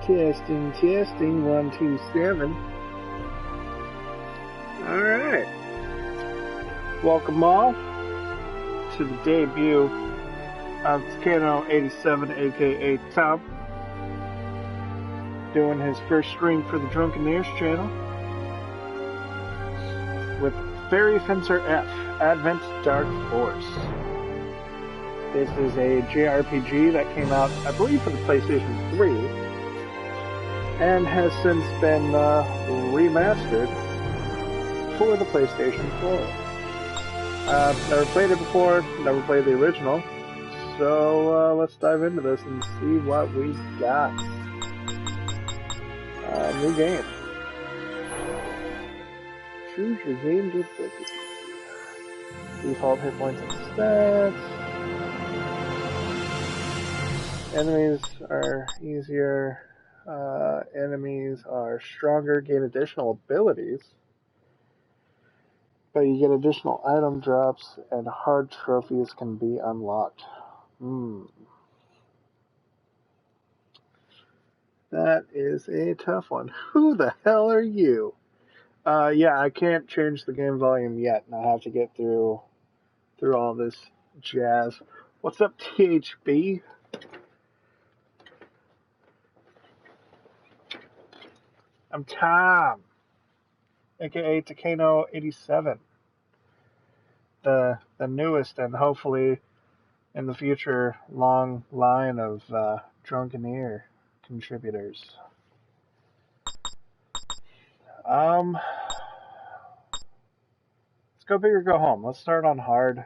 Testing, testing, 127. Alright. Welcome all to the debut of Takeno 87, aka Tom, doing his first stream for the Drunkeneers channel with Fairy Fencer F, Advent Dark Force. This is a JRPG that came out, I believe, for the PlayStation 3, and has since been remastered for the PlayStation 4. Never played it before, never played the original, so let's dive into this and see what we got. New game. Choose your game difficulty. Default hit points and stats. Enemies are easier. Enemies are stronger, gain additional abilities. But you get additional item drops and hard trophies can be unlocked. That is a tough one. Who the hell are you? Yeah, I can't change the game volume yet, and I have to get through all this jazz. What's up, THB? I'm Tom, aka Takeno 87, the newest and hopefully in the future long line of Drunkeneer contributors. Let's go big or go home. Let's start on hard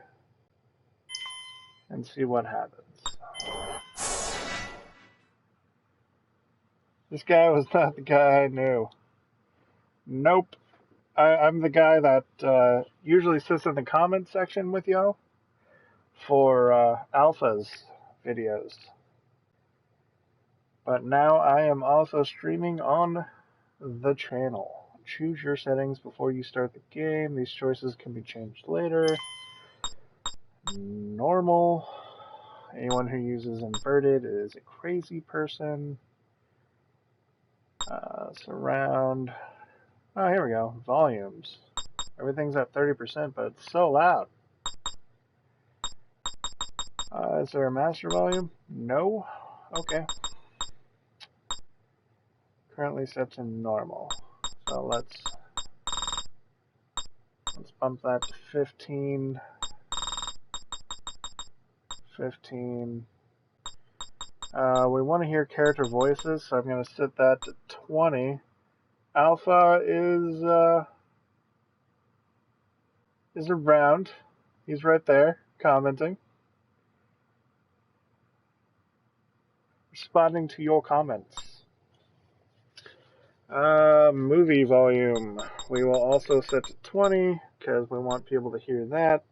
and see what happens. This guy was not the guy I knew. Nope. I'm the guy that usually sits in the comment section with y'all for Alpha's videos. But now I am also streaming on the channel. Choose your settings before you start the game. These choices can be changed later. Normal. Anyone who uses inverted is a crazy person. Surround. Oh, here we go. Volumes. Everything's at 30%, but it's so loud. Is there a master volume? No. Okay. Currently set to normal. So let's bump that to 15. 15. We want to hear character voices, so I'm going to set that to 20. Alpha is around. He's right there, commenting. Responding to your comments. Movie volume. We will also set to 20, because we want people to hear that.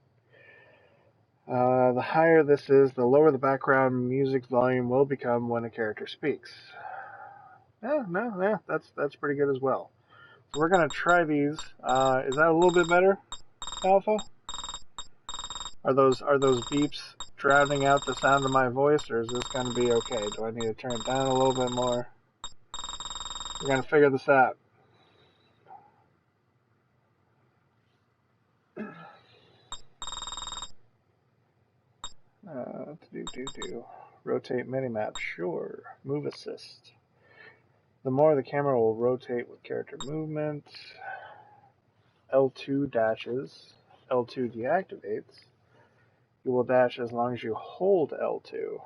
The higher this is, the lower the background music volume will become when a character speaks. Yeah, that's pretty good as well. So we're gonna try these. Is that a little bit better, Alpha? Are those beeps drowning out the sound of my voice, or is this gonna be okay? Do I need to turn it down a little bit more? We're gonna figure this out. Rotate minimap, sure. Move assist. The more the camera will rotate with character movement. L2 dashes. L2 deactivates. You will dash as long as you hold L2.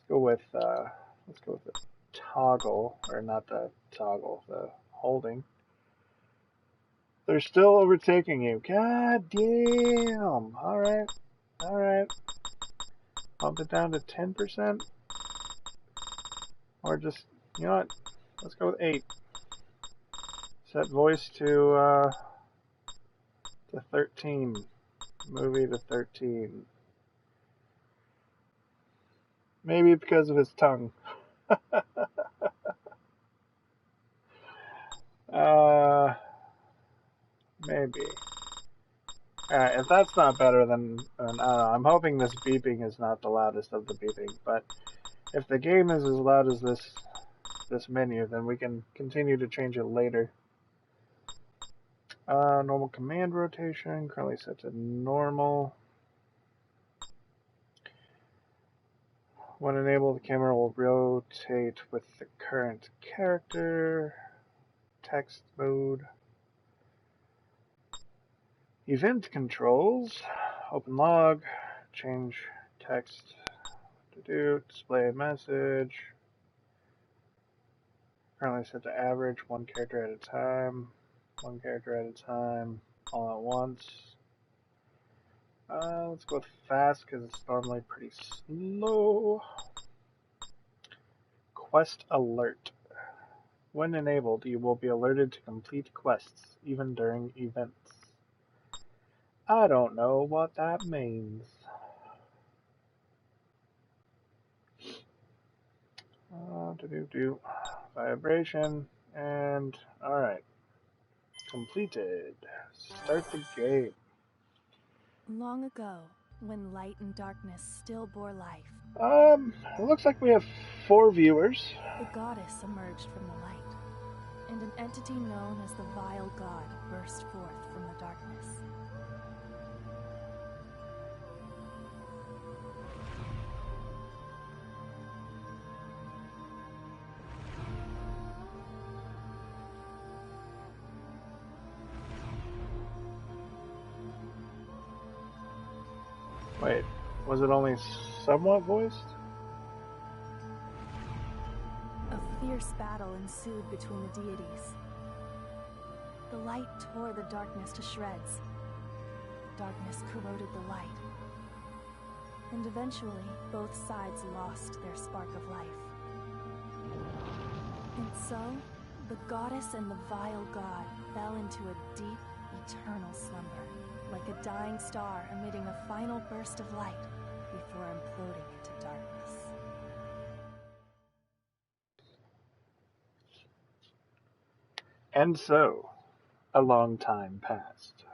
Let's go with the toggle, or not the toggle, the holding. They're still overtaking you. God damn. Alright. Bump it down to 10%. Or just, you know what? Let's go with 8. Set voice to 13. Movie to 13. Maybe because of his tongue. Maybe. If that's not better, then I don't know. I'm hoping this beeping is not the loudest of the beeping. But if the game is as loud as this menu, then we can continue to change it later. Normal command rotation, currently set to normal. When enabled, the camera will rotate with the current character. Text mode. Event controls. Open log. Change text to do. Display message. Currently set to average. One character at a time. One character at a time. All at once. Let's go with fast because it's normally pretty slow. Quest alert. When enabled, you will be alerted to complete quests, even during events. I don't know what that means. Vibration, and alright. Completed. Start the game. Long ago, when light and darkness still bore life, It looks like we have 4 viewers. the goddess emerged from the light, and an entity known as the Vile God burst forth from the darkness. Wait, was it only somewhat voiced? A fierce battle ensued between the deities. The light tore the darkness to shreds. Darkness corroded the light. And eventually, both sides lost their spark of life. And so, the goddess and the Vile God fell into a deep, eternal slumber, like a dying star emitting a final burst of light before imploding into darkness. And so, a long time passed.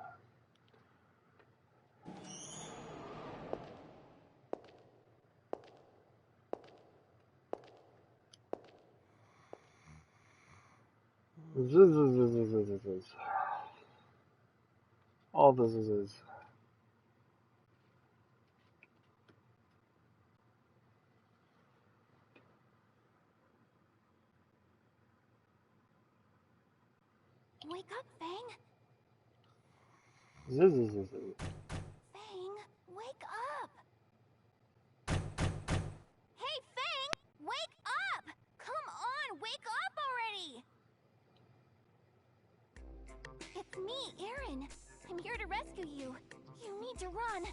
All the zzz. Wake up, Fang! Zzz. Fang, wake up! Hey, Fang! Wake up! Come on, wake up already! It's me, Aaron. I'm here to rescue you. You need to run.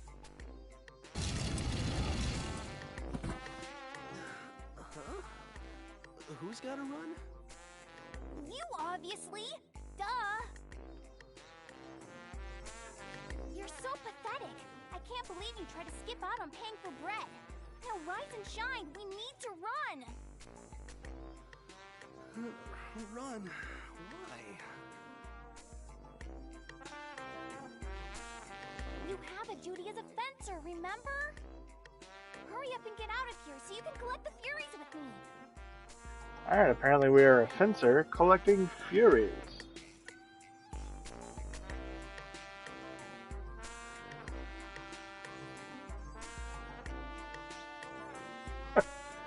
Huh? Who's gotta run? You, obviously! Duh! You're so pathetic. I can't believe you tried to skip out on paying for bread. Now rise and shine. We need to run. Run? Why? You have a duty as a fencer, remember? Hurry up and get out of here so you can collect the Furies with me. Alright, apparently we are a fencer collecting Furies.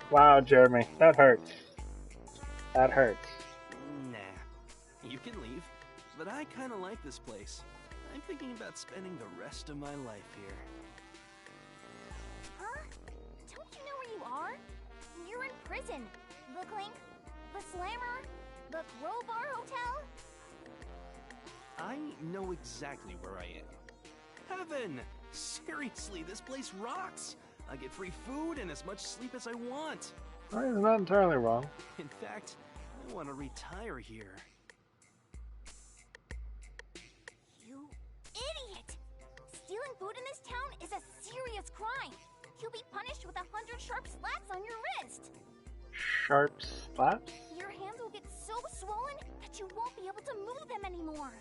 Wow, Jeremy, that hurts. That hurts. Nah. You can leave, but I kinda like this place. I'm thinking about spending the rest of my life here. Huh? Don't you know where you are? You're in prison. The Clink, the Slammer, the Crowbar Hotel. I know exactly where I am. Heaven! Seriously, this place rocks! I get free food and as much sleep as I want. Well, he's not entirely wrong. In fact, I want to retire here. You idiot! Stealing food in this town is a serious crime. You'll be punished with 100 sharp slaps on your wrist. Sharp slaps? Your hands will get so swollen that you won't be able to move them anymore.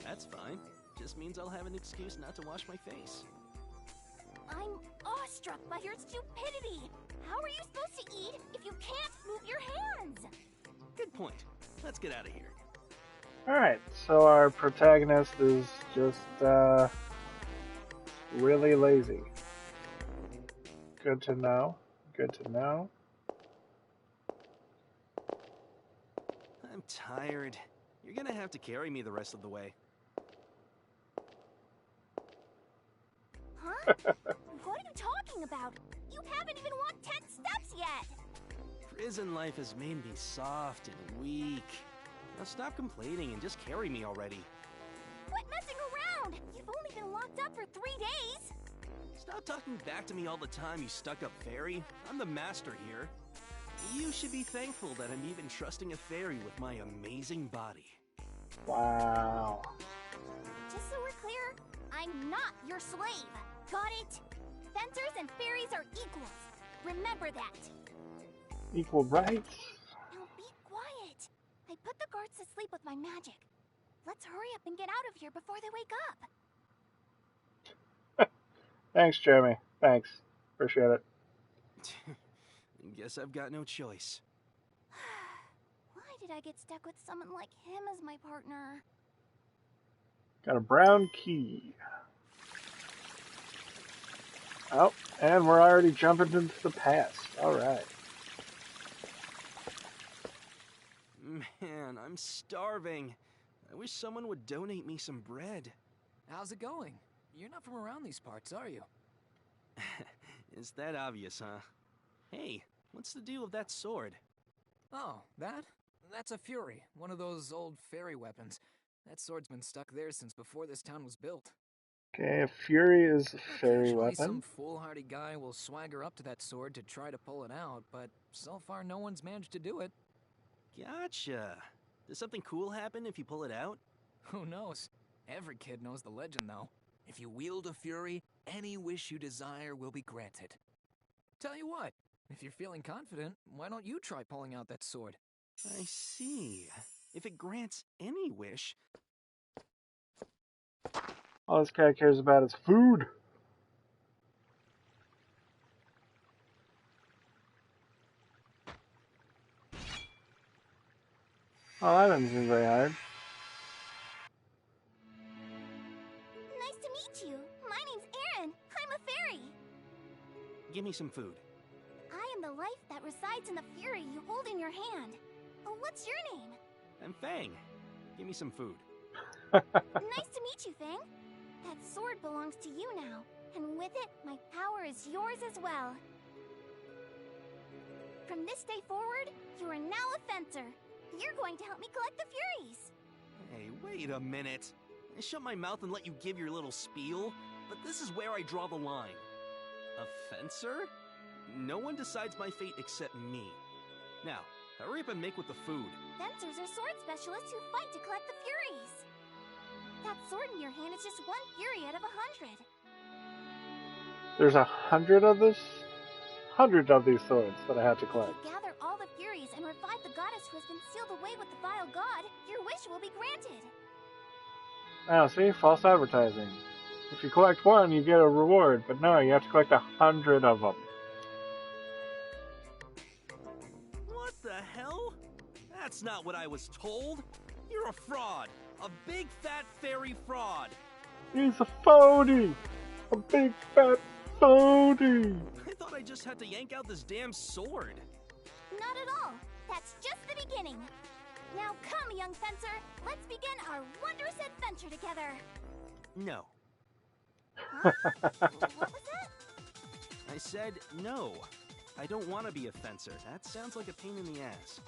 That's fine. Just means I'll have an excuse not to wash my face. I'm awestruck by your stupidity. How are you supposed to eat if you can't move your hands? Good point. Let's get out of here. Alright, so our protagonist is just, really lazy. Good to know. Good to know. I'm tired. You're gonna have to carry me the rest of the way. Huh? What are you talking about? You haven't even walked 10 steps yet! Prison life has made me soft and weak. Now stop complaining and just carry me already. Quit messing around! You've only been locked up for 3 days! Stop talking back to me all the time, you stuck-up fairy. I'm the master here. You should be thankful that I'm even trusting a fairy with my amazing body. Wow. Just so we're clear, I'm not your slave. Got it? Fencers and fairies are equals. Remember that. Equal rights. Now be quiet. I put the guards to sleep with my magic. Let's hurry up and get out of here before they wake up. Thanks, Jeremy. Thanks. Appreciate it. Guess I've got no choice. Why did I get stuck with someone like him as my partner? Got a brown key. Oh, and we're already jumping into the past. Alright. Man, I'm starving. I wish someone would donate me some bread. How's it going? You're not from around these parts, are you? Is that obvious, huh? Hey, what's the deal with that sword? Oh, that? That's a Fury, one of those old fairy weapons. That sword's been stuck there since before this town was built. Okay, a Fury is a fairy Occasionally, weapon. some foolhardy guy will swagger up to that sword to try to pull it out, but so far no one's managed to do it. Gotcha. Does something cool happen if you pull it out? Who knows? Every kid knows the legend, though. If you wield a Fury, any wish you desire will be granted. Tell you what, if you're feeling confident, why don't you try pulling out that sword? I see. If it grants any wish... All this guy cares about is food. Oh, that doesn't seem very hard. Nice to meet you. My name's Erin. I'm a fairy. Give me some food. I am the life that resides in the Fury you hold in your hand. Oh, what's your name? I'm Fang. Give me some food. Nice to meet you, Fang. That sword belongs to you now, and with it, my power is yours as well. From this day forward, you are now a fencer. You're going to help me collect the Furies. Hey, wait a minute. I shut my mouth and let you give your little spiel, but this is where I draw the line. A fencer? No one decides my fate except me. Now, hurry up and make with the food. Fencers are sword specialists who fight to collect the Furies. That sword in your hand is just one Fury out of 100. There's 100 of this? 100 of these swords that I have to If collect. you gather all the Furies and revive the goddess who has been sealed away with the vile god, your wish will be granted. Oh, see? False advertising. If you collect one, you get a reward, but no, you have to collect 100 of them. What the hell? That's not what I was told. You're a fraud. A big fat fairy fraud. He's a phony! A big fat phony! I thought I just had to yank out this damn sword. Not at all. That's just the beginning. Now come, young fencer. Let's begin our wondrous adventure together. No. Huh? What was that? I said no. I don't want to be a fencer. That sounds like a pain in the ass.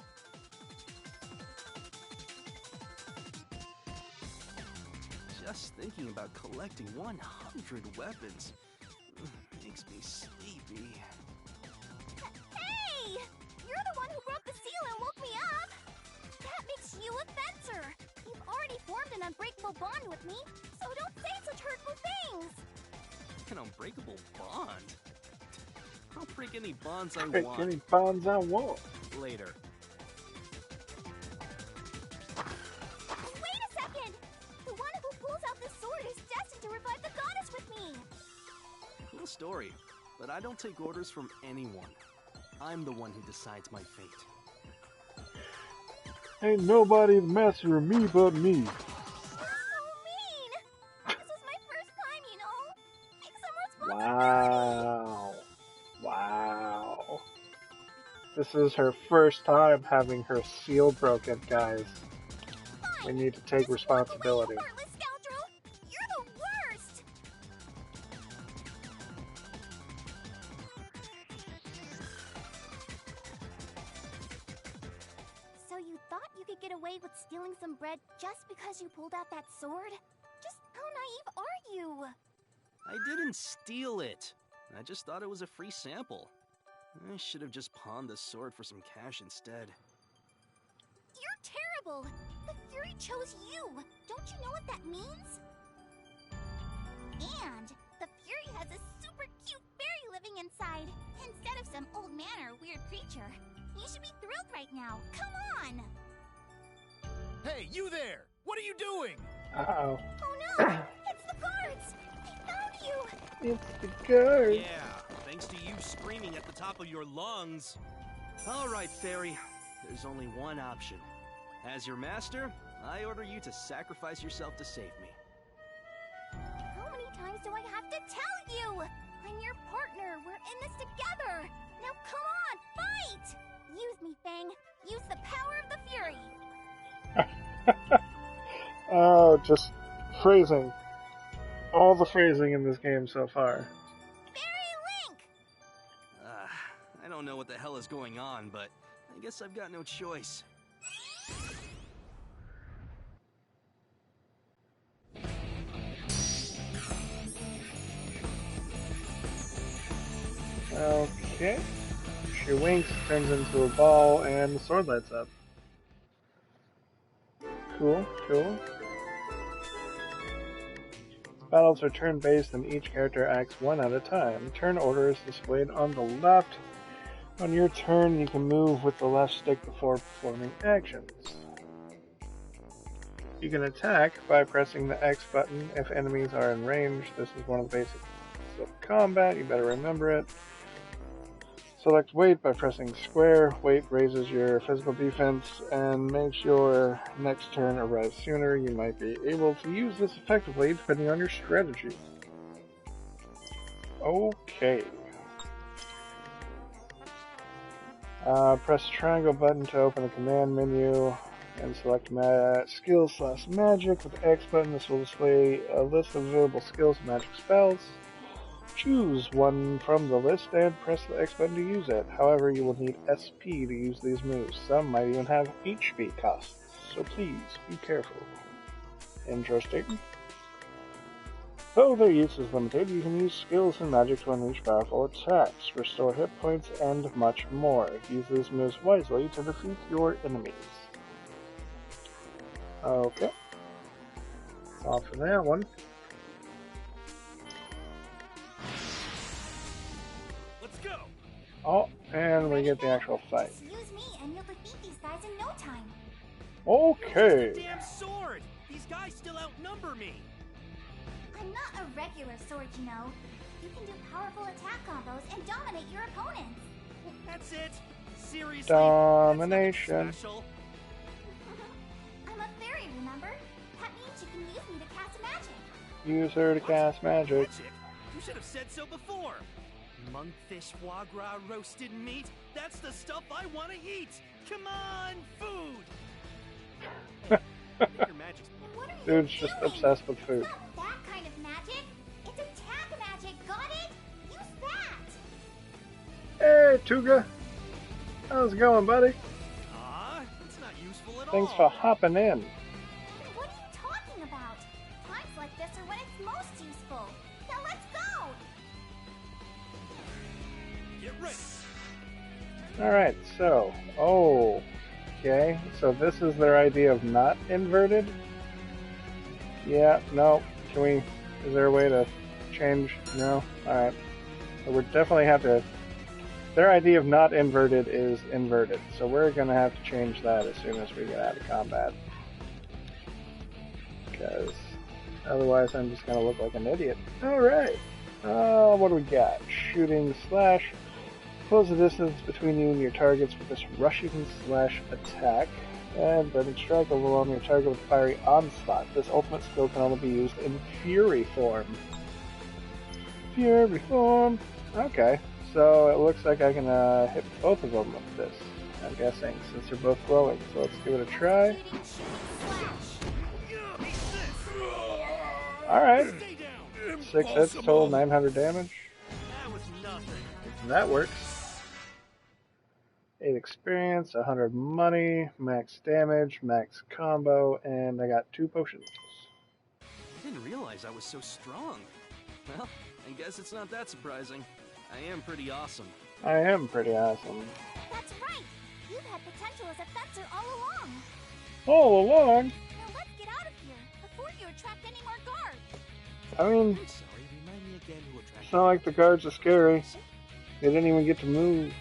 Just thinking about collecting 100 weapons makes me sleepy. Hey! You're the one who broke the seal and woke me up! That makes you a fencer! You've already formed an unbreakable bond with me, so don't say such hurtful things! An unbreakable bond? I'll break any bonds I Break want. any bonds I want. Later. Wait a second! The one who pulls out the sword is but I don't take orders from anyone. I'm the one who decides my fate. Ain't nobody the master of me but me. You're so mean! This is my first time, you know? Take some responsibility! Wow. Wow. This is her first time having her seal broken, guys. We need to take responsibility. Walk away, you heartless scoundrel! You're the worst! So you thought you could get away with stealing some bread just because you pulled out that sword? Just how naive are you? I didn't steal it. I just thought it was a free sample. I should have just pawned the sword for some cash instead. You're terrible! The Fury chose you! Don't you know what that means? And the Fury has a super cute fairy living inside, instead of some old man or weird creature. You should be thrilled right now. Come on! Hey, you there! What are you doing? Uh-oh. Oh no! It's the guards! They found you! It's the guard. Yeah, thanks to you screaming at the top of your lungs. All right, Fairy. There's only one option. As your master, I order you to sacrifice yourself to save me. How many times do I have to tell you? I'm your partner. We're in this together. Now come on, fight! Use me, Fang. Use the power of the Fury. Oh, just phrasing. All the phrasing in this game so far. Fairy Link! I don't know what the hell is going on, but I guess I've got no choice. Okay. She winks, turns into a ball, and the sword lights up. Cool, cool. Battles are turn-based and each character acts one at a time. Turn order is displayed on the left. On your turn, you can move with the left stick before performing actions. You can attack by pressing the X button if enemies are in range. This is one of the basics of combat, you better remember it. Select weight by pressing square. Weight raises your physical defense and makes your next turn arrive sooner. You might be able to use this effectively depending on your strategy. Okay. Press the triangle button to open the command menu and select skills/magic. With the X button, this will display a list of available skills and magic spells. Choose one from the list and press the X button to use it. However, you will need SP to use these moves. Some might even have HP costs, so please be careful. Interesting. Though their use is limited, you can use skills and magic to unleash powerful attacks, restore hit points, and much more. Use these moves wisely to defeat your enemies. Okay. That's all for that one. Oh, and we get the actual fight. Just use me and you'll defeat these guys in no time. Okay. Damn sword! These guys still outnumber me. I'm not a regular sword, you know. You can do powerful attack combos and dominate your opponents. That's it. Seriously. Domination. That's nothing special. I'm a fairy, remember? That means you can use me to cast magic. Use her to cast magic. You should have said so before. Monkfish, foie gras, roasted meat. That's the stuff I want to eat. Come on, food. Hey, your magic's And what are you Dude's just doing? obsessed with food. It's not that kind of magic. It's attack magic, got it? Use that. Hey, Tuga. How's it going, buddy? It's not useful at Thanks all. for hopping in. And what are you talking about? Times like this are when it's most useful. Now let's go. Get ready. Alright, so. Oh. Okay, so this is their idea of not inverted? Yeah, no. Can we. Is there a way to change? No? Alright. So we definitely have to. Their idea of not inverted is inverted, so we're going to have to change that as soon as we get out of combat. Because otherwise I'm just going to look like an idiot. Alright. What do we got? Shooting slash. Close the distance between you and your targets with this rushing slash attack. And burning strike overwhelm your target with fiery onslaught. This ultimate skill can only be used in Fury form. Fury form. Okay, so it looks like I can hit both of them with this, I'm guessing, since they're both glowing. So let's give it a try. Alright. 6 hits, total 900 damage. That works. 8 experience, 100 money, max damage, max combo, and I got 2 potions. I didn't realize I was so strong. Well, I guess it's not that surprising. I am pretty awesome. I am pretty awesome. That's right! You've had potential as a fencer all along! All along? Now let's get out of here, before you attract any more guards! I mean, I'm sorry, remind me again who attracted it's not like the guards are scary. They didn't even get to move.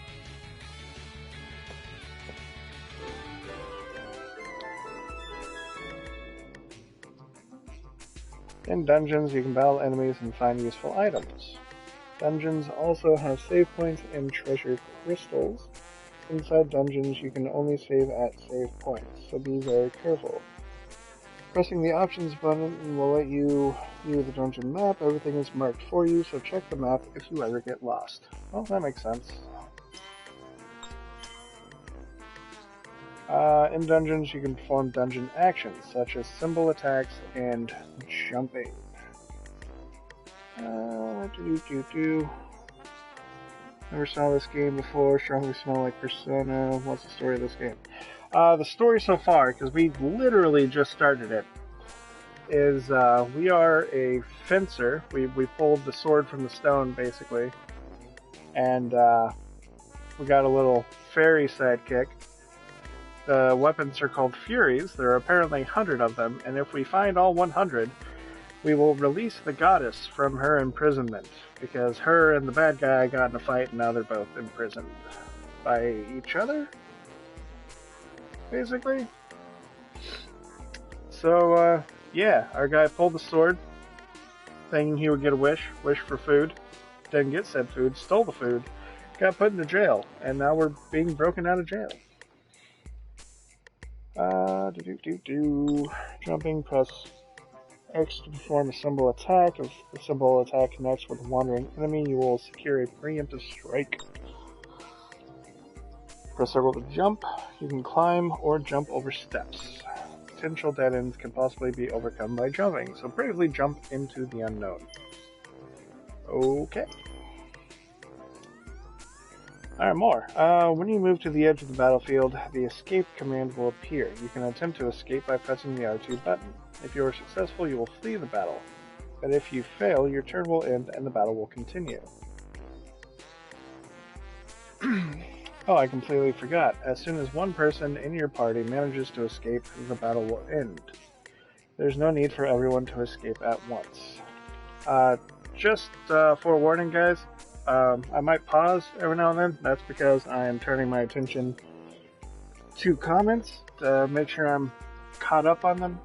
In dungeons, you can battle enemies and find useful items. Dungeons also have save points and treasure crystals. Inside dungeons, you can only save at save points, so be very careful. Pressing the options button will let you view the dungeon map. Everything is marked for you, so check the map if you ever get lost. Well, that makes sense. In dungeons, you can perform dungeon actions, such as symbol attacks and jumping. Never saw this game before. Strongly smell like Persona. What's the story of this game? The story so far, because we literally just started it, is we are a fencer. We pulled the sword from the stone, basically. And we got a little fairy sidekick. The weapons are called Furies. There are apparently 100 of them, and if we find all 100, we will release the goddess from her imprisonment, because her and the bad guy got in a fight, and now they're both imprisoned by each other, basically. So, yeah, our guy pulled the sword, thinking he would get a wish for food, didn't get said food, stole the food, got put into jail, and now we're being broken out of jail. Jumping, press X to perform a symbol attack. If the symbol attack connects with a wandering enemy, you will secure a preemptive strike. Press circle to jump. You can climb or jump over steps. Potential dead ends can possibly be overcome by jumping, so bravely jump into the unknown. Okay. Alright, more. When you move to the edge of the battlefield, the escape command will appear. You can attempt to escape by pressing the R2 button. If you are successful, you will flee the battle. But if you fail, your turn will end and the battle will continue. Oh, I completely forgot. As soon as one person in your party manages to escape, the battle will end. There's no need for everyone to escape at once. Just forewarning, guys. I might pause every now and then. That's because I am turning my attention to comments to make sure I'm caught up on them,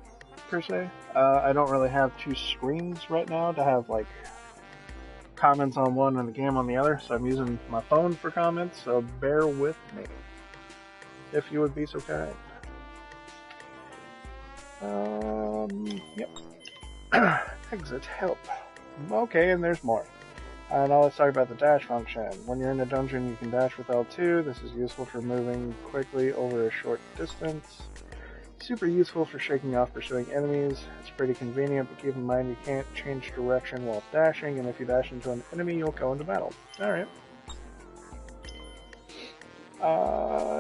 per se. I don't really have 2 screens right now to have, like, comments on one and the game on the other, so I'm using my phone for comments, so bear with me, if you would be so kind. Yep. Exit help. Okay, and there's more. Now let's talk about the dash function. When you're in a dungeon, you can dash with L2. This is useful for moving quickly over a short distance. Super useful for shaking off pursuing enemies. It's pretty convenient, but keep in mind you can't change direction while dashing, and if you dash into an enemy, you'll go into battle. Alright.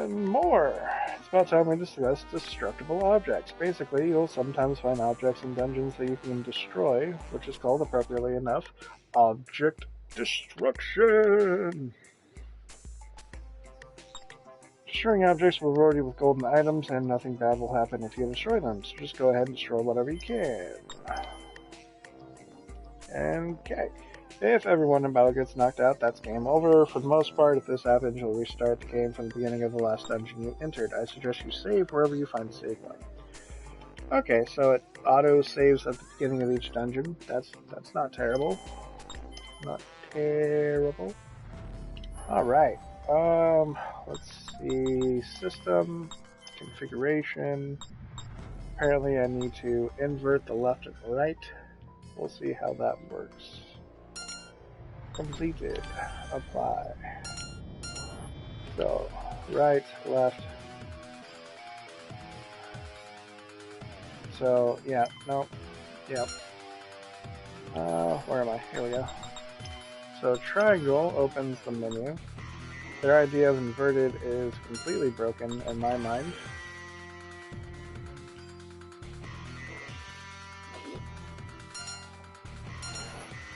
More. It's about time we discuss destructible objects. Basically, you'll sometimes find objects in dungeons that you can destroy, which is called, appropriately enough, object destruction. Destroying objects will reward you with golden items, and nothing bad will happen if you destroy them, so just go ahead and destroy whatever you can. Okay. If everyone in battle gets knocked out, that's game over. For the most part, if this happens, you'll restart the game from the beginning of the last dungeon you entered. I suggest you save wherever you find a save point. Okay, so it auto-saves at the beginning of each dungeon. That's not terrible. Not terrible. Alright. Let's see. System. Configuration. Apparently I need to invert the left and right. We'll see how that works. Completed. Apply. So, right, left. So, yeah, no, yep. Where am I? Here we go. So, triangle opens the menu. Their idea of inverted is completely broken in my mind.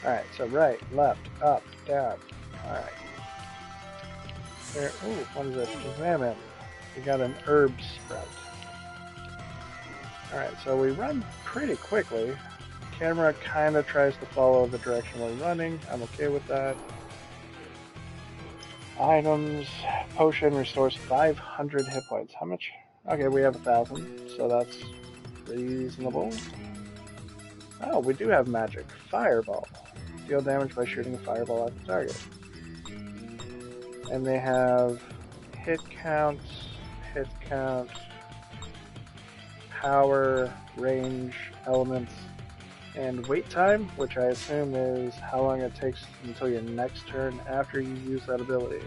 Alright, so right, left, up, down. Alright. There, ooh, what is this? Examine. We got an herb sprout. Alright, so we run pretty quickly. Camera kind of tries to follow the direction we're running. I'm okay with that. Items. Potion restores 500 hit points. How much? Okay, we have 1,000, so that's reasonable. Oh, we do have magic. Fireball. Deal damage by shooting a fireball at the target. And they have hit count, power, range, elements, and wait time, which I assume is how long it takes until your next turn after you use that ability.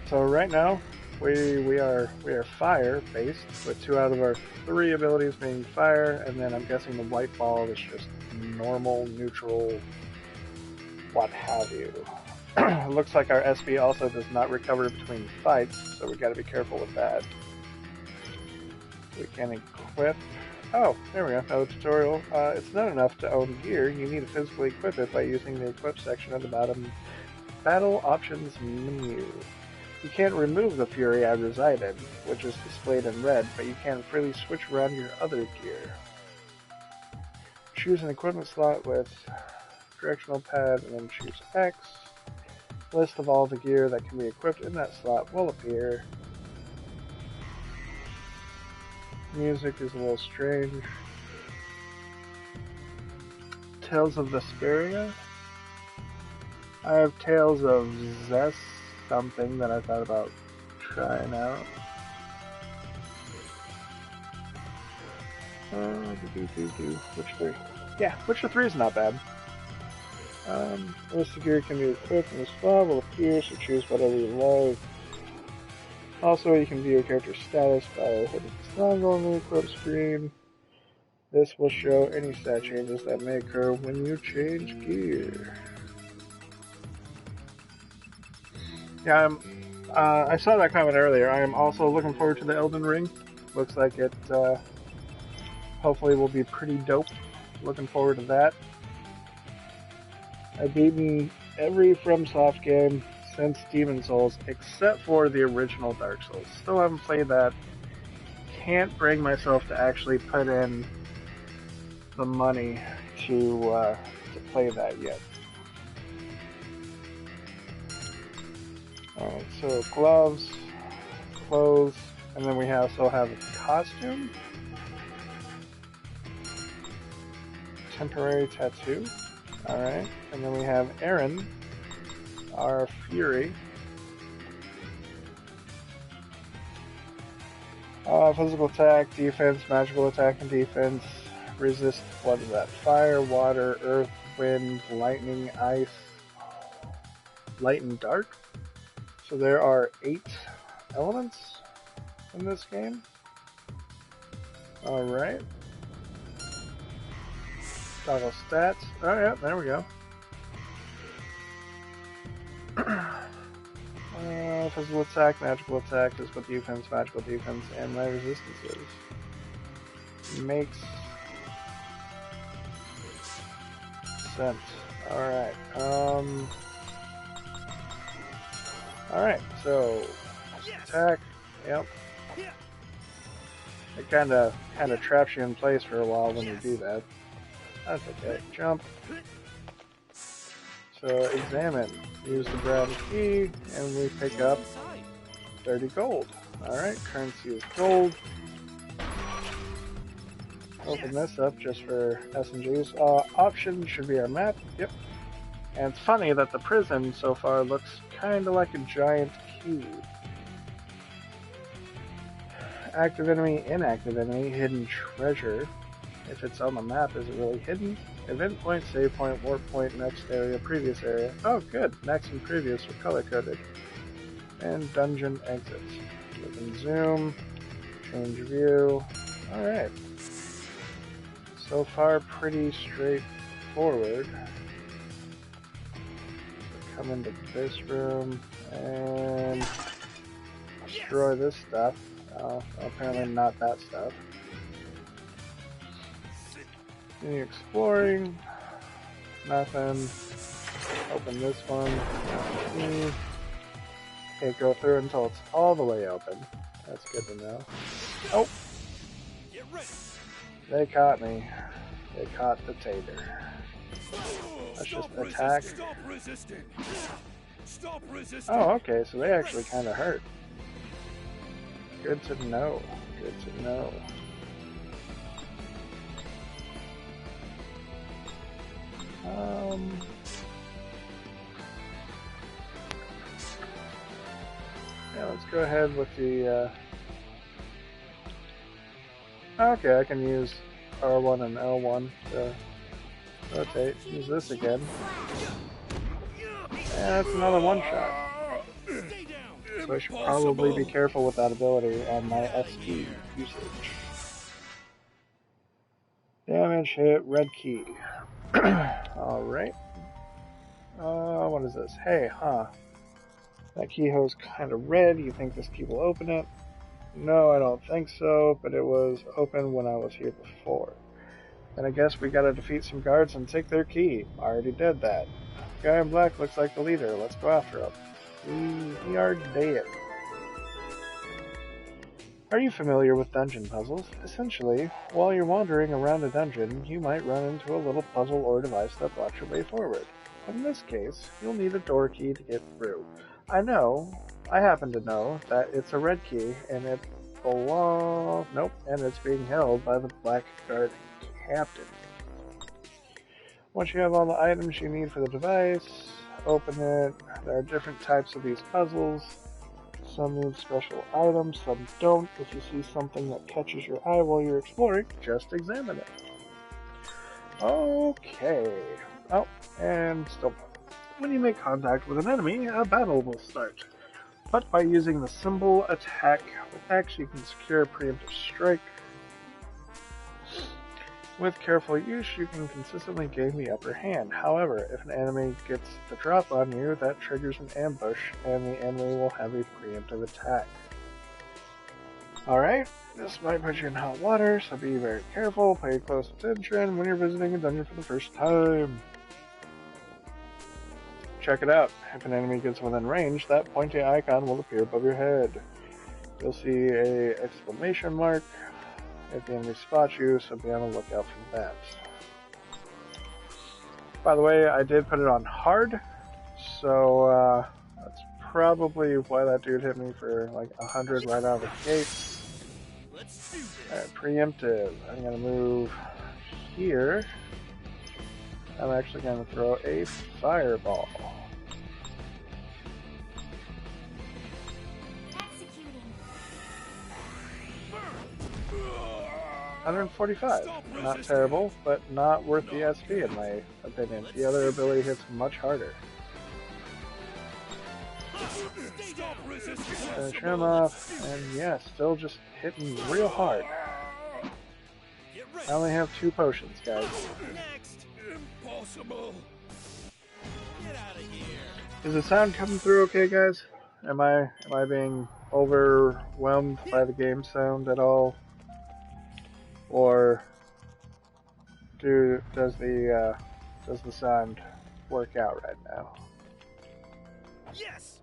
So right now, we are fire based, with 2 out of our 3 abilities being fire, and then I'm guessing the white ball is just normal, neutral, what have you. It looks like our SB also does not recover between fights, so we got to be careful with that. We can equip. Oh, there we go. Another tutorial. It's not enough to own gear. You need to physically equip it by using the equip section at the bottom battle options menu. You can't remove the Fury I reside in, which is displayed in red, but you can freely switch around your other gear. Choose an equipment slot with directional pad and then choose X. List of all the gear that can be equipped in that slot will appear. Music is a little strange. Tales of Vesperia. I have Tales of Zest something that I thought about trying out. Witcher 3. Yeah, Witcher 3 is not bad. List of gear can be equipped in this slot will appear, so choose whatever you like. Also, you can view your character's status by hitting the triangle on the equip screen. This will show any stat changes that may occur when you change gear. Yeah, I saw that comment earlier. I am also looking forward to the Elden Ring. Looks like it hopefully will be pretty dope. Looking forward to that. I've beaten every FromSoft game since Demon's Souls, except for the original Dark Souls. Still haven't played that. Can't bring myself to actually put in the money to play that yet. Alright, so gloves, clothes, and then we also have a costume. Temporary tattoo. Alright, and then we have Aaron, our Fury. Physical attack, defense, magical attack and defense. Resist, what is that? Fire, water, earth, wind, lightning, ice, light and dark. So there are 8 elements in this game. Alright. Toggle stats. Oh yeah, there we go. Physical attack, magical attack, physical defense, magical defense, and my resistances. Makes sense. Alright. Alright, so attack, yep. It kinda traps you in place for a while when you do that. That's okay. Jump. So examine. Use the brown key and we pick up 30 gold. Alright, currency is gold. Open this up just for SMGs. Options should be our map. Yep. And it's funny that the prison so far looks kind of like a giant cube. Active enemy, inactive enemy, hidden treasure. If it's on the map, is it really hidden? Event point, save point, warp point, next area, previous area. Oh, good. Next and previous are color-coded. And dungeon exits. We can zoom, change view. Alright. So far, pretty straightforward. Come into this room and destroy this stuff. Apparently not that stuff. Continue exploring. Nothing. Open this one. Okay, go through until it's all the way open. That's good to know. Oh! They caught me. They caught the tater. Let's just attack. Oh, okay, so they actually kind of hurt. Good to know. Good to know. Yeah, let's go ahead with the, okay, I can use R1 and L1 to rotate. Use this again. And that's another one-shot. So I should probably be careful with that ability on my SP usage. Damage hit, red key. Alright. What is this? Hey, huh. That keyhole's kind of red. You think this key will open it? No, I don't think so, but it was open when I was here before. And I guess we gotta defeat some guards and take their key. I already did that. Guy in black looks like the leader. Let's go after him. We are dead. Are you familiar with dungeon puzzles? Essentially, while you're wandering around a dungeon, you might run into a little puzzle or device that blocks your way forward. In this case, you'll need a door key to get through. I happen to know that it's a red key, and it belongs... Nope, and it's being held by the black guard captain. Once you have all the items you need for the device, open it. There are different types of these puzzles. Some need special items, some don't. If you see something that catches your eye while you're exploring, just examine it. Okay. Oh, and still. When you make contact with an enemy, a battle will start. But by using the symbol attack with X, you can secure a preemptive strike. With careful use, you can consistently gain the upper hand. However, if an enemy gets the drop on you, that triggers an ambush, and the enemy will have a preemptive attack. Alright, this might put you in hot water, so be very careful, pay close attention when you're visiting a dungeon for the first time. Check it out. If an enemy gets within range, that pointy icon will appear above your head. You'll see a exclamation mark if the enemy spots you, so be on the lookout for that. By the way, I did put it on hard, so that's probably why that dude hit me for like 100 right out of the gate. Alright, preemptive. I'm going to move here. I'm actually going to throw a fireball. 145. Not terrible, but not worth the SP in my opinion. The other ability hits much harder. Finish him off, and yeah, still just hitting real hard. I only have 2 potions, guys. Is the sound coming through okay, guys? Am I being overwhelmed by the game sound at all? Or does the sound work out right now? Yes.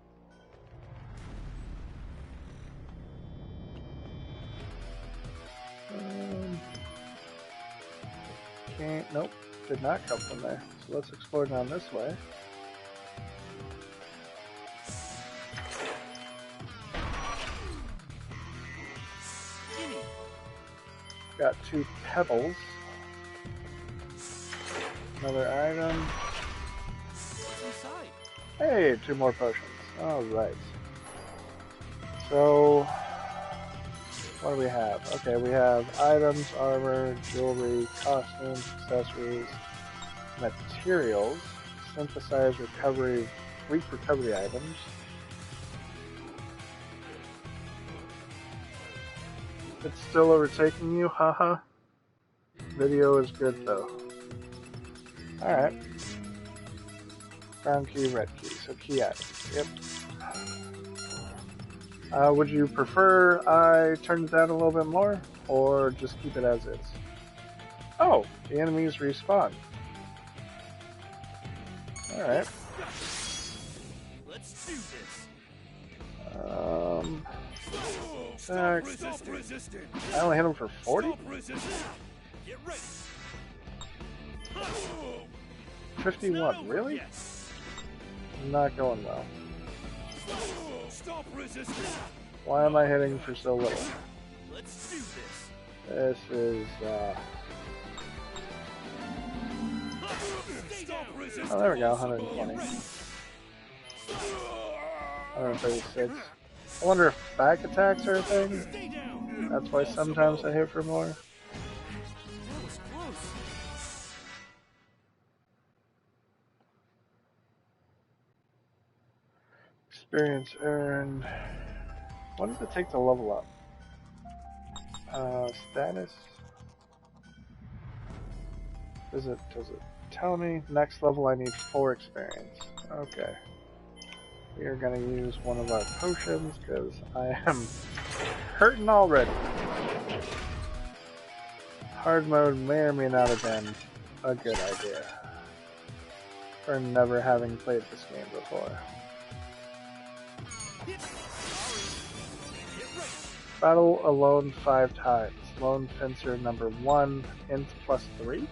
Nope, did not come from there. So let's explore down this way. Got 2 pebbles. Another item. What's inside? Hey, 2 more potions. Alright. So, what do we have? Okay, we have items, armor, jewelry, costumes, accessories, materials, synthesized recovery, weak recovery items. It's still overtaking you, haha. Video is good though. Alright. Brown key, red key, so key items. Yep. Would you prefer I turn it down a little bit more, or just keep it as is? Oh, the enemies respawn. Alright. Let's do this. Attack. I only hit him for 40? Get ready. 51, really? Not going well. Stop resisting. Why am I hitting for so little? Let's do this. This is, oh, there we go, 120. 136. I wonder if back attacks are a thing? That's why sometimes I hit for more. That was close. Experience earned. What does it take to level up? Status. Does it tell me? Next level I need 4 experience. Okay. We are gonna use one of our potions because I am hurting already. Hard mode may or may not have been a good idea. For never having played this game before. Battle alone 5 times. Lone Fencer number 1, int +3.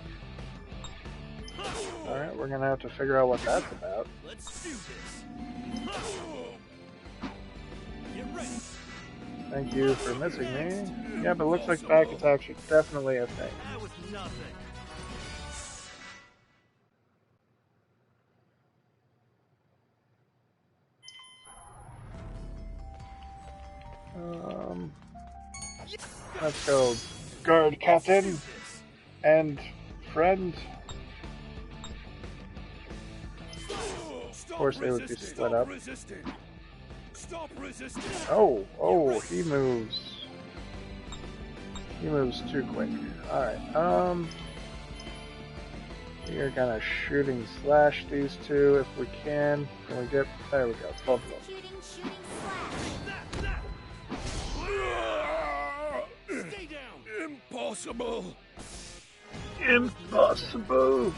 Alright, we're gonna have to figure out what that's about. Let's do this. Get ready. Thank you for missing me. Yeah, but it looks like back attacks are definitely a thing. That was nothing. Let's go, guard captain and friend. Of course, they would be split up. Oh, he moves. He moves too quick. Alright, we are gonna shooting slash these 2 if we can. Can we get, there we go, both of them. Shooting slash. Stay down. Impossible. Impossible!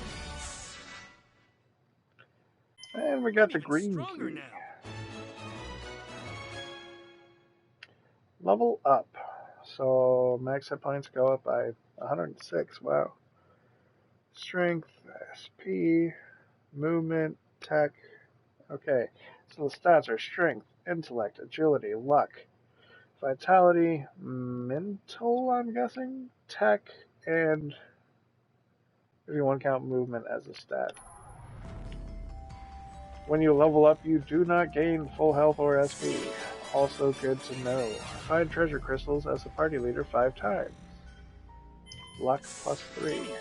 And we got the green Stronger key. now. Level up. So max hit points go up by 106. Wow. Strength, SP, movement, tech. Okay. So the stats are strength, intellect, agility, luck, vitality, mental, I'm guessing, tech, and if you want to count movement as a stat. When you level up, you do not gain full health or SP. Also good to know. Find treasure crystals as a party leader 5 times. Luck +3.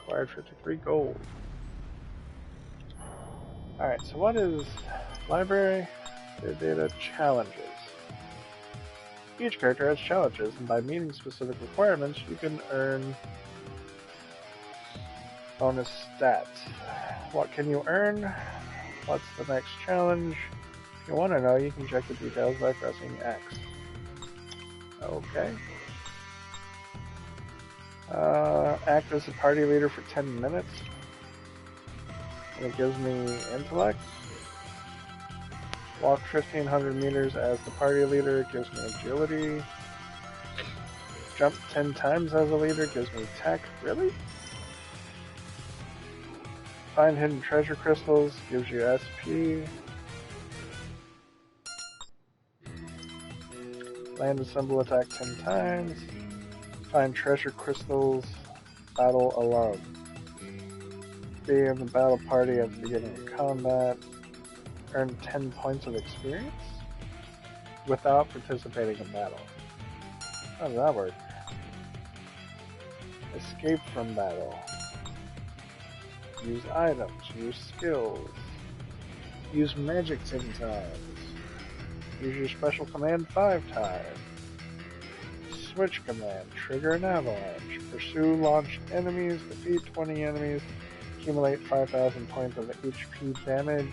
Acquired 53 gold. Alright, so what is library? Data challenges. Each character has challenges, and by meeting specific requirements, you can earn bonus stats. What can you earn? What's the next challenge? If you want to know, you can check the details by pressing X. Okay. Act as a party leader for 10 minutes. And it gives me intellect. Walk 1,500 meters as the party leader gives me agility. Jump 10 times as a leader gives me tech. Really? Find hidden treasure crystals gives you SP. Land a symbol attack 10 times. Find treasure crystals. Battle alone. Be in the battle party at the beginning of combat. Earn 10 points of experience without participating in battle. How does that work? Escape from battle. Use items. Use skills. Use magic 10 times. Use your special command 5 times. Switch command. Trigger an avalanche. Pursue launched enemies. Defeat 20 enemies. Accumulate 5,000 points of HP damage.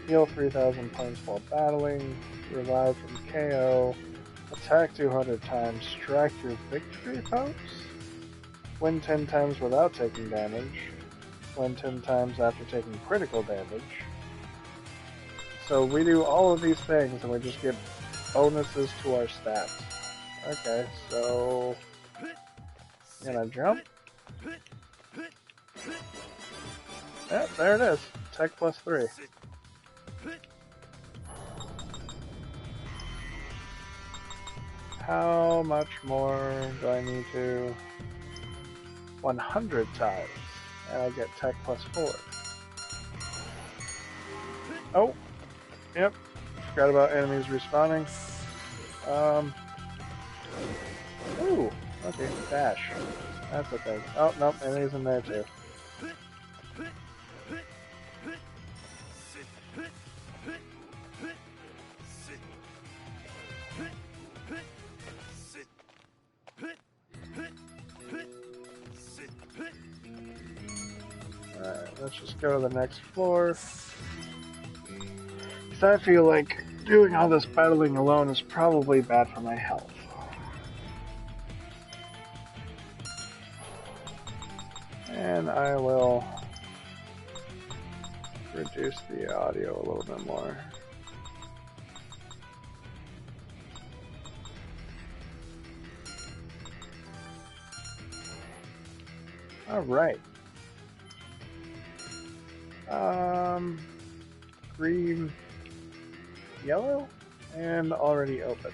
Heal 3,000 points while battling. Revive from KO. Attack 200 times. Strike your victory pose. Win 10 times without taking damage. Win 10 times after taking critical damage. So we do all of these things and we just get bonuses to our stats. Okay, so... Gonna jump. Yep, there it is. Tech plus 3. How much more do I need to? 100 times. And I get tech plus 4. Oh! Yep. Forgot about enemies respawning. Ooh! Okay, dash. That's a thing. Oh, nope, enemies in there too. Alright, let's just go to the next floor. Because I feel like doing all this battling alone is probably bad for my health. And I will reduce the audio a little bit more. Alright. Green, yellow, and already open.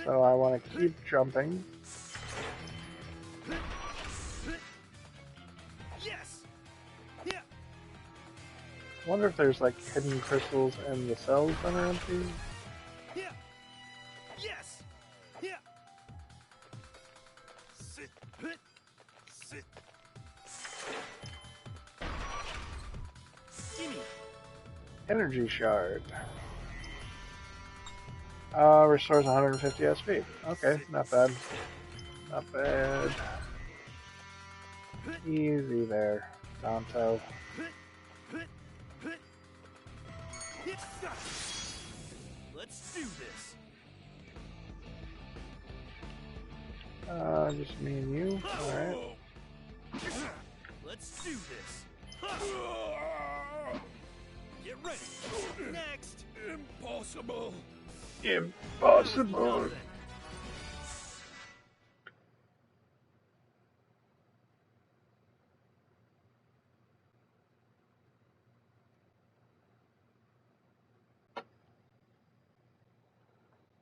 So I want to keep jumping. I wonder if there's like hidden crystals in the cells that are empty. Energy shard. Restores 150 SP. Okay, not bad. Not bad. Easy there, Danto. Let's do this. Just me and you. Alright. Let's do this. Get ready. Next. Impossible. Impossible.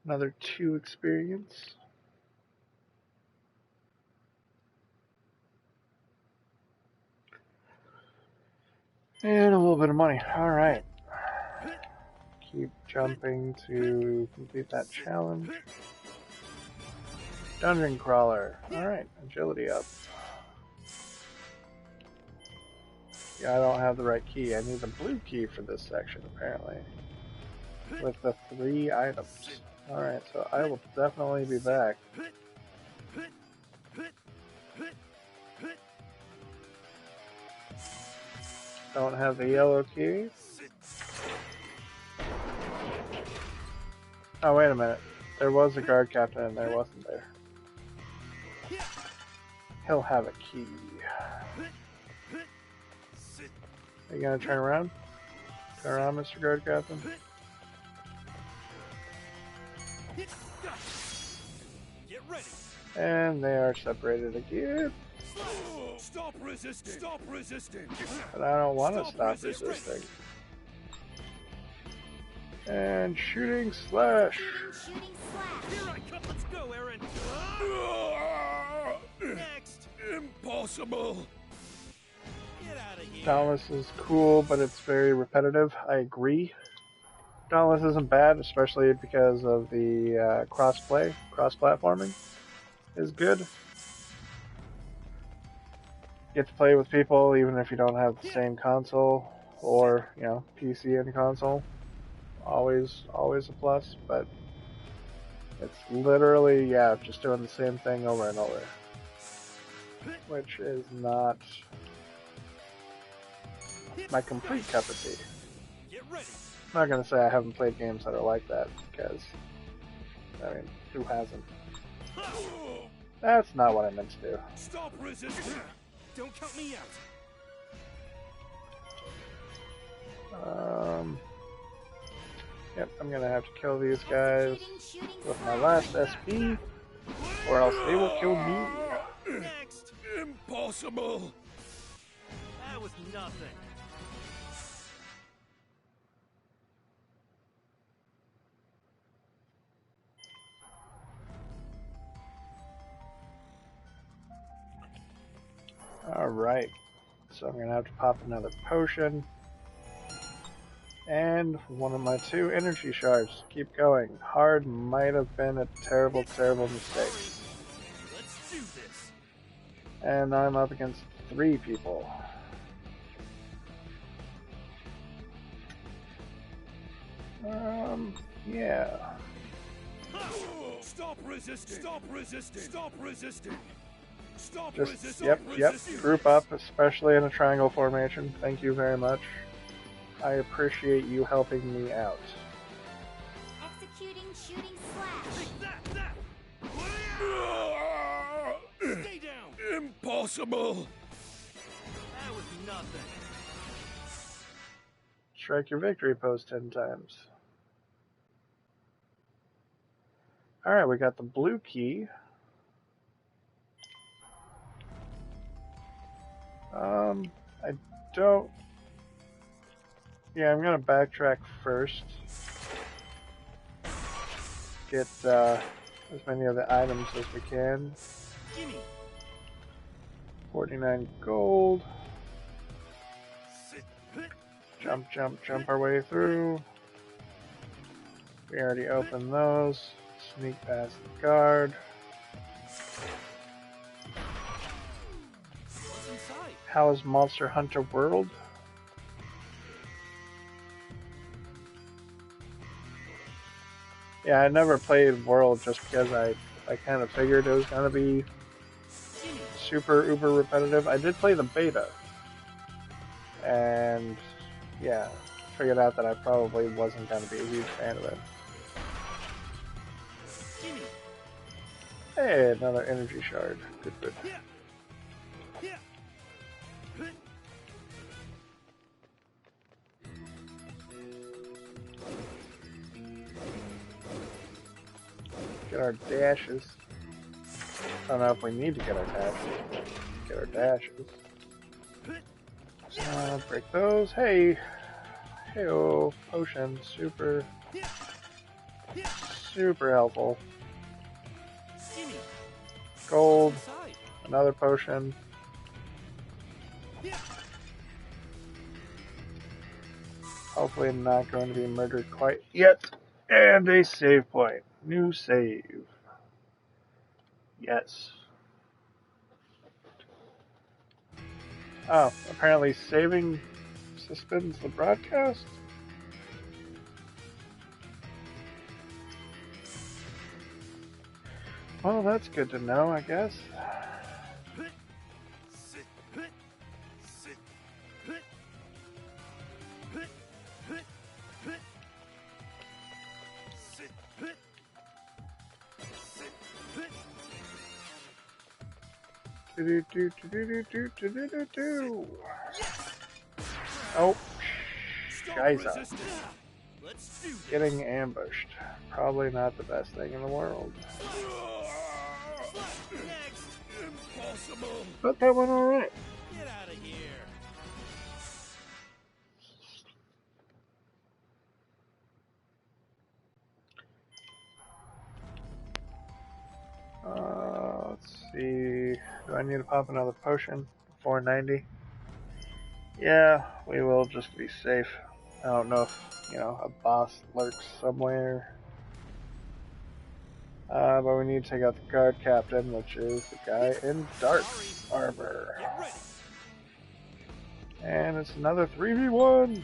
Another 2 experience. And a little bit of money. Alright. Keep jumping to complete that challenge. Dungeon crawler. Alright, agility up. Yeah, I don't have the right key. I need the blue key for this section, apparently. With the 3 items. Alright, so I will definitely be back. Don't have the yellow key. Oh, wait a minute. There was a guard captain and there wasn't there. He'll have a key. Are you gonna turn around? Turn around, Mr. Guard Captain. Get ready. And they are separated again. Stop resisting. Stop resisting. But I don't want to stop resisting. And shooting slash. Shooting slash. Here I come. Let's go, Aaron. Next. Impossible. Get out of here. Dauntless is cool, but it's very repetitive. I agree. Dauntless isn't bad, especially because of the cross-play, cross-platforming is good. You get to play with people even if you don't have the same console or, you know, PC and console. Always a plus, but it's literally, yeah, just doing the same thing over and over, which is not my complete cup of tea. Get ready. I'm not going to say I haven't played games that are like that, because, I mean, who hasn't? That's not what I meant to do. Stop resisting. Don't count me out. Yep, I'm going to have to kill these guys with my last SP, or else they will kill me. Next. Impossible. That was nothing. Alright, so I'm going to have to pop another potion. And one of my 2 energy shards. Keep going. Hard might have been a terrible mistake. Let's do this. And now I'm up against 3 people. Yeah. Stop resisting. Stop resisting. Stop resisting. Stop Just, resisting. yep. Group up, especially in a triangle formation. Thank you very much. I appreciate you helping me out. Executing shooting slash. That. Stay down. Impossible. That was nothing. Strike your victory pose 10 times. Alright, we got the blue key. I don't... Yeah, I'm gonna backtrack first. Get as many of the items as we can. Gimme. 49 gold. Jump our way through. We already opened those. Sneak past the guard. What's inside? How is Monster Hunter World? Yeah, I never played World just because I kind of figured it was going to be super uber repetitive. I did play the beta. And yeah, figured out that I probably wasn't going to be a huge fan of it. Gimme. Hey, another energy shard. Good. Yeah. Get our dashes. I don't know if we need to get our dashes, but get our dashes. Break those. Hey! Hey-oh, potion. Super helpful. Gimme. Gold. Inside. Another potion. Hopefully not going to be murdered quite yet. And a save point. New save. Yes. Oh, apparently saving suspends the broadcast? Well, that's good to know, I guess. Oh, Scheiße. Let's do this. Getting ambushed. Probably not the best thing in the world. Next. Impossible. But that went alright. Get out of here. I need to pop another potion? 490. Yeah, we will just be safe. I don't know if, a boss lurks somewhere. But we need to take out the guard captain, which is the guy in dark armor. And it's another 3v1.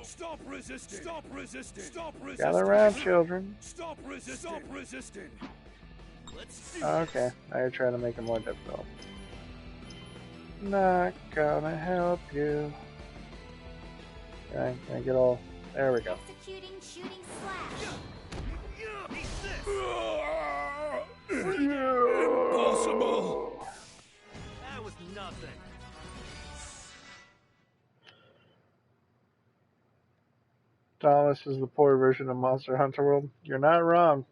Stop resisting! Stop resisting! Stop resisting! Gather around, children. Stop resisting! Stop resisting! Okay, now you're trying to make it more difficult. Not gonna help you. Can I get all... There we go. Executing shooting slash. Impossible! That was nothing. Thomas is the poor version of Monster Hunter World. You're not wrong.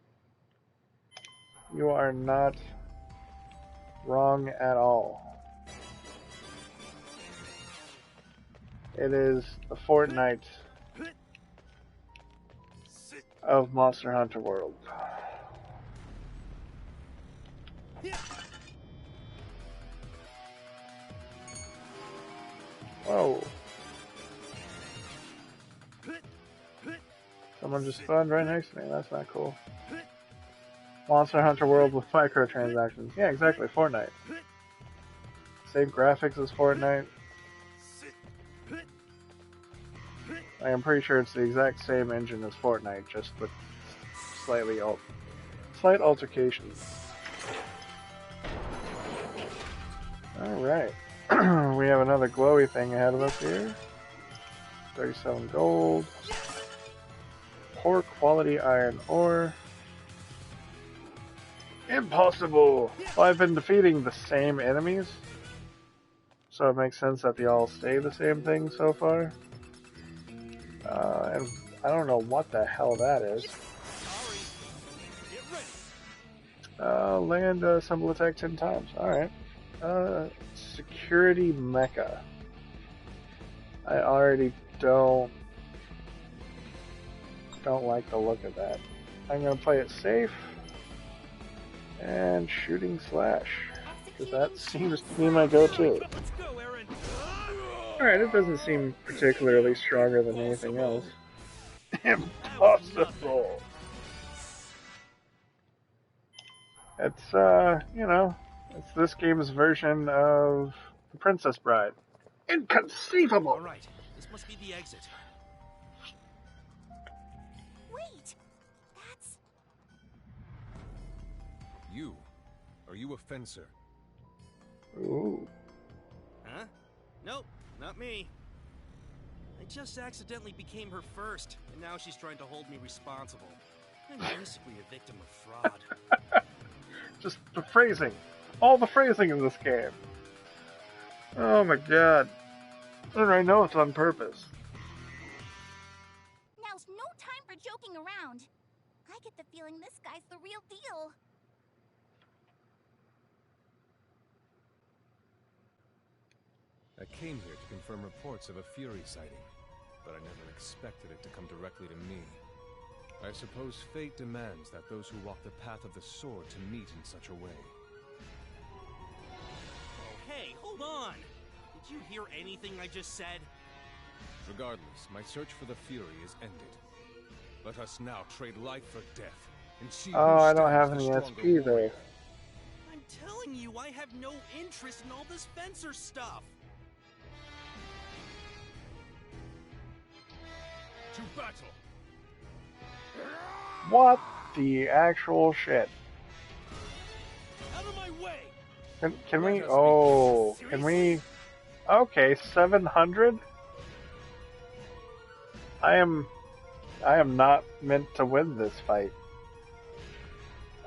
You are not wrong at all. It is the Fortnite of Monster Hunter World. Whoa. Someone just spawned right next to me. That's not cool. Monster Hunter World with microtransactions. Yeah, exactly. Fortnite. Same graphics as Fortnite. I'm pretty sure it's the exact same engine as Fortnite, just with slight altercations. Alright. We have another glowy thing ahead of us here. 37 gold. Poor quality iron ore. Impossible! Well, I've been defeating the same enemies, so it makes sense that they all stay the same thing so far. And I don't know what the hell that is. Land symbol attack 10 times. Alright. Security mecha. I already don't like the look of that. I'm gonna play it safe and shooting slash, because that seems to be my go-to. Alright, it doesn't seem particularly stronger than anything else. Impossible! It's, it's this game's version of The Princess Bride. Inconceivable! Alright, this must be the exit. Wait! That's... You? Are you a fencer? Ooh. Huh? Nope, not me. I just accidentally became her first, and now she's trying to hold me responsible. I'm basically a victim of fraud. Just the phrasing. All the phrasing in this game. Oh my god. And I know it's on purpose. Now's no time for joking around. I get the feeling this guy's the real deal. I came here to confirm reports of a Fury sighting, but I never expected it to come directly to me. I suppose fate demands that those who walk the path of the sword to meet in such a way. Oh, hey, hold on! Did you hear anything I just said? Regardless, my search for the Fury is ended. Let us now trade life for death, and see who Oh, I don't stands have the any stronger SP there. warrior. I'm telling you, I have no interest in all this fencer stuff! To battle! What the actual shit? Out of my way! Can we? Oh, can we? Okay, 700. I am not meant to win this fight.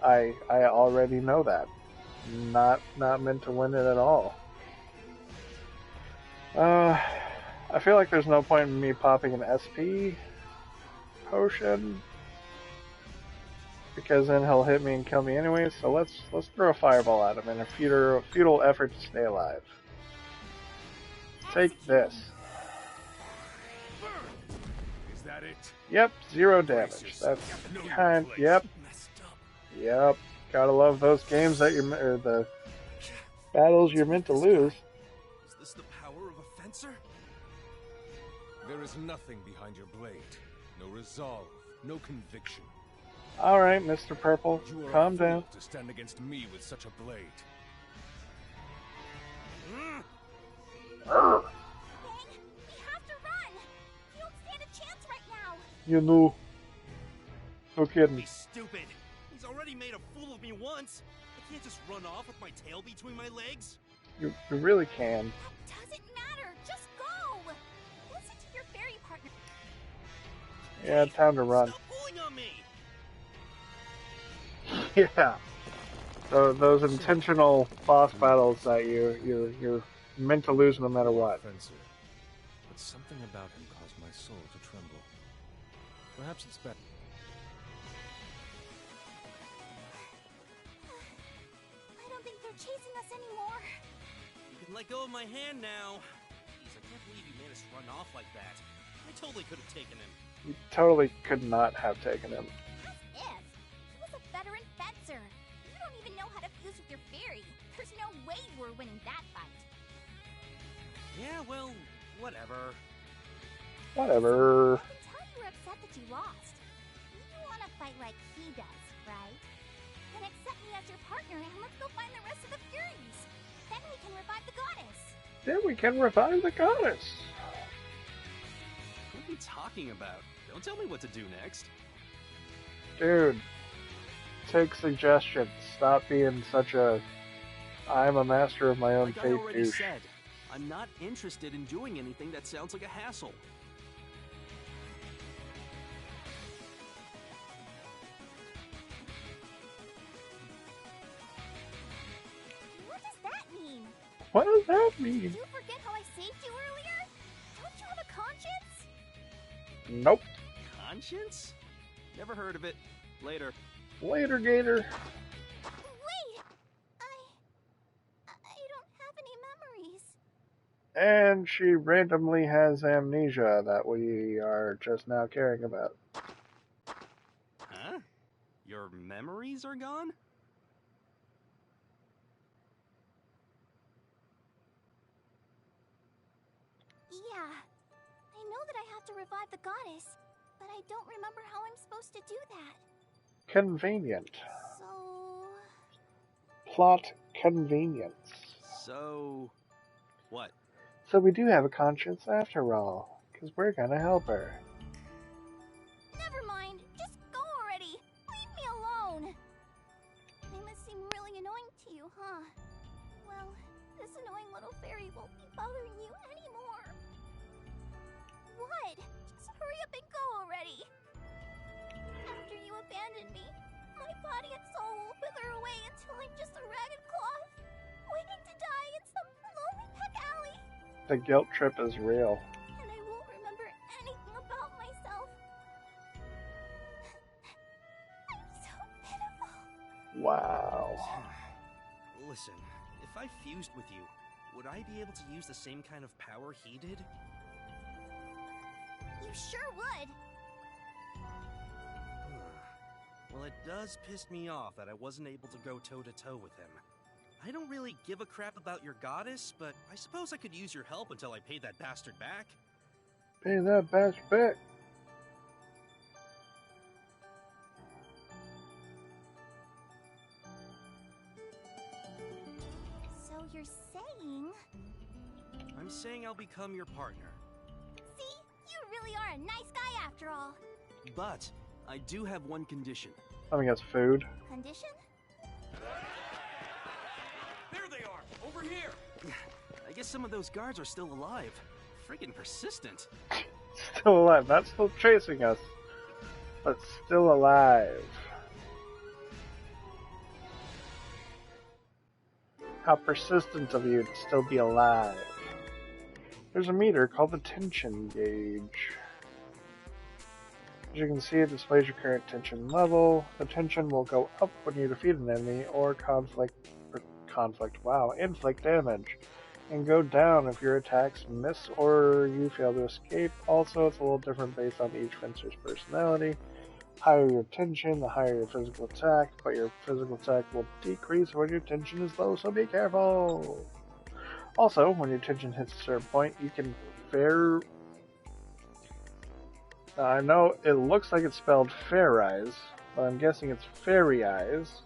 I already know that. Not meant to win it at all. I feel like there's no point in me popping an SP potion, because then he'll hit me and kill me anyway. So let's throw a fireball at him in a futile effort to stay alive. Take this. Is that it? Yep, 0 damage. That's kind. Yep. Gotta love those games that Battles you're meant to lose. Is this the power of a fencer? There is nothing behind your blade. No resolve, no conviction. Alright, Mr. Purple, You are calm a fool down. to stand against me with such a blade. Fang, we have to run! You don't stand a chance right now! You knew. No kidding. He's stupid. He's already made a fool of me once. I can't just run off with my tail between my legs. You really can. That doesn't matter! Just go! Listen to your fairy partner. Yeah, time to run. Stop pulling on me! Yeah. So those intentional boss battles that you're meant to lose no matter what. Fencer. But something about him caused my soul to tremble. Perhaps it's better. I don't think they're chasing us anymore. You can let go of my hand now. Jeez, I can't believe you managed to run off like that. I totally could have taken him. You totally could not have taken him. As if. He was a veteran fencer. You don't even know how to fuse with your fairy. There's no way you were winning that fight. Yeah, well, whatever. Whatever. I can tell you were upset that you lost. You want to fight like he does, right? Then accept me as your partner and let's go find the rest of the Furies. Then we can revive the goddess. Then we can revive the goddess. What are you talking about? Don't tell me what to do next. Dude, take suggestions. Stop being such a I'm a master of my own Like I fate already douche. said, I'm not interested in doing anything that sounds like a hassle. What does that mean? What does that Did mean? you forget how I saved you earlier? Don't you have a conscience? Nope. Conscience? Never heard of it. Later. Later, Gator. Wait! I don't have any memories. And she randomly has amnesia that we are just now caring about. Huh? Your memories are gone? Yeah. I know that I have to revive the goddess, but I don't remember how I'm supposed to do that. Convenient. So... Plot convenience. So... what? So we do have a conscience after all, because we're gonna help her. Never mind. Just go already. Leave me alone. I must seem really annoying to you, huh? Well, this annoying little fairy won't be bothering you anymore. What? Just hurry up and go already. After you abandon me, my body and soul will wither away until I'm just a ragged cloth, waiting to die in some lonely back alley. The guilt trip is real. And I won't remember anything about myself. I'm so pitiful. Wow. Listen, if I fused with you, would I be able to use the same kind of power he did? You sure would. Well, it does piss me off that I wasn't able to go toe-to-toe with him. I don't really give a crap about your goddess, but I suppose I could use your help until I pay that bastard back. Pay that bastard back. So you're saying... I'm saying I'll become your partner. See? You really are a nice guy after all. But I do have one condition. Let me guess, food. Condition? There they are! Over here! I guess some of those guards are still alive. Friggin' persistent. Still alive. Not still chasing us, but still alive. How persistent of you to still be alive. There's a meter called the tension gauge. As you can see, it displays your current tension level. The tension will go up when you defeat an enemy or inflict damage, and go down if your attacks miss or you fail to escape. Also, it's a little different based on each fencer's personality. Higher your tension, the higher your physical attack, but your physical attack will decrease when your tension is low, so be careful. Also, when your tension hits a certain point, you can fair... I know it looks like it's spelled Fairies, but I'm guessing it's Fairy Eyes.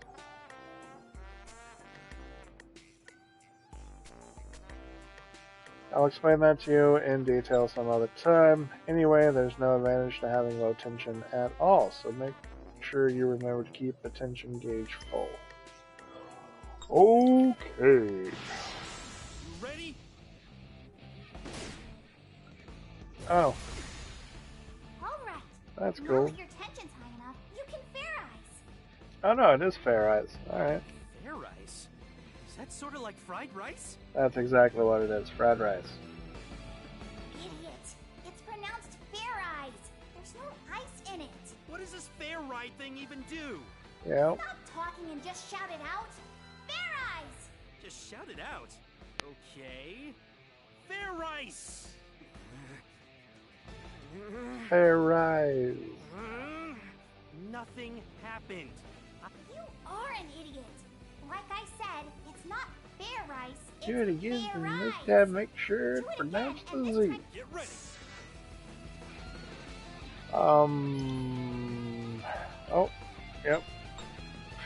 I'll explain that to you in detail some other time. Anyway, there's no advantage to having low tension at all, so make sure you remember to keep the tension gauge full. Okay. Ready? Oh, Alright. that's Now cool. that your tension's high enough, you can Fair Eyes. Oh no, it is Fair Eyes. Alright. Fair rice? Is that sort of like fried rice? That's exactly what it is, fried rice. Idiot. It's pronounced Fair Eyes. There's no ice in it. What does this fair ride thing even do? Yeah. Stop talking and just shout it out. Fair Eyes. Just shout it out. Okay. Fair rice! Fair Eyes. Nothing happened. You are an idiot. Like I said, it's not Fair Rice. It's Do it again Fair and this Eyes. time make sure Do to it pronounce again, the and Z. this time- Get ready. Oh, yep.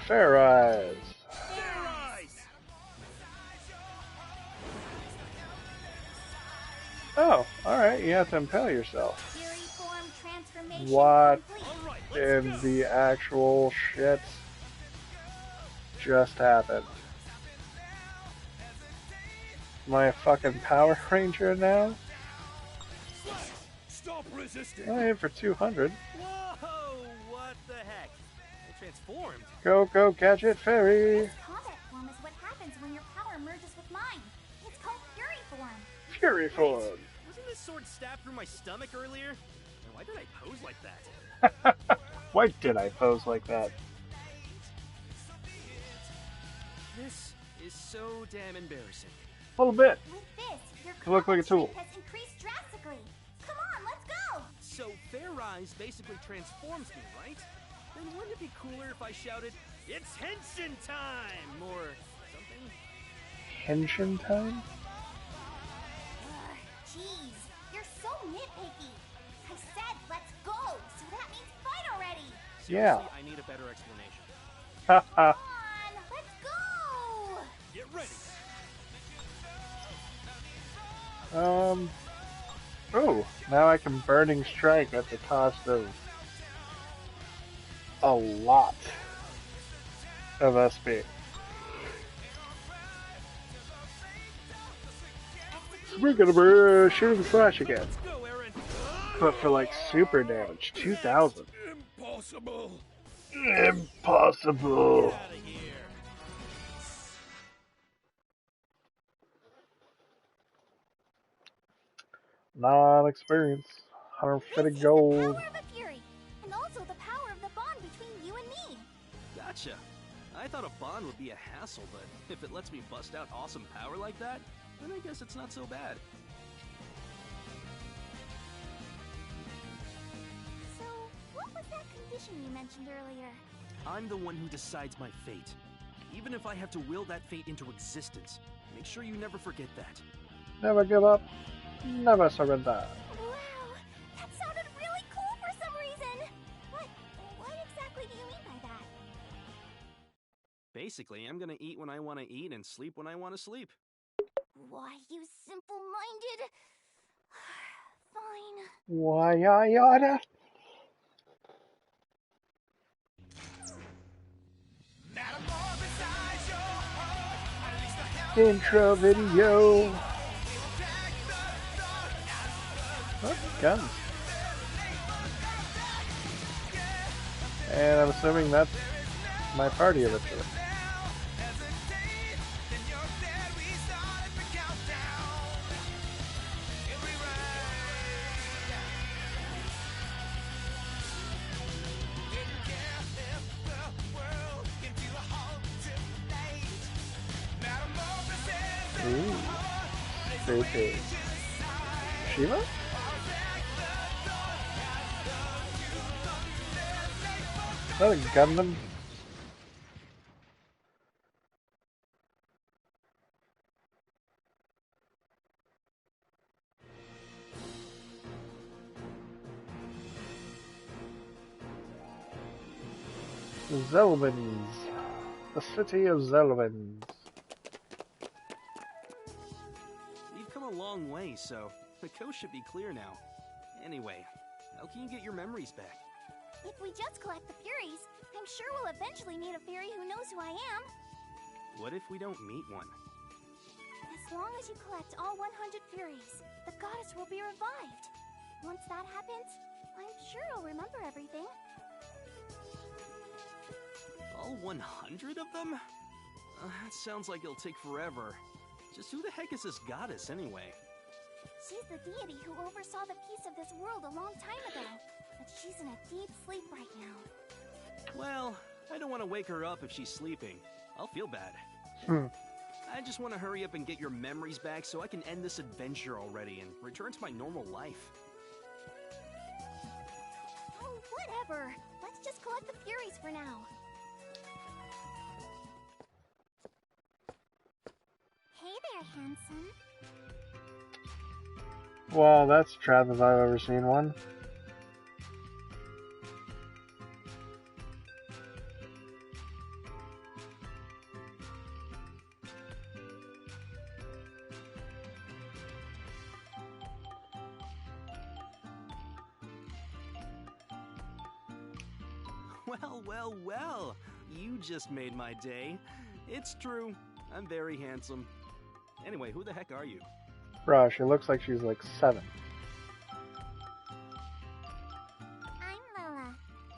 Fair Eyes. Fair rice! Oh, alright, you have to impale yourself. Fury form transformation What complete. All right, let's in go. the actual shit just happened? Am I a fucking Power Ranger now? Stop resisting! I am for 200. Whoa! What the heck? I transformed. Go, Gadget Fairy! This combat form is what happens when your power merges with mine. It's called Fury form. Fury form! Wasn't this sword stabbed through my stomach earlier? And why did I pose like that? Why did I pose like that? This is so damn embarrassing. A little bit. With this, your You look like a combat tool. strength has increased drastically. Come on, let's go. So Fair Rise basically transforms me, right? Then wouldn't it be cooler if I shouted, "It's Henshin time!" or something? Henshin time? Jeez, you're so nitpicky. I said let's go, so that means fight already. Yeah. Seriously, I need a better explanation. Haha. Come on, let's go. Get ready. Oh, now I can Burning Strike at the cost of a lot of SP. We're gonna Shooting Flash again. Let's go, Aaron. But for like super damage, 2000. Impossible! Impossible. Get out of here. Non-experience. 150 This is gold. the power of a Fury, and also the power of the bond between you and me. Gotcha. I thought a bond would be a hassle, but if it lets me bust out awesome power like that, then I guess it's not so bad. So, what was that condition you mentioned earlier? I'm the one who decides my fate. Even if I have to will that fate into existence, make sure you never forget that. Never give up. Never surrender. Wow, that sounded really cool for some reason. What exactly do you mean by that? Basically, I'm gonna eat when I want to eat and sleep when I want to sleep. Why, you simple-minded... Fine. Why I oughta. Intro video. Oh, guns. And I'm assuming that's my party eventually. Ooh. Spooky. Shiva? that a Gundam? Zelvins. The city of Zelvins. We've come a long way, so the coast should be clear now. Anyway, how can you get your memories back? If we just collect the Furies, I'm sure we'll eventually meet a fairy who knows who I am. What if we don't meet one? As long as you collect all 100 Furies, the goddess will be revived. Once that happens, I'm sure I'll remember everything. All 100 of them? That sounds like it'll take forever. Just who the heck is this goddess, anyway? She's the deity who oversaw the peace of this world a long time ago. But she's in a deep sleep right now. Well, I don't want to wake her up if she's sleeping. I'll feel bad. I just want to hurry up and get your memories back so I can end this adventure already and return to my normal life. Oh, whatever. Let's just collect the Furies for now. Hey there, handsome. Wow, that's a trap if I've ever seen one. Well, you just made my day. It's true, I'm very handsome. Anyway, who the heck are you? Bruh, she looks like she's like 7. I'm Lola.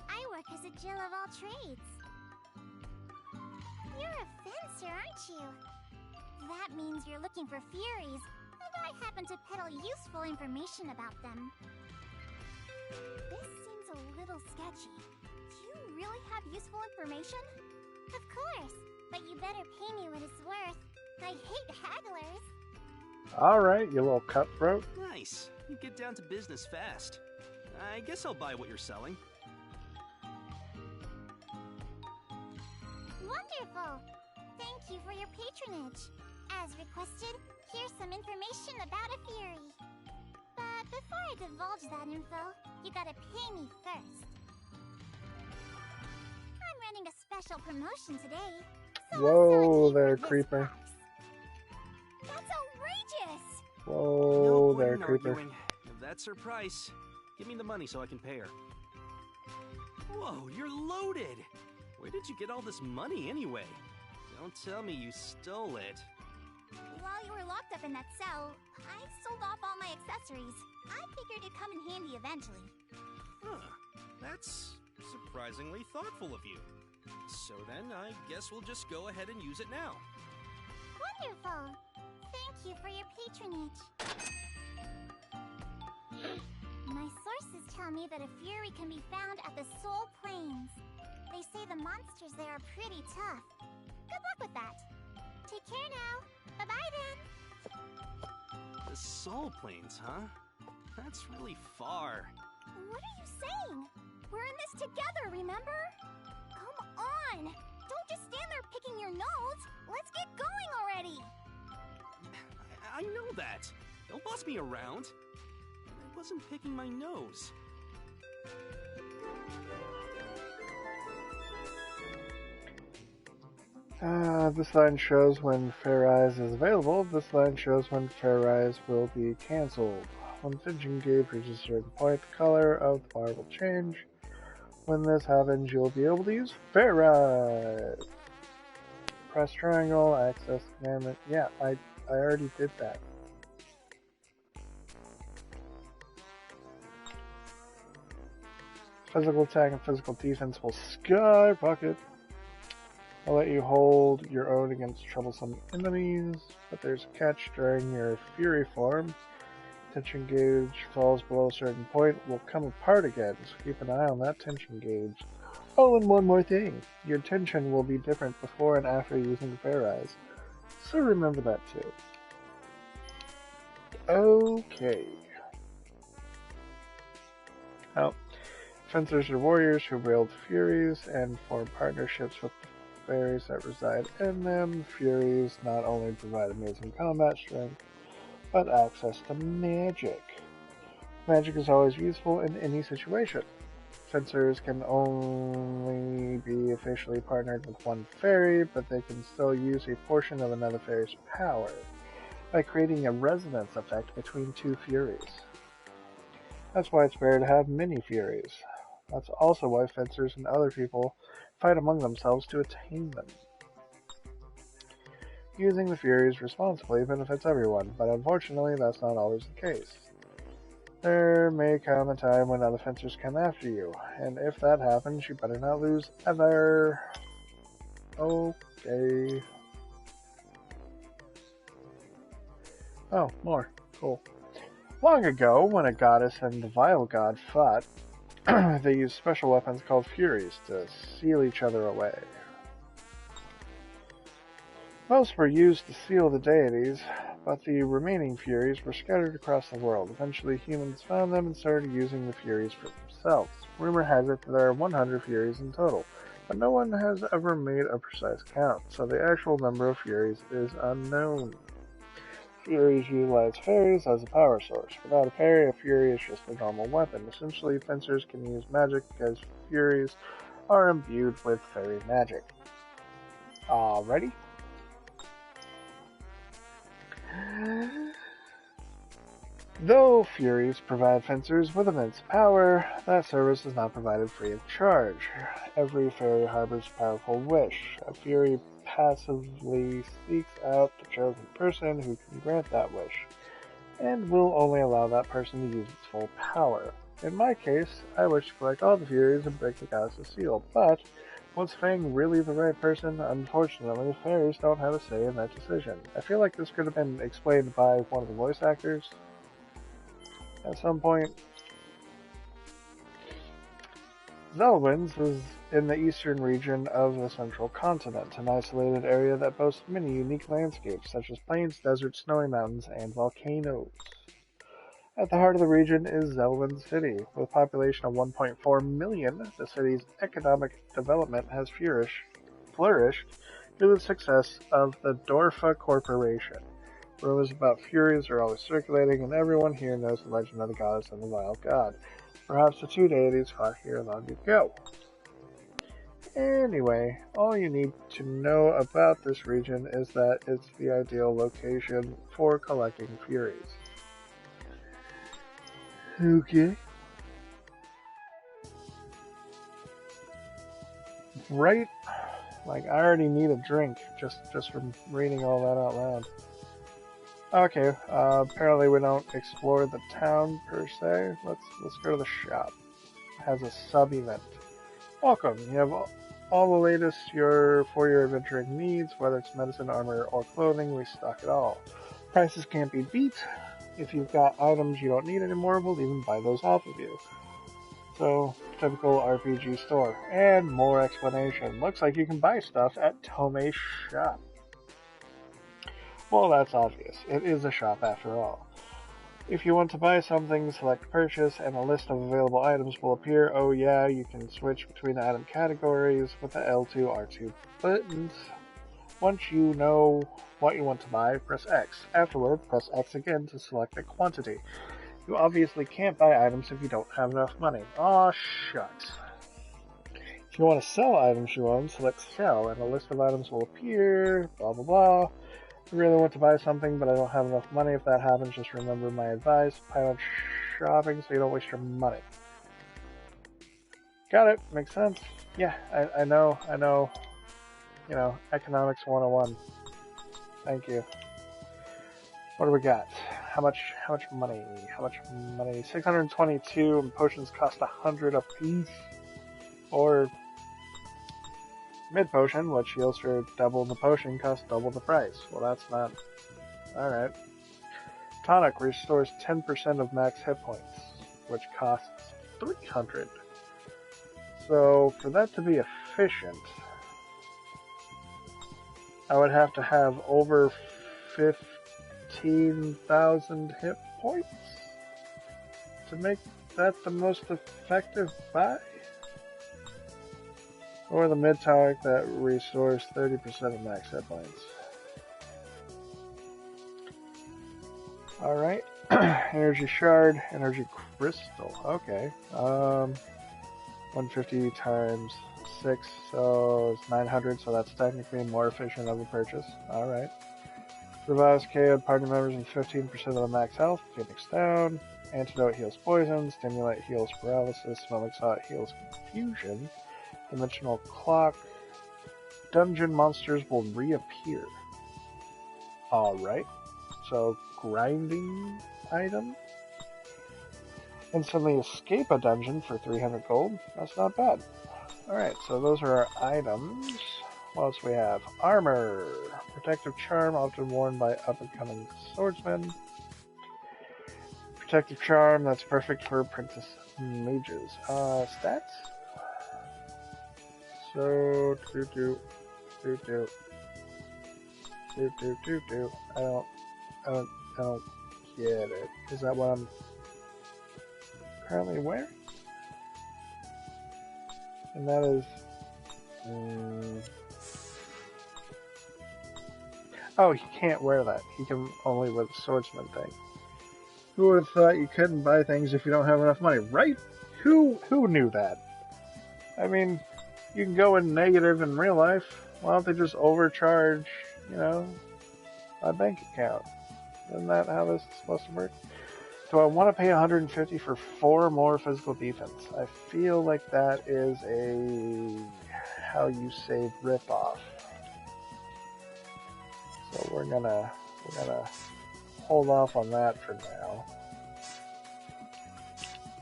I work as a Jill of all trades. You're a fencer, aren't you? That means you're looking for Furies, and I happen to peddle useful information about them. This seems a little sketchy. Do you really have useful information? Of course, but you better pay me what it's worth. I hate hagglers. Alright, you little cutthroat. Nice. You get down to business fast. I guess I'll buy what you're selling. Wonderful! Thank you for your patronage. As requested, here's some information about a Fury. But before I divulge that info, you gotta pay me first. I'm running a special promotion today. So Whoa there, creeper. That's outrageous! Whoa No there, point in creeper. arguing. If that's her price, give me the money so I can pay her. Whoa, you're loaded! Where did you get all this money anyway? Don't tell me you stole it. While you were locked up in that cell, I sold off all my accessories. I figured it'd come in handy eventually. Huh. That's surprisingly thoughtful of you. So then, I guess we'll just go ahead and use it now. Wonderful! Thank you for your patronage. My sources tell me that a Fury can be found at the Soul Plains. They say the monsters there are pretty tough. Good luck with that. Take care now. Bye-bye then. The Soul Plains, huh? That's really far. What are you saying? We're in this together, remember? Come on! Don't just stand there picking your nose! Let's get going already! I know that. Don't boss me around. I wasn't picking my nose. This line shows when Fair Eyes is available. This line shows when Fair Eyes will be cancelled. When the tension gauge reaches a certain point, the color of the bar will change. When this happens, you'll be able to use Fair Eyes. Press triangle, access commandment. Yeah, I already did that. Physical attack and physical defense will skyrocket. I'll let you hold your own against troublesome enemies, but there's a catch during your Fury form. Tension gauge falls below a certain point, will come apart again, so keep an eye on that tension gauge. Oh, and one more thing. Your tension will be different before and after using the Fair Eyes, so remember that too. Okay. Oh, Fencers are warriors who wield Furies and form partnerships with fairies that reside in them. Furies not only provide amazing combat strength, but access to magic. Magic is always useful in any situation. Fencers can only be officially partnered with one fairy, but they can still use a portion of another fairy's power by creating a resonance effect between two Furies. That's why it's rare to have many Furies. That's also why fencers and other people fight among themselves to attain them. Using the Furies responsibly benefits everyone, but unfortunately that's not always the case. There may come a time when other fencers come after you, and if that happens, you better not lose ever. Okay. Oh, more. Cool. Long ago, when a goddess and the vile god fought, they used special weapons called Furies to seal each other away. Most were used to seal the deities, but the remaining Furies were scattered across the world. Eventually, humans found them and started using the Furies for themselves. Rumor has it that there are 100 Furies in total, but no one has ever made a precise count, so the actual number of Furies is unknown. Furies utilize fairies as a power source. Without a fairy, a Fury is just a normal weapon. Essentially, fencers can use magic because Furies are imbued with fairy magic. Ready? Though Furies provide fencers with immense power, that service is not provided free of charge. Every fairy harbors a powerful wish. A Fury passively seeks out the chosen person who can grant that wish, and will only allow that person to use its full power. In my case, I wish to collect all the Furies and break the goddess's seal, but was Fang really the right person? Unfortunately, fairies don't have a say in that decision. I feel like this could have been explained by one of the voice actors at some point. Zelwynds is in the eastern region of the central continent, an isolated area that boasts many unique landscapes, such as plains, deserts, snowy mountains, and volcanoes. At the heart of the region is Zelwyn City. With a population of 1.4 million, the city's economic development has flourished through the success of the Dorfa Corporation. Rumors about Furies are always circulating, and everyone here knows the legend of the goddess and the wild god. Perhaps the two deities fought here long ago. Anyway, all you need to know about this region is that it's the ideal location for collecting Furies. Okay. Right? Like, I already need a drink just from reading all that out loud. Okay, apparently we don't explore the town per se. Let's go to the shop. It has a sub-event. Welcome. You have all the latest for your adventuring needs, whether it's medicine, armor, or clothing. We stock it all. Prices can't be beat. If you've got items you don't need anymore, we'll even buy those off of you. So, typical RPG store. And more explanation. Looks like you can buy stuff at Tomei's shop. Well, that's obvious. It is a shop after all. If you want to buy something, select purchase, and a list of available items will appear. Oh yeah, you can switch between the item categories with the L2, R2 buttons. Once you know what you want to buy, press X. Afterward, press X again to select the quantity. You obviously can't buy items if you don't have enough money. Aw, shucks. If you want to sell items you own, select Sell, and a list of items will appear, blah blah blah. I really want to buy something, but I don't have enough money. If that happens, just remember my advice. Pile on shopping so you don't waste your money. Got it. Makes sense. Yeah, I know. You know, economics 101. Thank you. What do we got? How much money? 622, and potions cost 100 a piece. Or mid potion, which heals for double the potion, costs double the price. Well, that's not... Alright. Tonic restores 10% of max hit points, which costs 300. So, for that to be efficient, I would have to have over 15,000 hit points to make that the most effective buy? Or the mid-tonic that restores 30% of max hit points. Alright. Energy shard, energy crystal. Okay. 150 times 6, so it's 900, so that's technically more efficient of a purchase. Alright. Revives KO'd party members in 15% of the max health. Phoenix down. Antidote heals poison. Stimulate heals paralysis. Smelling salt heals confusion. Dimensional clock. Dungeon monsters will reappear. Alright. So, grinding item. Instantly escape a dungeon for 300 gold. That's not bad. Alright, so those are our items. What else we have? Armor. Protective charm, often worn by up-and-coming swordsmen. Protective charm, that's perfect for apprentice mages. Stats? So, I don't get it. Is that what I'm currently wearing? And that is... Oh, he can't wear that. He can only wear the swordsman thing. Who would have thought you couldn't buy things if you don't have enough money, right? Who knew that? I mean, you can go in negative in real life. Why don't they just overcharge, my bank account? Isn't that how this is supposed to work? Do I want to pay 150 for 4 more physical defense? I feel like that is a how you save ripoff. So we're gonna hold off on that for now.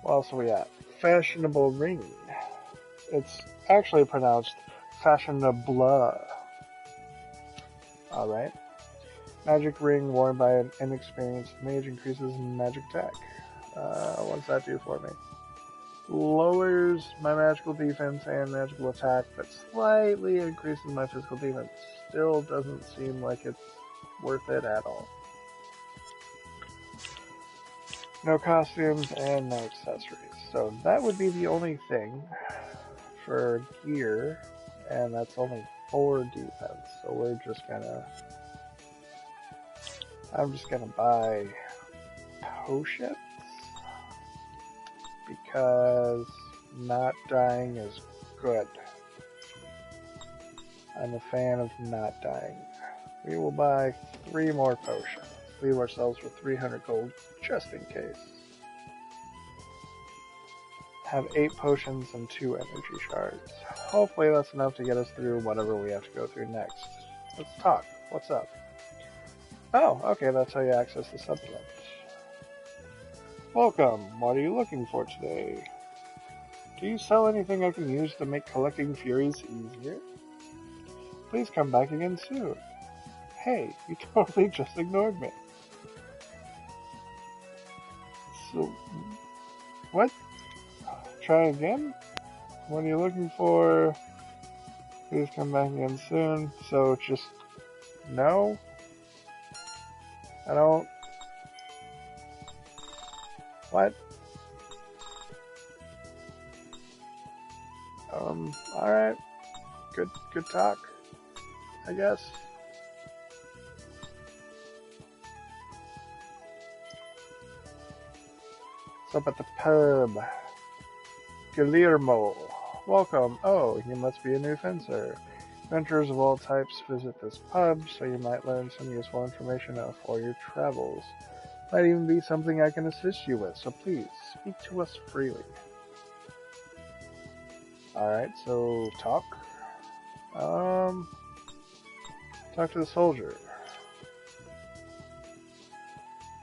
What else are we at? Fashionable ring. It's actually pronounced fashionable. Alright. Magic ring worn by an inexperienced mage increases magic attack. What's that do for me? Lowers my magical defense and magical attack, but slightly increases my physical defense. Still doesn't seem like it's worth it at all. No costumes and no accessories. So that would be the only thing for gear, and that's only 4 defense. So we're just I'm just gonna buy potions because not dying is good. I'm a fan of not dying. We will buy 3 more potions. Leave ourselves with 300 gold just in case. Have 8 potions and 2 energy shards. Hopefully that's enough to get us through whatever we have to go through next. Let's talk. What's up? Oh, okay, that's how you access the supplement. Welcome. What are you looking for today? Do you sell anything I can use to make collecting Furies easier? Please come back again soon. Hey, you totally just ignored me. So, what? Try again? What are you looking for? Please come back again soon. So, just no? I don't... What? Alright. Good talk, I guess. What's up at the pub? Guillermo. Welcome. Oh, you must be a new fencer. Adventurers of all types visit this pub, so you might learn some useful information for your travels. Might even be something I can assist you with, so please, speak to us freely. Alright, so talk. Talk to the soldier.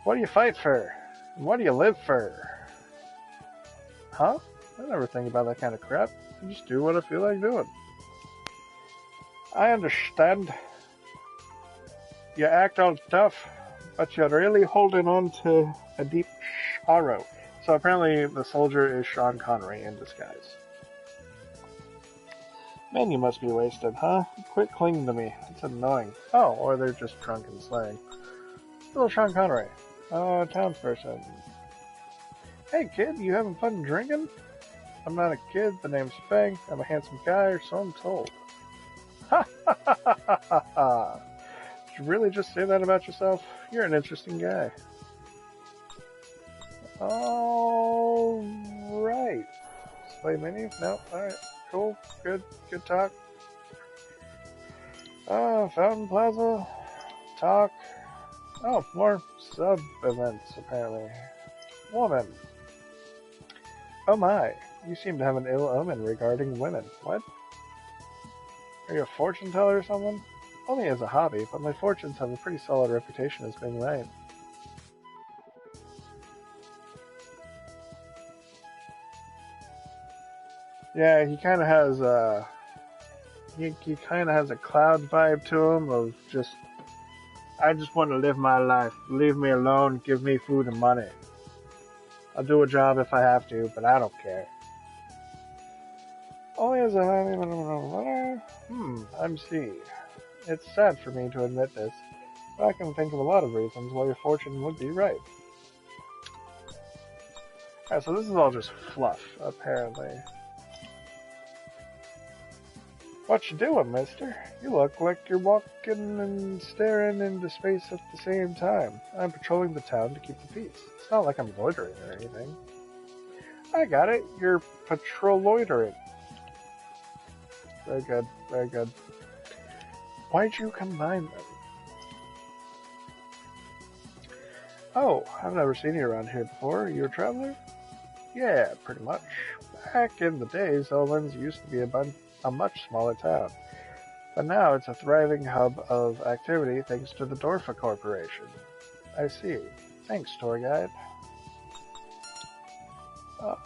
What do you fight for? And what do you live for? Huh? I never think about that kind of crap. I just do what I feel like doing. I understand. You act all tough, but you're really holding on to a deep sorrow. So apparently the soldier is Sean Connery in disguise. Man, you must be wasted, huh? Quit clinging to me. It's annoying. Oh, or they're just drunk and slaying. Little Sean Connery. Townsperson. Hey kid, you having fun drinking? I'm not a kid, the name's Feng. I'm a handsome guy, or so I'm told. Ha ha ha ha ha ha ha! Did you really just say that about yourself? You're an interesting guy. Alright. Display menu? No? Alright. Cool. Good. Good talk. Fountain Plaza. Talk. Oh, more sub-events, apparently. Woman. Oh my. You seem to have an ill omen regarding women. What? Are you a fortune teller or something? Only as a hobby, but my fortunes have a pretty solid reputation as being right. Yeah, he kind of has he kind of has a Cloud vibe to him of just, I just want to live my life. Leave me alone. Give me food and money. I'll do a job if I have to, but I don't care. Only as a I'm C. It's sad for me to admit this, but I can think of a lot of reasons why your fortune would be right. Alright, so this is all just fluff, apparently. What you doing, mister? You look like you're walking and staring into space at the same time. I'm patrolling the town to keep the peace. It's not like I'm loitering or anything. I got it. You're patrol-loitering. Very good. Very good. Why'd you combine them? Oh, I've never seen you around here before. You a traveler? Yeah, pretty much. Back in the days, Olin's used to be a much smaller town. But now it's a thriving hub of activity thanks to the Dorfa Corporation. I see. Thanks, tour guide.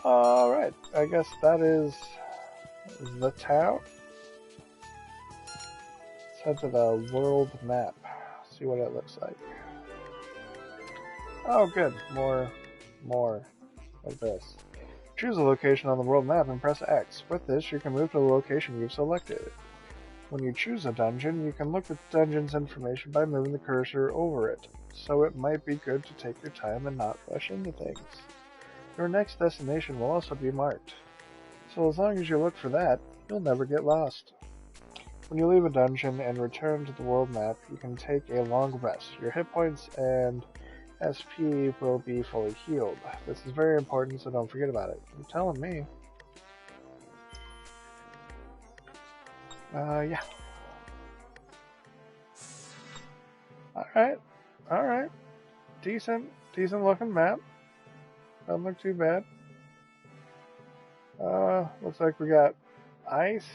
Alright, I guess that is the town. Let's head to the world map. See what it looks like. Oh, good. More like this. Choose a location on the world map and press X. With this, you can move to the location you've selected. When you choose a dungeon, you can look at the dungeon's information by moving the cursor over it, so it might be good to take your time and not rush into things. Your next destination will also be marked, so as long as you look for that, you'll never get lost. When you leave a dungeon and return to the world map, you can take a long rest. Your hit points and SP will be fully healed. This is very important, so don't forget about it. You're telling me. Yeah. Alright. Decent looking map. Doesn't look too bad. Looks like we got ice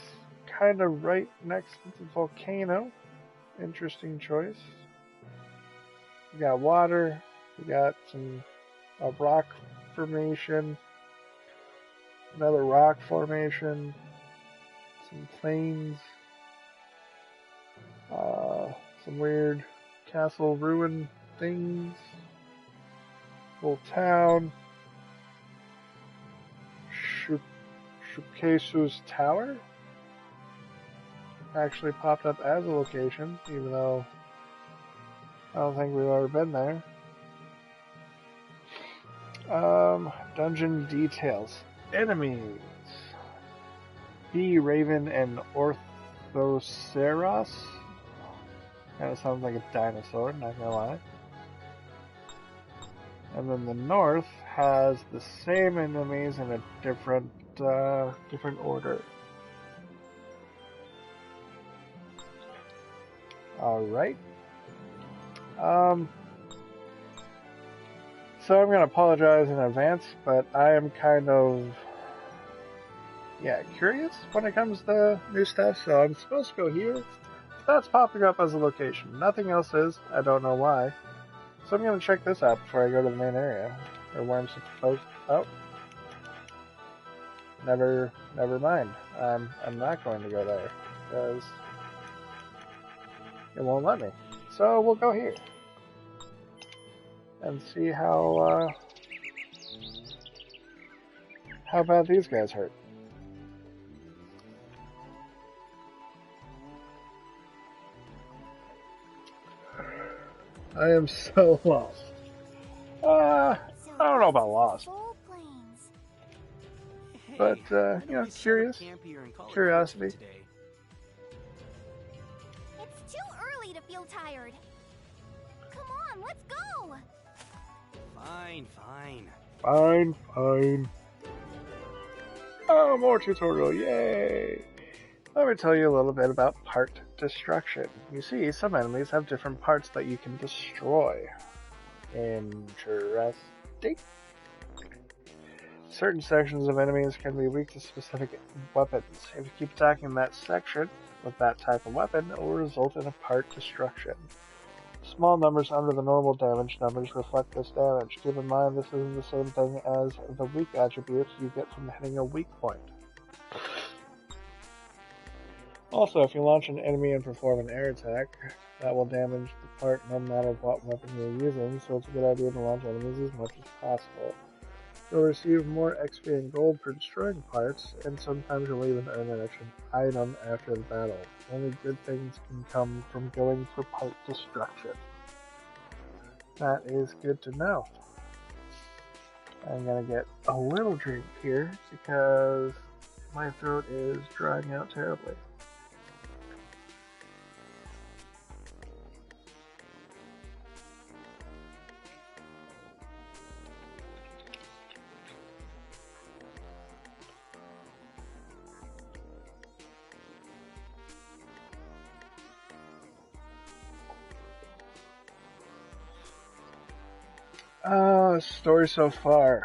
kind of right next to the volcano. Interesting choice. We got water. We got a rock formation. Another rock formation. Some plains. Some weird castle ruin things. Little town. Shukesu's Tower actually popped up as a location, even though I don't think we've ever been there. Dungeon details. Enemies. Bee Raven and Orthoceros. Kind of sounds like a dinosaur, not gonna lie. And then the north has the same enemies in a different order. Alright. So I'm gonna apologize in advance, but I am kind of curious when it comes to new stuff, so I'm supposed to go here. That's popping up as a location. Nothing else is. I don't know why. So I'm going to check this out before I go to the main area. Or where I'm supposed to... Oh. Never mind. I'm not going to go there. Because it won't let me. So we'll go here. And see how bad these guys hurt. I am so lost. I don't know about lost. but Why you don't know, we set up curious. camp here and call it Curiosity. quits for today? It's too early to feel tired. Come on, let's go. Fine, fine. Fine, fine. Oh, more tutorial, yay! Let me tell you a little bit about part destruction. You see, some enemies have different parts that you can destroy. Interesting. Certain sections of enemies can be weak to specific weapons. If you keep attacking that section with that type of weapon, it will result in a part destruction. Small numbers under the normal damage numbers reflect this damage. Keep in mind this isn't the same thing as the weak attributes you get from hitting a weak point. Also, if you launch an enemy and perform an air attack, that will damage the part no matter what weapon you're using, so it's a good idea to launch enemies as much as possible. You'll receive more XP and gold for destroying parts, and sometimes you'll even earn an extra item after the battle. Only good things can come from going for part destruction. That is good to know. I'm gonna get a little drink here because my throat is drying out terribly. Story so far.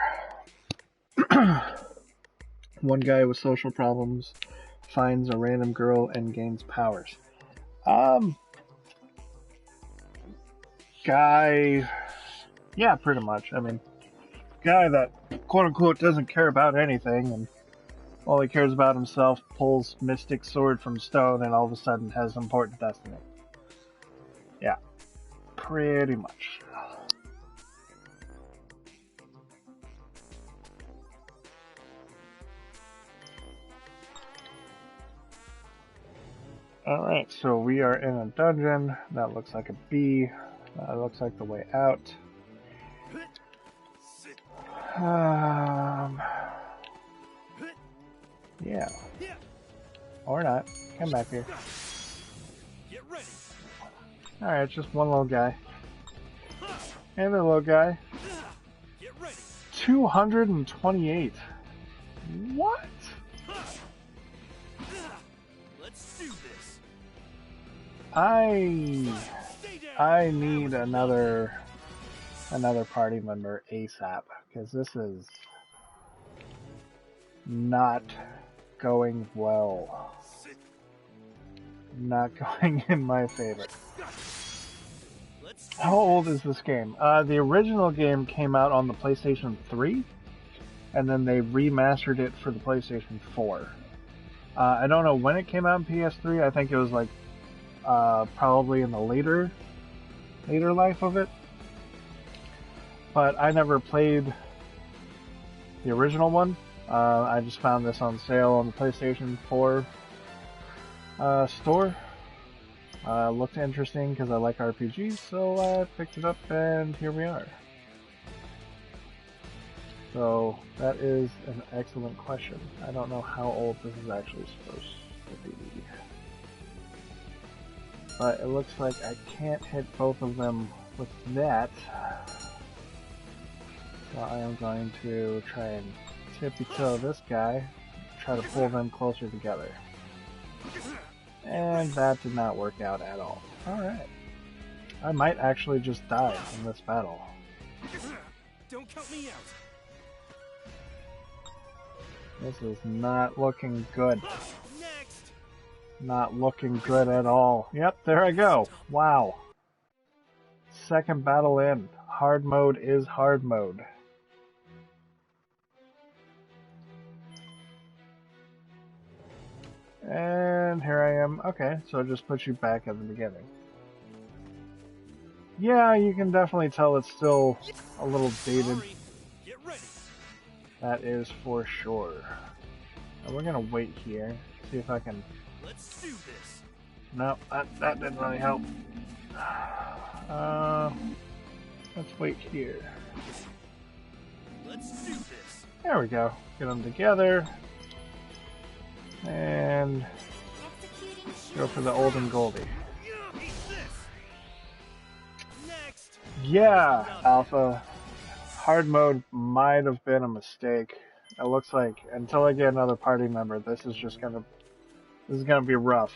One guy with social problems finds a random girl and gains powers. Guy, yeah, pretty much. I mean, guy that quote unquote doesn't care about anything and all he cares about himself pulls mystic sword from stone and all of a sudden has important destiny. Yeah, pretty much. Alright, so we are in a dungeon. That looks like a B. That looks like the way out. Yeah. Or not. Come back here. Alright, it's just one little guy. And a little guy. 228. What? Let's do this. I need another party member ASAP because this is not going well. Not going in my favor. How old is this game? The original game came out on the PlayStation 3, and then they remastered it for the PlayStation 4. I don't know when it came out on PS3. I think it was like probably in the later life of it. But I never played the original one. I just found this on sale on the PlayStation 4 store. Looked interesting because I like RPGs, so I picked it up and here we are. So that is an excellent question. I don't know how old this is actually supposed to be. But it looks like I can't hit both of them with that. So I am going to try and tippy-toe this guy, try to pull them closer together. And that did not work out at all. Alright. I might actually just die in this battle. Don't count me out. This is not looking good. Next. Not looking good at all. Yep, there I go. Wow. Second battle in. Hard mode is hard mode. And here I am. Okay, so it just puts you back at the beginning. Yeah, you can definitely tell it's still a little dated. Get ready. That is for sure. Now we're gonna wait here, see if I can... Let's do this. No, that didn't really help. Let's wait here. Let's do this. There we go. Get them together. And go for the old and Goldie. Yeah, Alpha. Hard mode might have been a mistake. It looks like until I get another party member, this is gonna be rough.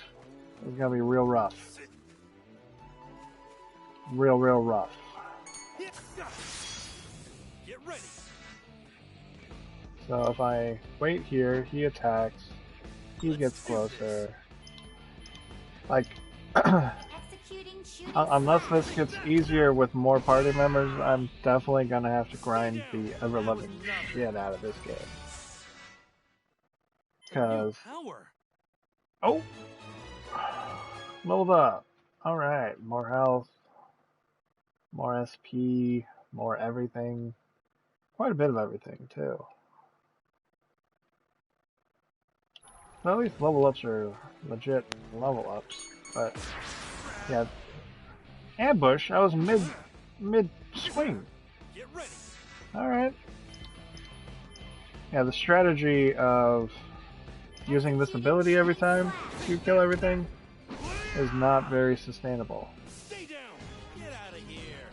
It's gonna be real rough. Real rough. Get ready. So if I wait here, he attacks. He gets closer. Like, unless this gets easier with more party members, I'm definitely gonna have to grind the ever-loving shit out of this game. Cause, oh, leveled up. All right, more health, more SP, more everything. Quite a bit of everything too. Well, at least level ups are legit level ups, but yeah. Ambush, I was mid swing. Alright. Yeah, the strategy of using this ability every time to kill everything is not very sustainable.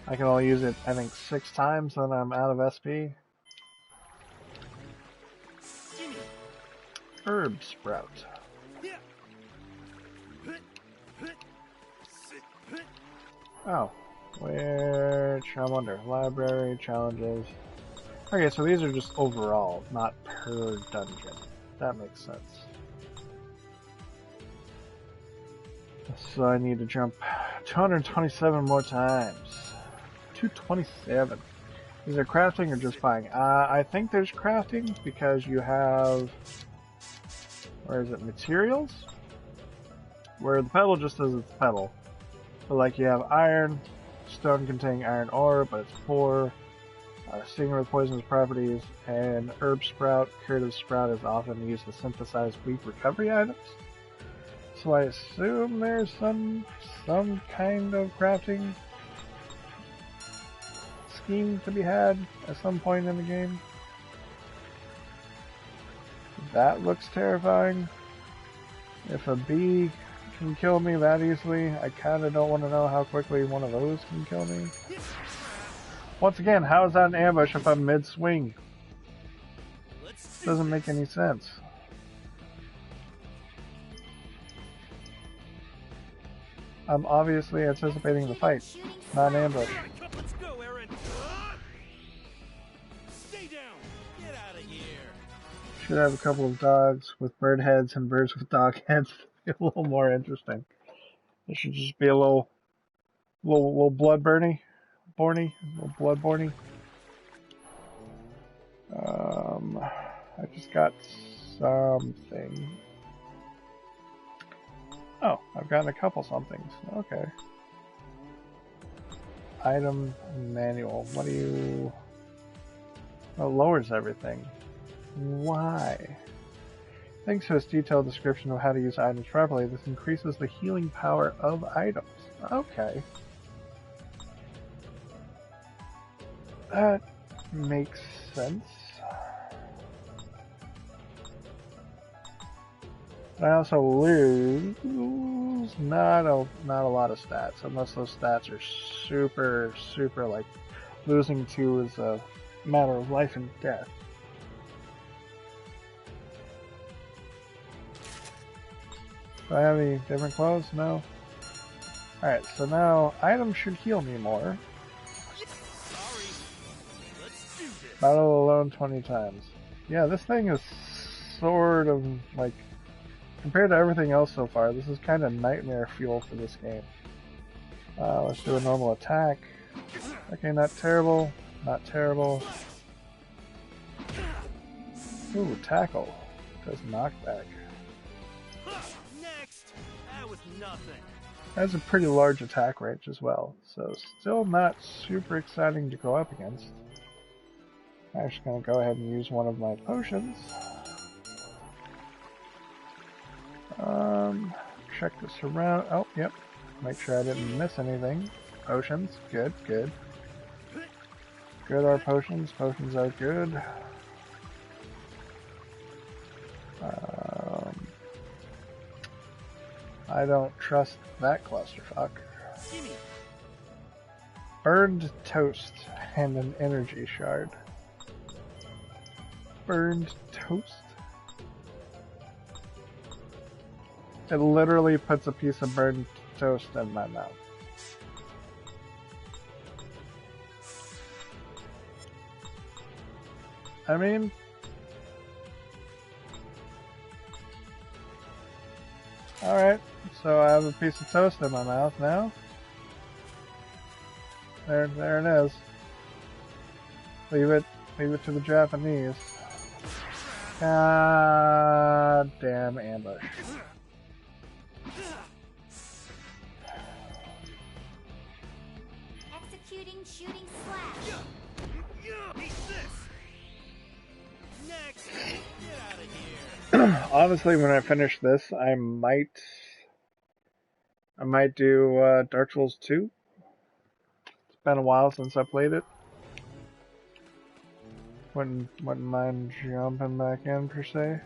I can only use it, I think, 6 times, then I'm out of SP. Herb Sprout. Oh, which I'm under. Library, challenges. Okay, so these are just overall, not per dungeon. That makes sense. So I need to jump 227 more times. 227. Is there crafting or just buying? I think there's crafting because you have... Where is it? Materials? Where the pedal just says it's pedal. But like you have iron, stone containing iron ore, but it's 4. Stinger with poisonous properties, and herb sprout, curative sprout is often used to synthesize weak recovery items. So I assume there's some kind of crafting scheme to be had at some point in the game. That looks terrifying. If a bee can kill me that easily, I kinda don't want to know how quickly one of those can kill me. Once again, how is that an ambush if I'm mid-swing? Doesn't make any sense. I'm obviously anticipating the fight, not an ambush. Let's go, Aaron. Stay down. Get out of here. Should have a couple of dogs with bird heads and birds with dog heads. A little more interesting. It should just be a little blood Borny, little blood Borny. I just got something. Oh, I've gotten a couple somethings. Okay. Item manual. What do you... Oh, it lowers everything. Why? Thanks to its detailed description of how to use items properly, this increases the healing power of items. Okay. That makes sense. I also lose not a lot of stats, unless those stats are super like losing 2 is a matter of life and death. Do I have any different clothes? No. Alright, so now items should heal me more. Battle alone 20 times. Yeah, this thing is sort of like, compared to everything else so far, this is kind of nightmare fuel for this game. Let's do a normal attack. Okay, not terrible. Not terrible. Ooh, tackle. Does knockback. Next. That was nothing. Has a pretty large attack range as well, so still not super exciting to go up against. I'm just going to go ahead and use one of my potions. Check this around. Oh, yep. Make sure I didn't miss anything. Potions. Good, good. Good are potions. Potions are good. I don't trust that clusterfuck. Gimme. Burned toast and an energy shard. Burned toast? It literally puts a piece of burned toast in my mouth. I mean, alright, so I have a piece of toast in my mouth now. There it is. Leave it to the Japanese. God damn ambush. Executing shooting slash. Eat this. Next. Get out of here. Honestly, when I finish this, I might do Dark Souls 2. It's been a while since I played it. Wouldn't mind jumping back in per se.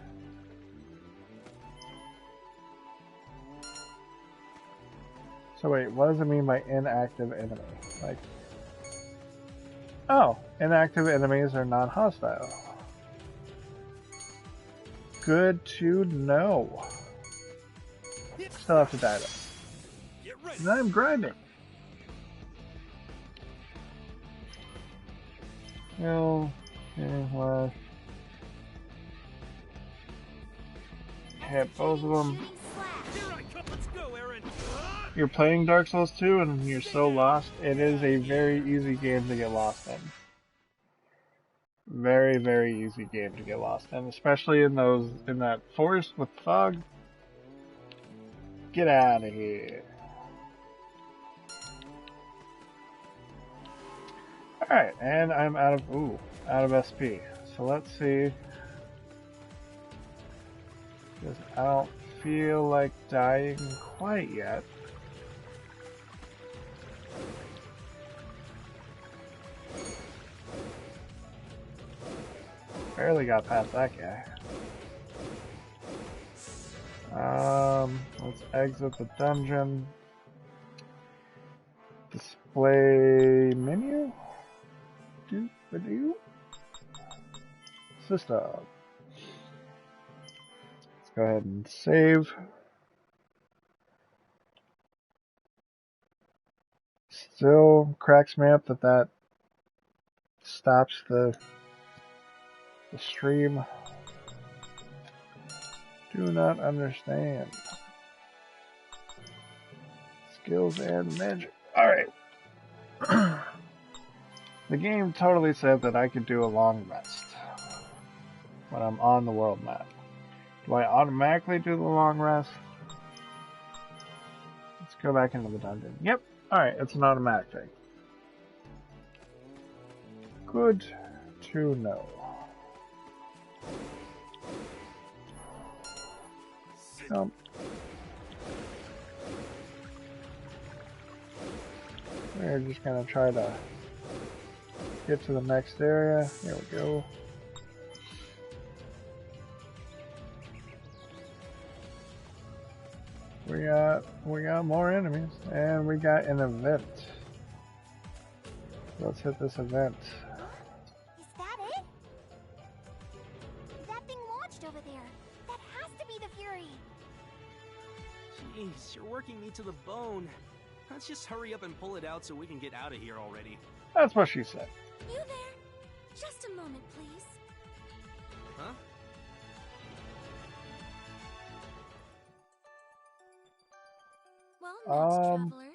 So wait, what does it mean by inactive enemy? Like, oh, inactive enemies are non-hostile. Good to know. Still have to die though. Get ready. And I'm grinding. No. Okay, hit both of them. Shooting slash. Here I come. Let's go, Aaron. You're playing Dark Souls 2 and you're so lost. It is a very easy game to get lost in. Very, very easy game to get lost in, especially in that forest with fog. Get out of here. Alright, and I'm out of SP. So let's see. Because I don't feel like dying quite yet. Barely got past that guy. Let's exit the dungeon. Display menu? System. Let's go ahead and save. Still cracks me up that stops the stream. Do not understand. Skills and magic. Alright. The game totally said that I could do a long rest when I'm on the world map. Do I automatically do the long rest? Let's go back into the dungeon. Yep. Alright, it's an automatic thing. Good to know. Jump. We're just gonna try to get to the next area. Here we go. We got more enemies, and we got an event. Let's hit this event. Is that it? That thing launched over there. That has to be the Fury. Jeez, you're working me to the bone. Let's just hurry up and pull it out so we can get out of here already. That's what she said. You there? Just a moment, please. Huh? Well, Masked Um. Traveler,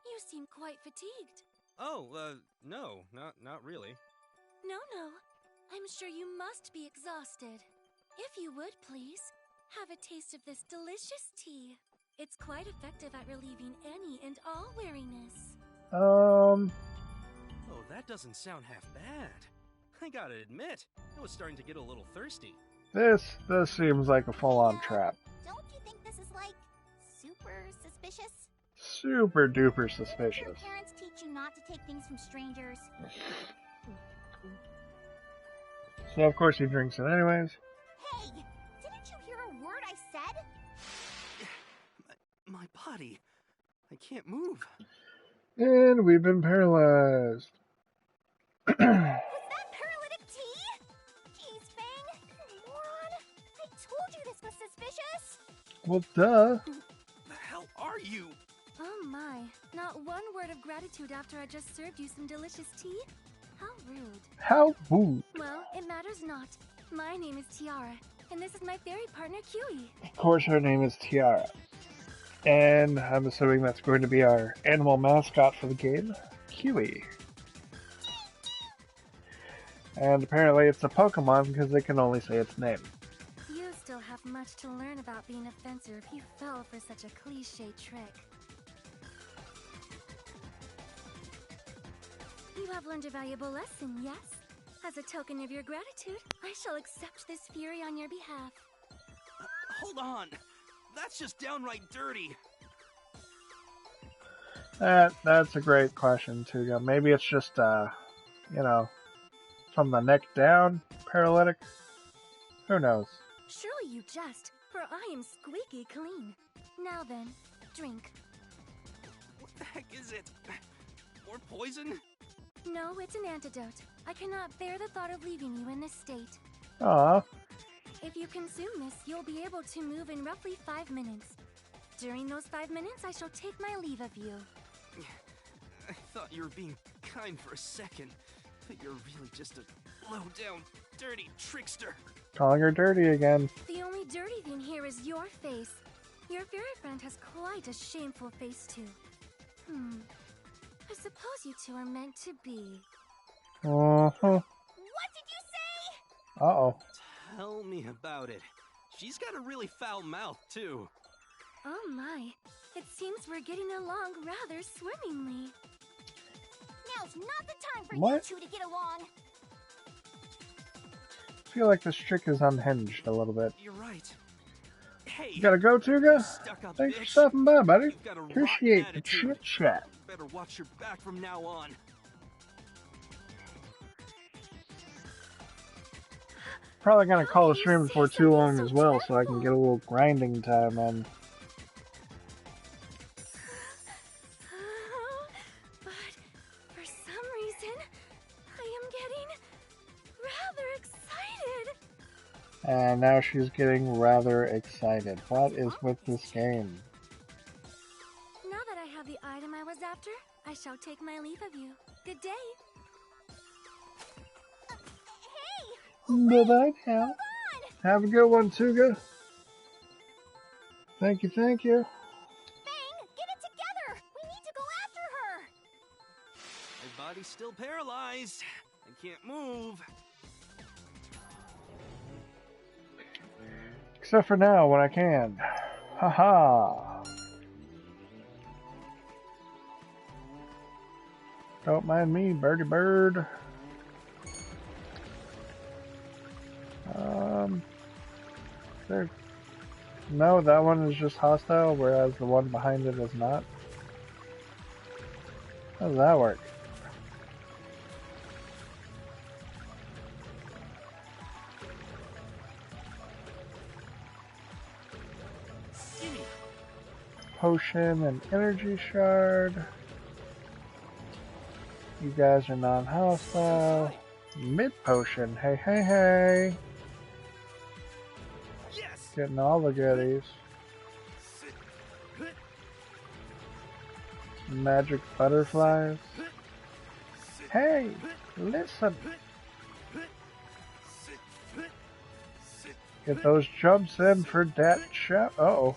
you seem quite fatigued. Oh, no, not really. No. I'm sure you must be exhausted. If you would, please, have a taste of this delicious tea. It's quite effective at relieving any and all weariness. Oh, that doesn't sound half bad. I gotta admit, I was starting to get a little thirsty. This seems like a full-on trap. Don't you think this is, like, super suspicious? Super duper Didn't your suspicious. parents teach you not to take things from strangers? So of course he drinks it anyways. Hey, didn't you hear a word I said? I can't move. And we've been paralyzed. Was that paralytic tea? Jeez, Fang. Moron. I told you this was suspicious. Well, duh. The hell are you? Oh my, not one word of gratitude after I just served you some delicious tea? How rude. How rude. Well, it matters not. My name is Tiara, and this is my fairy partner, Kiwi. Of course, her name is Tiara. And I'm assuming that's going to be our animal mascot for the game, Kiwi. And apparently it's a Pokemon because they can only say its name. You still have much to learn about being a fencer if you fell for such a cliche trick. You have learned a valuable lesson, yes? As a token of your gratitude, I shall accept this fury on your behalf. Hold on. That's just downright dirty. That's a great question, too. Maybe it's just, from the neck down, paralytic? Who knows? Surely you jest, for I am squeaky clean. Now then, drink. What the heck is it? More poison? No, it's an antidote. I cannot bear the thought of leaving you in this state. Aw. If you consume this, you'll be able to move in roughly 5 minutes. During those 5 minutes, I shall take my leave of you. I thought you were being kind for a second, but you're really just a low-down, dirty trickster. Calling her dirty again. The only dirty thing here is your face. Your fairy friend has quite a shameful face, too. I suppose you two are meant to be. Uh-huh. What did you say? Uh-oh. Tell me about it. She's got a really foul mouth, too. Oh my, it seems we're getting along rather swimmingly. Now's not the time for What? you two to get along. I feel like this trick is unhinged a little bit. You're right. Hey, You gotta go, Tuga? stuck-up Thanks for bitch. stopping by, buddy. You've got a rotten Appreciate the attitude. chit-chat. Better watch your back from now on. Probably gonna call the stream before too long as well, so I can get a little grinding time in. But for some reason, I am getting rather excited. And now she's getting rather excited. What is with this game? Now that I have the item I was after, I shall take my leave of you. Good day. Bye-bye now. Have a good one, Tuga. Thank you, thank you. Fang, get it together. We need to go after her. My body's still paralyzed. I can't move. Except for now, when I can. Haha. Don't mind me, birdie bird. There. No, that one is just hostile, whereas the one behind it is not. How does that work? Potion and energy shard. You guys are non-hostile. Mid potion. Hey, hey, hey. Yes. Getting all the goodies. Magic butterflies. Hey, listen. Get those jumps in for that shot. Uh-oh.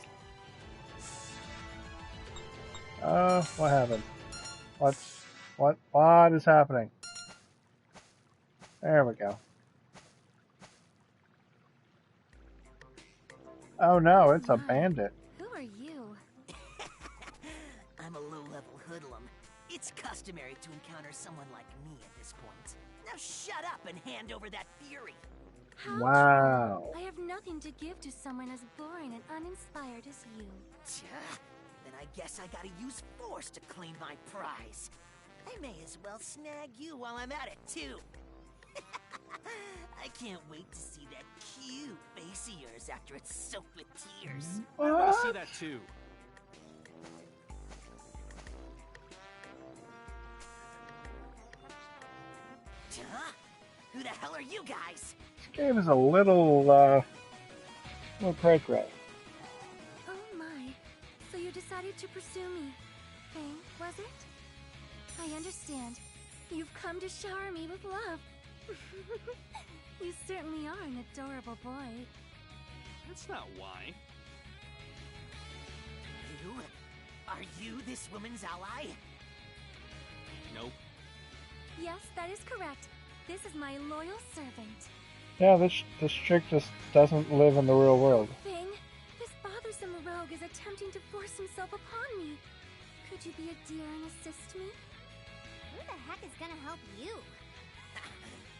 What happened? What is happening? There we go. Oh no, it's a bandit. Who are you? I'm a low-level hoodlum. It's customary to encounter someone like me at this point. Now shut up and hand over that fury. How Wow. true. I have nothing to give to someone as boring and uninspired as you. Tch, then I guess I gotta use force to claim my prize. I may as well snag you while I'm at it, too. I can't wait to see that cute face of yours after it's soaked with tears. I want to see that too. huh? Who the hell are you guys? This game is a little cray-cray. Oh my. So you decided to pursue me. Fang, was it? I understand. You've come to shower me with love. You certainly are an adorable boy. That's not why. You? Are you this woman's ally? Nope. Yes, that is correct. This is my loyal servant. Yeah, this chick just doesn't live in the real world. Fang, this bothersome rogue is attempting to force himself upon me. Could you be a dear and assist me? Who the heck is gonna help you?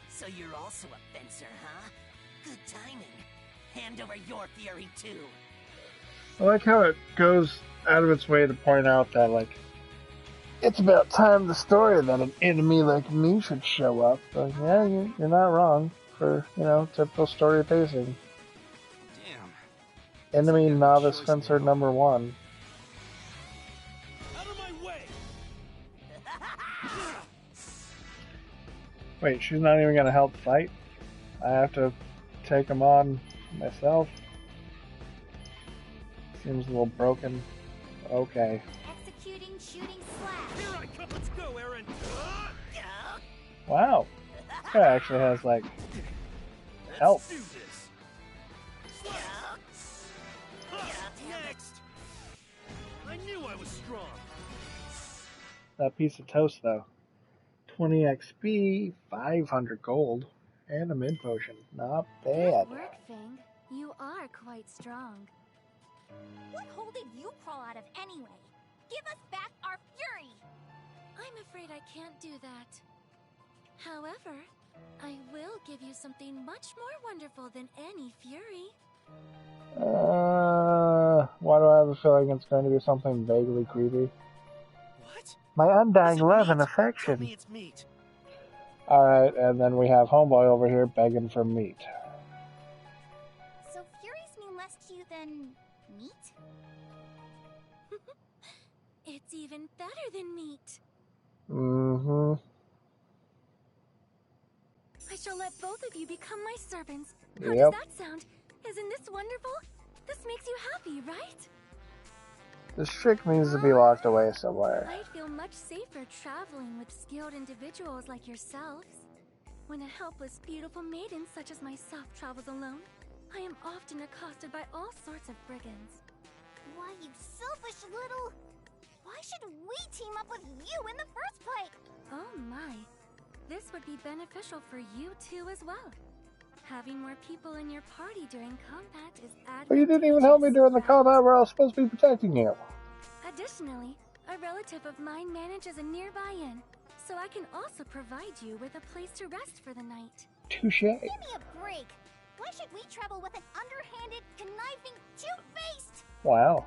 So you're also a fencer, huh? Good timing. Hand over your fury, too. I like how it goes out of its way to point out that, like, it's about time the story that an enemy like me should show up. But yeah, you're not wrong for, typical story pacing. Damn. Enemy It's like novice choice fencer now. number 1. Out of my way! Wait, she's not even gonna help fight? I have to take him on myself? Seems a little broken. Okay. Executing shooting slash. Here I come! Let's go, Aaron! Wow. This guy actually has, like, help. Let's do this! Next! I knew I was strong! That piece of toast, though. 20 XP, 500 gold, and a mid potion. Not bad. Good work, Fang. You are quite strong. What hole did you crawl out of anyway? Give us back our fury! I'm afraid I can't do that. However, I will give you something much more wonderful than any fury. Why do I have a feeling it's going to be something vaguely creepy? What? My undying Is it love and meat? Tell affection. me it's meat. Alright, and then we have Homeboy over here begging for meat. So furies mean less to you than meat? It's even better than meat. Mm-hmm. I shall let both of you become my servants. How Yep. does that sound? Isn't this wonderful? This makes you happy, right? This chick needs to be locked away somewhere. I'd feel much safer traveling with skilled individuals like yourselves. When a helpless, beautiful maiden such as myself travels alone, I am often accosted by all sorts of brigands. Why, you selfish little... Why should we team up with you in the first place? Oh my. This would be beneficial for you too as well. Having more people in your party during combat is advantageous. But you didn't even help me during the right? combat where I was supposed to be protecting you. Additionally, a relative of mine manages a nearby inn, so I can also provide you with a place to rest for the night. Touche. Give me a break. Why should we travel with an underhanded, conniving, two-faced... Wow.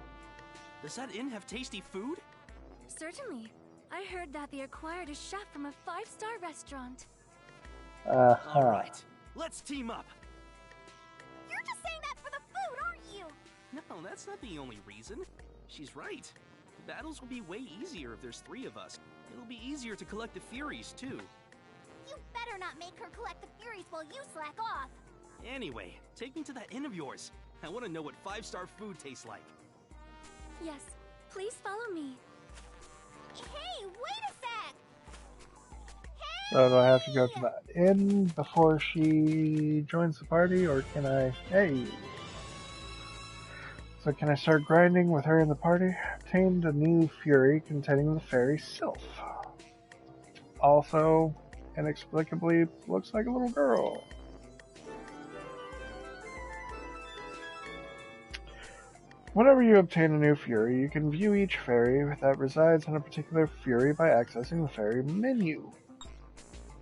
Does that inn have tasty food? Certainly. I heard that they acquired a chef from a 5-star restaurant. Alright, let's team up. You're just saying that for the food, aren't you? No, that's not the only reason. She's right. The battles will be way easier if there's 3 of us. It'll be easier to collect the Furies, too. You better not make her collect the furies while you slack off. Anyway, take me to that inn of yours. I want to know what 5-star food tastes like. Yes, please follow me. Hey, wait a sec! So do I have to go to the inn before she joins the party, or can I... Hey! So can I start grinding with her in the party? Obtained a new Fury containing the fairy Sylph. Also, inexplicably, looks like a little girl. Whenever you obtain a new Fury, you can view each fairy that resides in a particular Fury by accessing the fairy menu.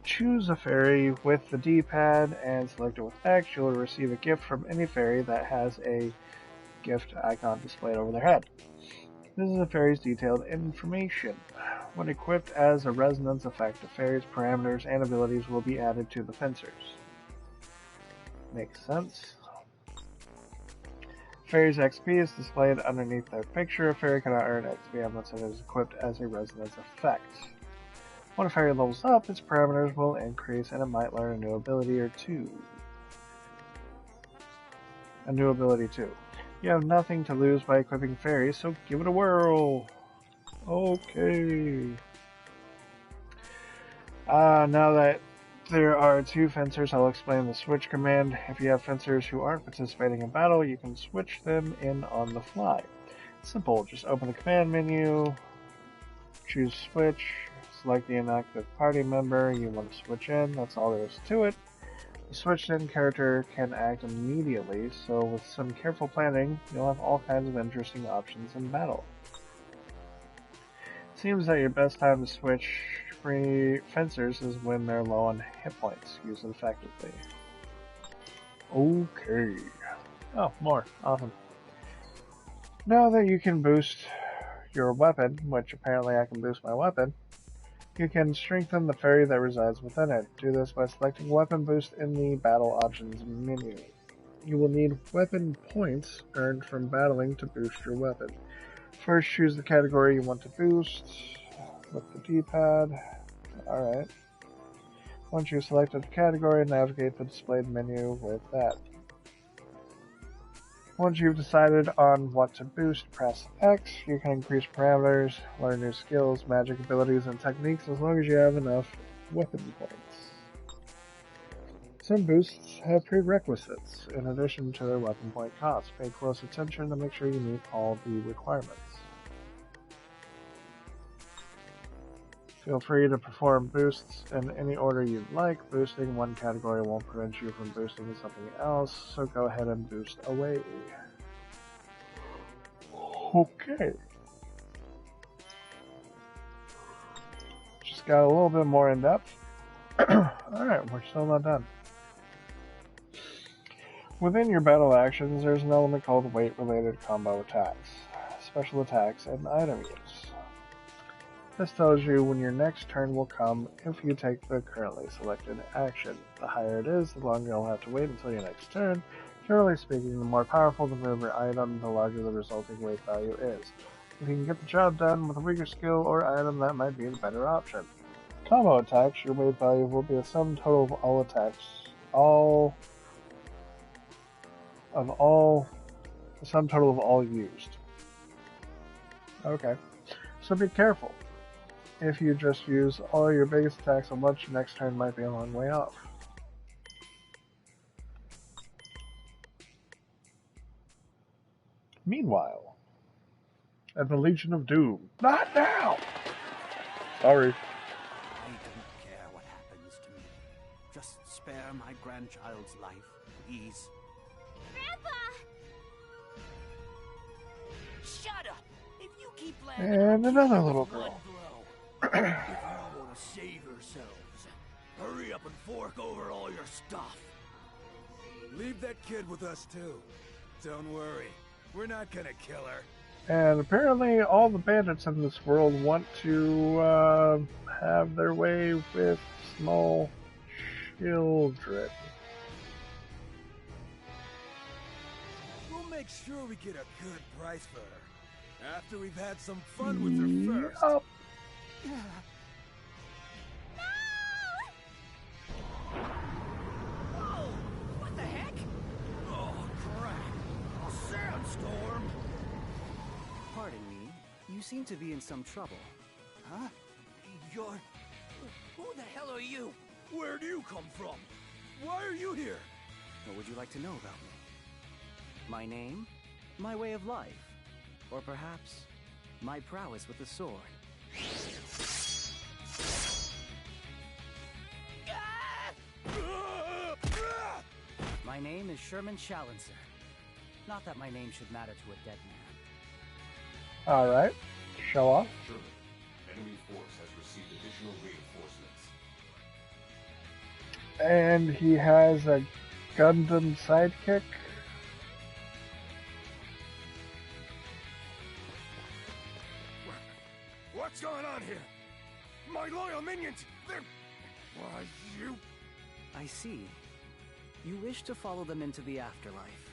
Choose a fairy with the D-pad and select it with X. You'll receive a gift from any fairy that has a gift icon displayed over their head. This is a fairy's detailed information. When equipped as a resonance effect, the fairy's parameters and abilities will be added to the fencers. Makes sense. Fairy's XP is displayed underneath their picture. A fairy cannot earn XP unless it is equipped as a resonance effect. When a fairy levels up, its parameters will increase and it might learn a new ability or two. You have nothing to lose by equipping fairies, so give it a whirl. Okay. Now that there are two fencers, I'll explain the switch command. If you have fencers who aren't participating in battle, you can switch them in on the fly. Simple, just open the command menu, choose switch, select the inactive party member you want to switch in, that's all there is to it. The switched in character can act immediately, so with some careful planning, you'll have all kinds of interesting options in battle. It seems that your best time to switch free fencers is when they're low on hit points. Use it effectively. Okay. Oh, more. Awesome. Now that you can boost your weapon, which apparently I can boost my weapon, you can strengthen the fairy that resides within it. Do this by selecting Weapon Boost in the Battle Options menu. You will need weapon points earned from battling to boost your weapon. First, choose the category you want to boost with the D-pad. Alright. Once you've selected the category, navigate the displayed menu with that. Once you've decided on what to boost, press X. You can increase parameters, learn new skills, magic abilities, and techniques as long as you have enough weapon points. Some boosts have prerequisites, in addition to their weapon point cost. Pay close attention to make sure you meet all the requirements. Feel free to perform boosts in any order you'd like. Boosting one category won't prevent you from boosting something else, so go ahead and boost away. Okay. Just got a little bit more in depth. Alright, we're still not done. Within your battle actions, there's an element called weight-related combo attacks, special attacks, and item use. This tells you when your next turn will come if you take the currently selected action. The higher it is, the longer you'll have to wait until your next turn. Generally speaking, the more powerful the move or item, the larger the resulting weight value is. If you can get the job done with a weaker skill or item, that might be the better option. Combo attacks, your weight value will be the sum total of all attacks, the sum total of all used. Okay, so be careful. If you just use all your biggest attacks at once, your next turn might be a long way off. Meanwhile, at the Legion of Doom. Not now! Sorry. I don't care what happens to me. Just spare my grandchild's life, please. Grandpa! Shut up! If you keep landing, And another little girl. If you want to save yourselves, hurry up and fork over all your stuff. Leave that kid with us too. Don't worry, we're not gonna kill her. And apparently all the bandits in this world want to have their way with small children. We'll make sure we get a good price for her. After we've had some fun with her first. Yup. Whoa! What the heck? Oh, crap. A sandstorm. Pardon me, you seem to be in some trouble. Huh? You're... Who the hell are you? Where do you come from? Why are you here? What would you like to know about me? My name? My way of life? Or perhaps, my prowess with the sword? My name is Sherman Challencer. Not that my name should matter to a dead man. Alright. Show off. Sherman, enemy force has received additional reinforcements. And he has a Gundam sidekick. What's going on here? My loyal minions, they're... Why, you... I see. You wish to follow them into the afterlife.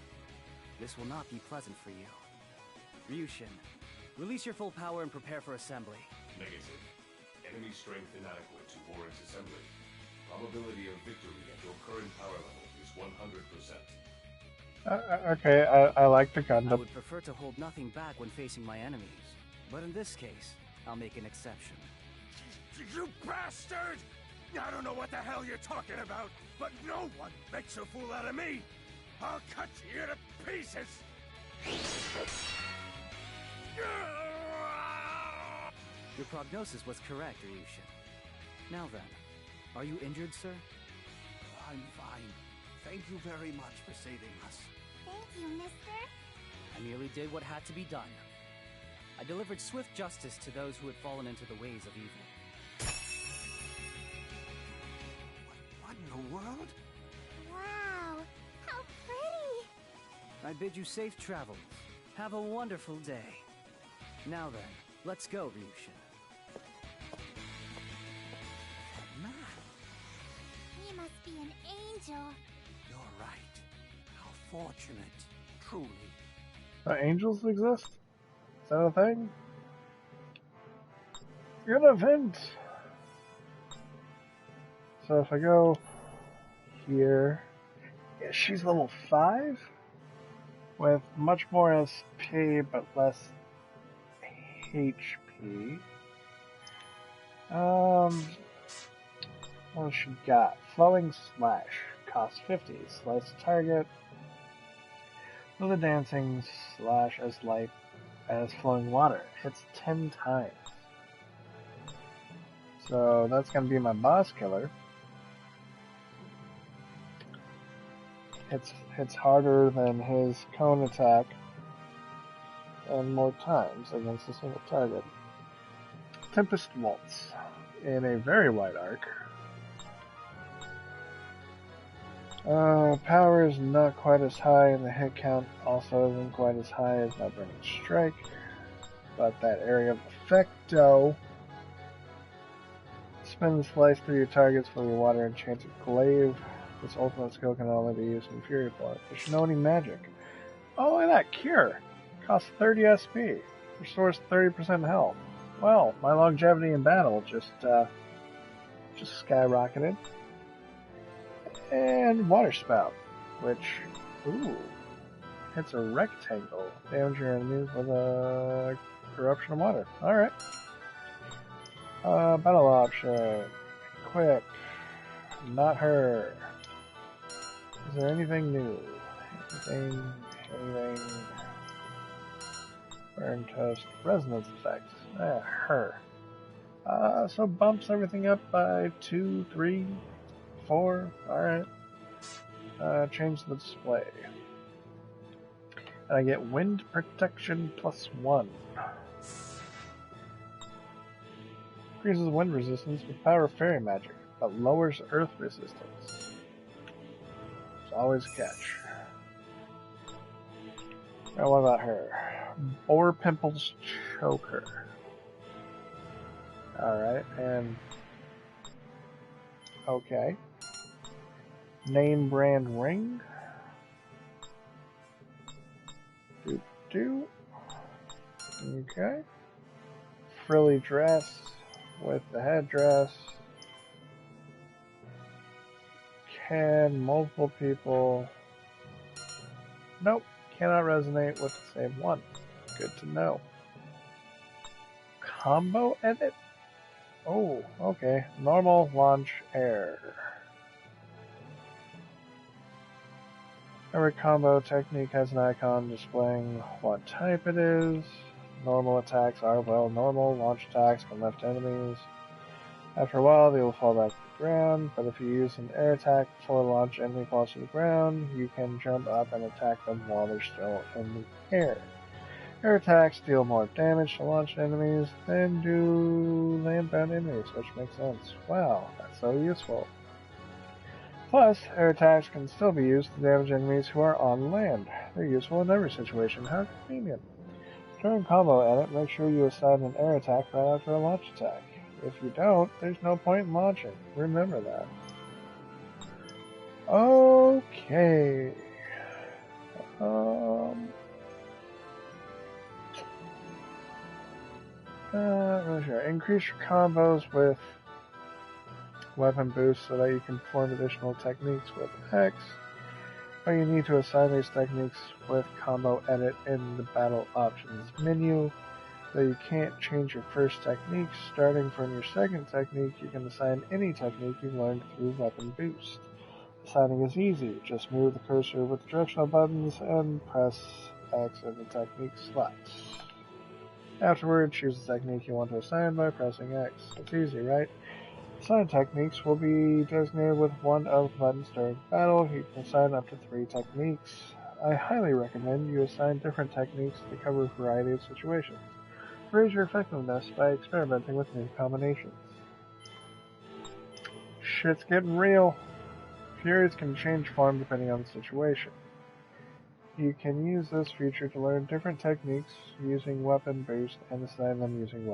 This will not be pleasant for you. Ryushin, release your full power and prepare for assembly. Negative. Enemy strength inadequate to warrant assembly. Probability of victory at your current power level is 100%. Okay, I like the I Gundam. would prefer to hold nothing back when facing my enemies. But in this case, I'll make an exception. You bastard! I don't know what the hell you're talking about, but no one makes a fool out of me! I'll cut you to pieces! Your prognosis was correct, Ryushin. Now then, are you injured, sir? I'm fine. Thank you very much for saving us. Thank you, mister. I merely did what had to be done. I delivered swift justice to those who had fallen into the ways of evil. What in the world? Wow, how pretty! I bid you safe travels. Have a wonderful day. Now then, let's go, Ryushin. Man, He must be an angel. you're right. How fortunate. Truly. Angels exist? Is that a thing? Good event! So if I go here, yeah, she's level 5 with much more SP but less HP. What has she got? Flowing Slash. Costs 50. Slice target. With a dancing slash as light as flowing water. Hits 10 times. So that's going to be my boss killer. Hits harder than his cone attack and more times against a single target. Tempest Waltz in a very wide arc. Power is not quite as high, and the hit count also isn't quite as high as my Burning Strike. But that area of effect, though. Spin and slice through your targets with your water enchanted glaive. This ultimate skill can only be used in Fury form. There's no any magic. Oh, look at that! Cure! Costs 30 SP. Restores 30% health. Well, my longevity in battle just skyrocketed. And Water Spout, which, ooh, hits a rectangle. Damage your enemies with a corruption of water. Alright. Battle option. Equip. Not her. Is there anything new? Anything? Burn Toast. Resonance effect. Her. So bumps everything up by 2, 3, 4. Alright. Change the display. And I get wind protection +1. Increases wind resistance with power of fairy magic, but lowers earth resistance. It's always a catch. Now what about her? Boar Pimples Choker. Alright, and okay. Name brand ring. Okay. Frilly dress with the headdress. Can multiple people... Nope, cannot resonate with the same one. Good to know. Combo edit? Oh, okay. Normal, launch, air. Every combo technique has an icon displaying what type it is. Normal attacks are, well, normal. Launch attacks can lift enemies. After a while, they will fall back to the ground, but if you use an air attack before launch enemy falls to the ground, you can jump up and attack them while they're still in the air. Air attacks deal more damage to launched enemies than do land-bound enemies, which makes sense. Wow, that's so useful. Plus, air attacks can still be used to damage enemies who are on land. They're useful in every situation. How convenient. During combo edit, make sure you assign an air attack right after a launch attack. If you don't, there's no point in launching. Remember that. Okay. Really Yeah, increase your combos with weapon boosts so that you can perform additional techniques with X. But you need to assign these techniques with combo edit in the battle options menu. Though you can't change your first technique, starting from your second technique, you can assign any technique you learned through weapon boost. Assigning is easy. Just move the cursor with the directional buttons and press X in the technique slots. Afterward, choose the technique you want to assign by pressing X. It's easy, right? Assigned techniques will be designated with one of the buttons during battle. You can assign up to 3 techniques. I highly recommend you assign different techniques to cover a variety of situations. Raise your effectiveness by experimenting with new combinations. Shit's getting real. Furies can change form depending on the situation. You can use this feature to learn different techniques using weapon boost and assign them using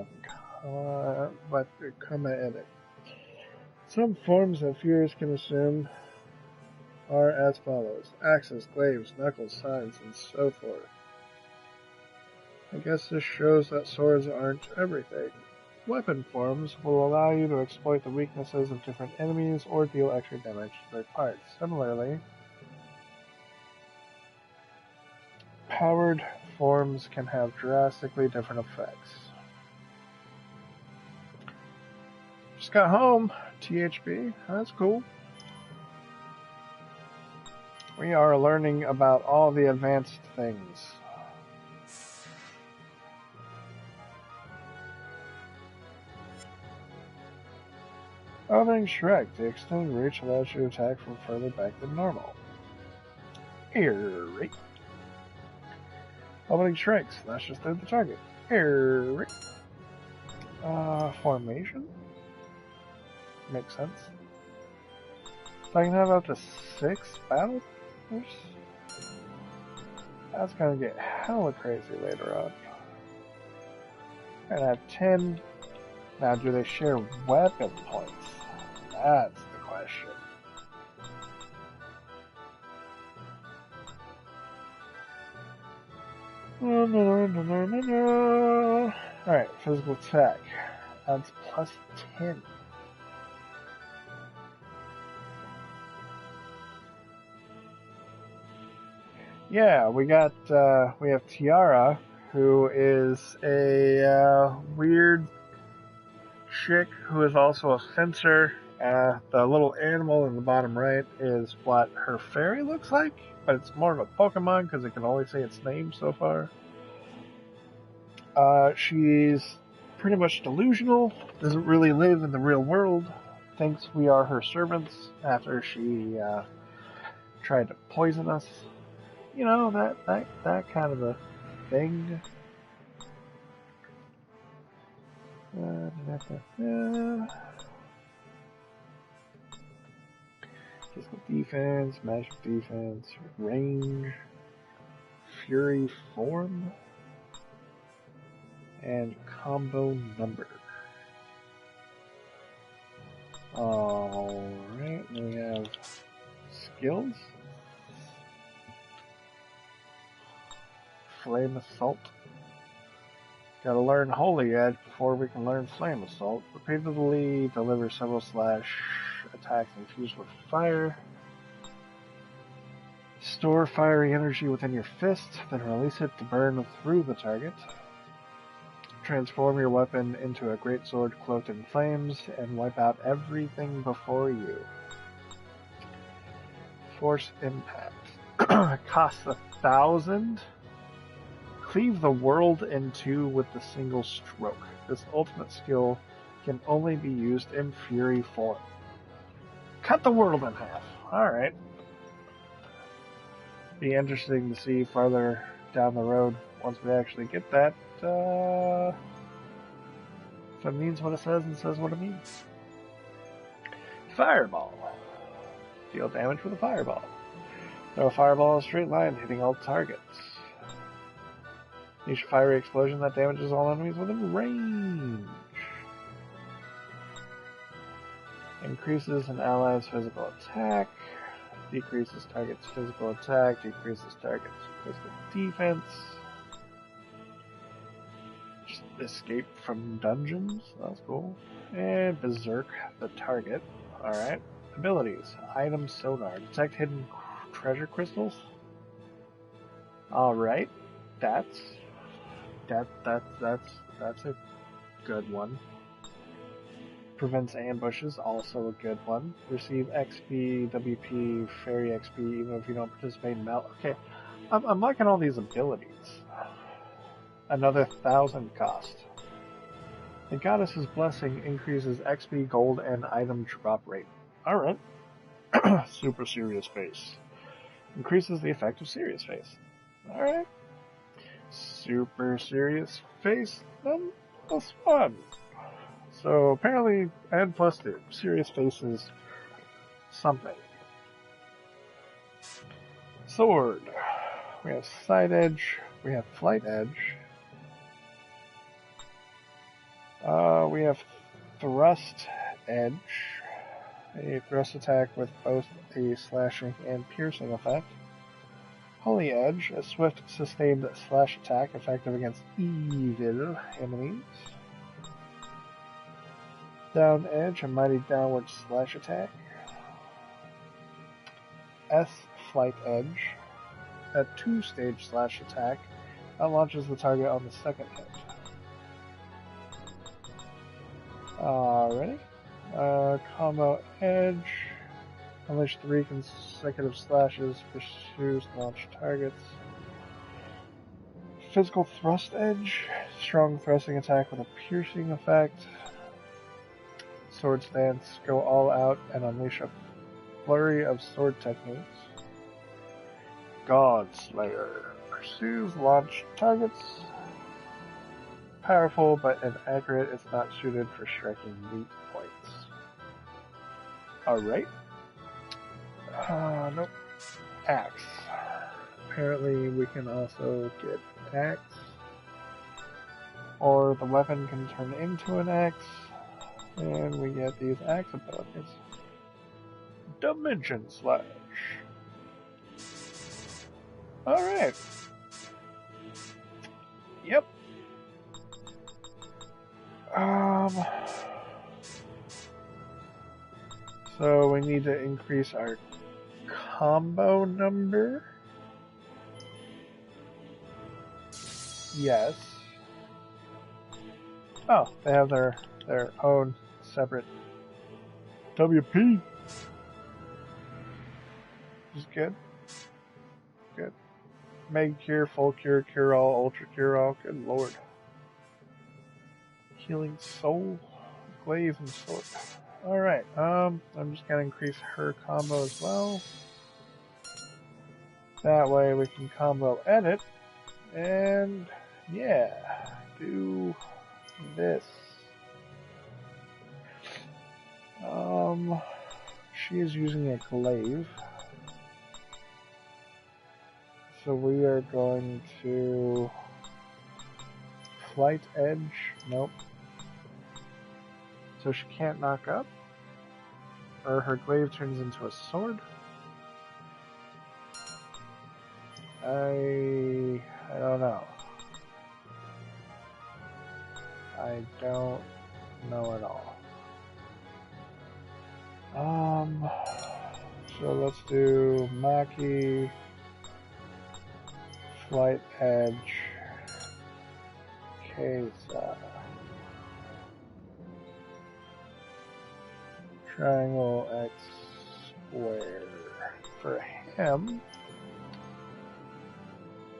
weapon comma edit. Some forms that Furies can assume are as follows: axes, glaives, knuckles, signs, and so forth. I guess this shows that swords aren't everything. Weapon forms will allow you to exploit the weaknesses of different enemies or deal extra damage to their parts. Similarly, powered forms can have drastically different effects. Just got home. THB. That's cool. We are learning about all the advanced things. Opening Shrek. The extended reach allows you to attack from further back than normal. Eerie. Opening Shrek. Slashes through the target. Eerie. Formation. Makes sense. So I can have up to 6 battles? That's gonna get hella crazy later on. And I have 10. Now, do they share weapon points? That's the question. Alright, physical attack. That's plus 10. Yeah, we have Tiara, who is a weird chick who is also a fencer. The little animal in the bottom right is what her fairy looks like, but it's more of a Pokemon because it can only say its name so far. She's pretty much delusional, doesn't really live in the real world, thinks we are her servants after she tried to poison us. You know, that kind of a thing. Physical defense, magic defense, range, fury form, and combo number. Alright, then we have skills. Flame Assault. Gotta learn Holy Edge before we can learn Flame Assault. Repeatedly deliver several slash attacks infused with fire. Store fiery energy within your fist, then release it to burn through the target. Transform your weapon into a greatsword cloaked in flames and wipe out everything before you. Force Impact. Costs 1,000. Cleave the world in two with a single stroke. This ultimate skill can only be used in Fury form. Cut the world in half. Alright. Be interesting to see farther down the road once we actually get that. If it means what it says and says what it means. Fireball. Deal damage with a fireball. Throw a fireball in a straight line, hitting all targets. Use a fiery explosion that damages all enemies within range. Increases an ally's physical attack. Decreases target's physical attack. Decreases target's physical defense. Just Escape from dungeons. That's cool. And Berserk the target. Alright. Abilities. Item sonar. Detect hidden treasure crystals. Alright. That's a good one. Prevents ambushes, also a good one. Receive XP, WP, Fairy XP, even if you don't participate in melt. Okay, I'm liking all these abilities. Another 1,000 cost. The Goddess's Blessing increases XP, gold, and item drop rate. Alright. Super Serious Face. Increases the effect of Serious Face. Alright. Super Serious Face. That's fun. So apparently, and plus 2. Serious Face is something. Sword. We have Side Edge. We have Flight Edge. We have Thrust Edge. A thrust attack with both a slashing and piercing effect. Holy Edge. A swift, sustained slash attack effective against evil enemies. Down Edge, a mighty downward slash attack. S Flight Edge, a 2-stage slash attack that launches the target on the second hit. Alrighty. Combo Edge, unleash 3 consecutive slashes, pursues launch targets. Physical Thrust Edge, strong thrusting attack with a piercing effect. Sword Stance, go all out and unleash a flurry of sword techniques. God Slayer, pursues launch targets. Powerful but inaccurate, it's not suited for striking weak points. Alright. Nope. Axe. Apparently we can also get axe. Or the weapon can turn into an axe. And we get these axe abilities. Dimension Slash. Alright. Yep. So we need to increase our combo number. Yes. Oh, they have their own separate WP. Which is good. Good. Mega Cure, Full Cure, Cure All, Ultra Cure All. Good lord. Healing Soul, Glaive, and Sword. Alright, I'm just gonna increase her combo as well. That way we can combo edit. And yeah, do this. She is using a glaive. So we are going to Flight Edge. Nope. So she can't knock up. Or her glaive turns into a sword. I don't know. I don't know at all. So let's do Maki, Flight Edge, Kesa, Triangle X Square. For him,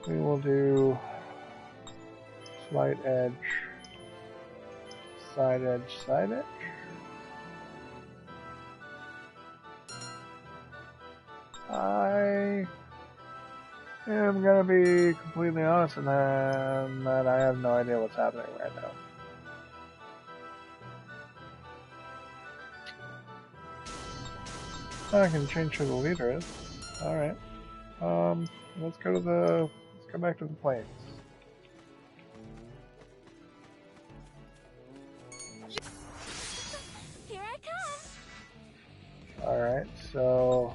we will do Flight Edge, Side Edge, Side Edge. I am gonna be completely honest in that I have no idea what's happening right now. I can change who the leader is. Alright. Let's go back to the plains. Here I come. Alright, so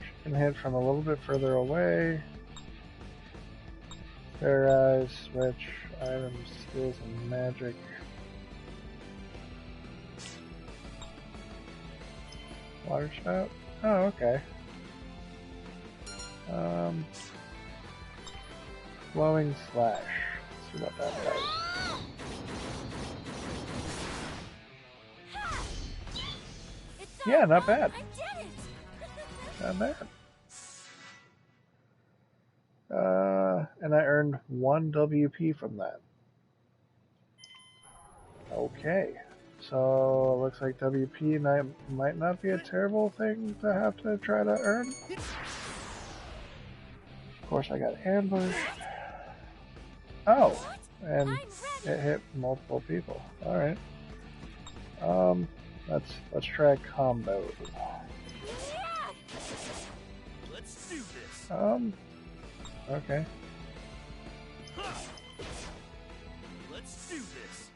she can hit from a little bit further away. Fair Eyes, switch, items, skills, and magic. Water spout? Oh, okay. Flowing slash. Let's see what that does. Yeah, not bad. I did it! Not bad. And I earned 1 WP from that. Okay. So, it looks like WP might not be a terrible thing to have to try to earn. Of course, I got ambushed. Oh! And it hit multiple people. Alright. Let's try a combo. Let's do this. Okay. Let's do this.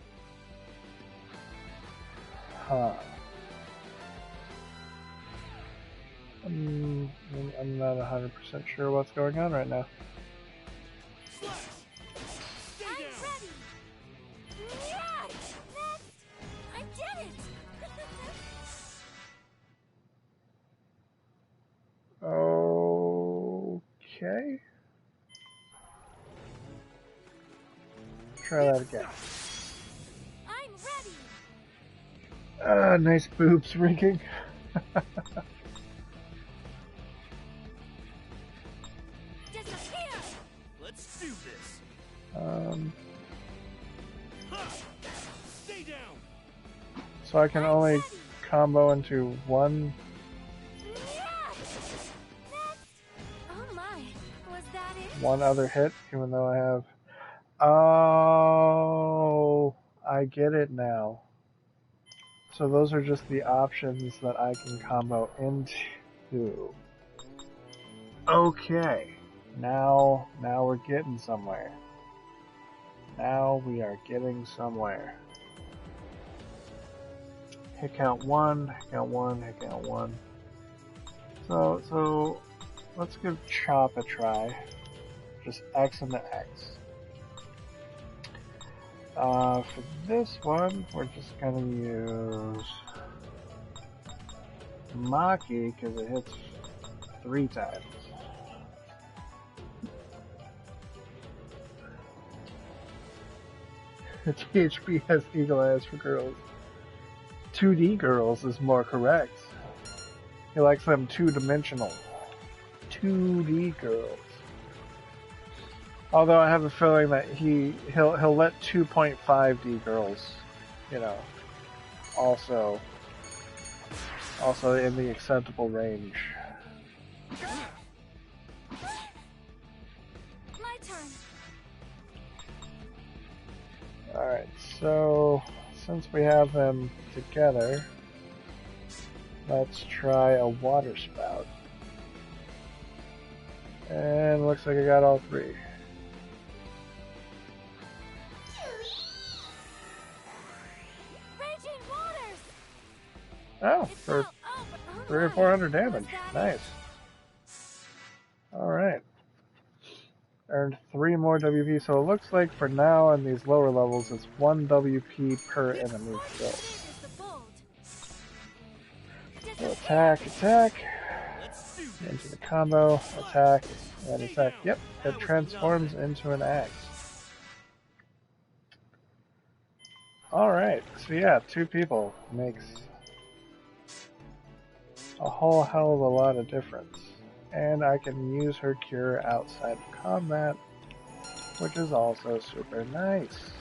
Huh. I'm not 100% sure what's going on right now. Slash. Stay I'm down. ready! Yeah! Next! I did it! Okay. Try that again. I'm ready! Nice boobs ringing. Disappear! Let's do this. Stay down. So I can only combo into one. Yeah! Next! Oh my, was that it? One other hit, even though I have. Oh, I get it now. So those are just the options that I can combo into. Okay, now we're getting somewhere. Now we are getting somewhere. Hit count 1, hit count 1, hit count 1. So let's give chop a try. Just X into X. For this one, we're just gonna use Maki because it hits 3 times. THP has eagle eyes for girls. 2D girls is more correct. He likes them two-dimensional. 2D girls. Although I have a feeling that he'll let 2.5D girls, you know, also in the acceptable range. My turn. Alright, so since we have them together, let's try a water spout. And looks like I got all 3. Raging waters! Oh, It's for all over. Oh 300 or my, 400 was damage. that Nice. it? Alright. Earned 3 more WP, so it looks like for now on these lower levels it's 1 WP per enemy kill. Favors the bold. So attack, Let's do this. into the combo, attack, and attack. Yep, it transforms into an axe. Alright, so yeah, 2 people makes a whole hell of a lot of difference. And I can use her cure outside of combat, which is also super nice.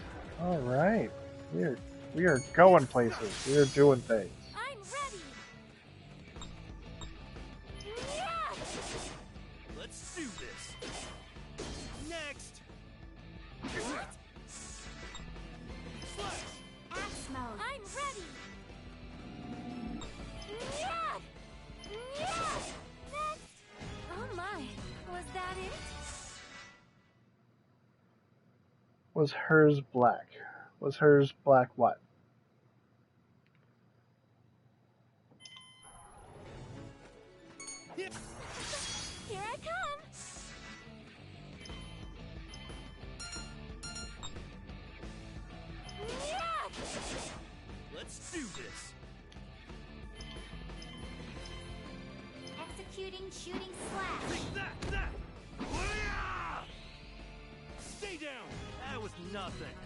Alright, we are going places, we are doing things. I'm ready. Yeah! Let's do this. Next. Slash. Axe mode. I'm ready. Yeah! Yeah! Next. Oh my, was that it? Was hers black? Was hers black what? Here I come. Let's do this. Executing shooting slash. Take that! Hoo-yah! Stay down! That was nothing.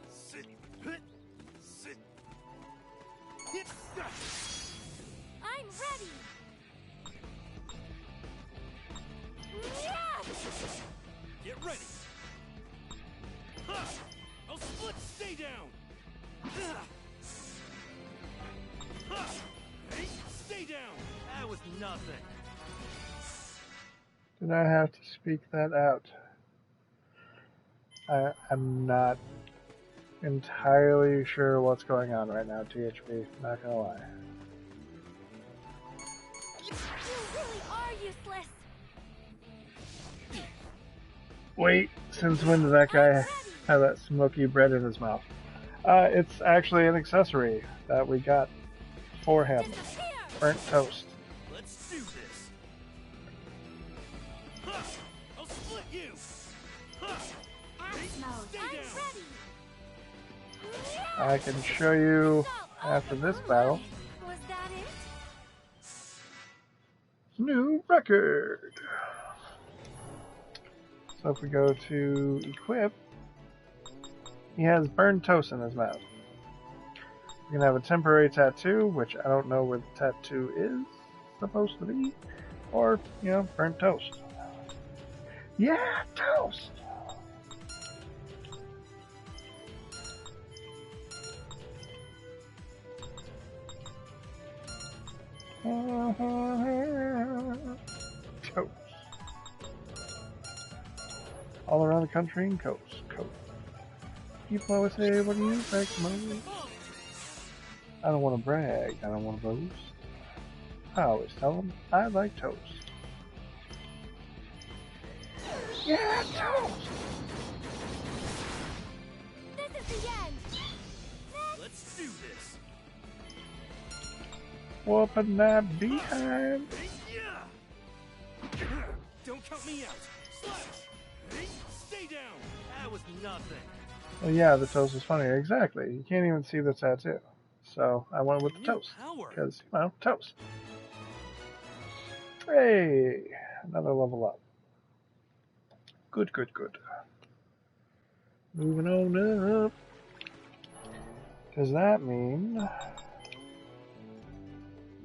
Sit. Sit. Hit. I'm ready. Yeah! Get ready. Ha! I'll split. Stay down. Ha! Hey, stay down. That was nothing. Did I have to speak that out? I'm not entirely sure what's going on right now, THB. Not gonna lie. You really are useless. Wait, since when did that guy have that smoky bread in his mouth? It's actually an accessory that we got for him. Burnt toast. Let's do this. Ha! I'll split you. Ha! Axe mode. Stay I'm down. ready. I can show you after this battle. Was that it? New record. So if we go to equip, he has burned toast in his mouth. You can have a temporary tattoo, which I don't know where the tattoo is supposed to be, or, you know, burnt toast. Yeah, toast! Toast. All around the country and coast. People always say, what do you like most? I don't want to brag, I don't want to boast. I always tell them I like toast. Yeah, toast! This is the end. Let's do this. Whooping that behind. Yeah. Don't count me out. Slash. Hey, stay down. That was nothing. Well, yeah, the toast is funny. Exactly. You can't even see the tattoo. So I went with the toast. Power. Because, you know, toast. Hey! Another level up. Good. Moving on up. Does that mean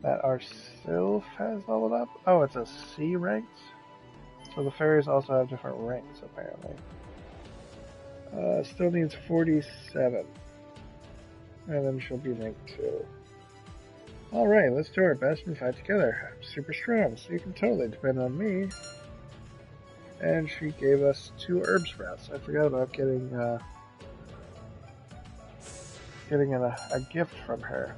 that our Sylph has leveled up? Oh, it's a C ranked? So the fairies also have different ranks, apparently. Still needs 47. And then she'll be ranked 2. Alright, let's do our best and fight together. I'm super strong, so you can totally depend on me. And she gave us 2 herb sprouts. I forgot about getting a gift from her.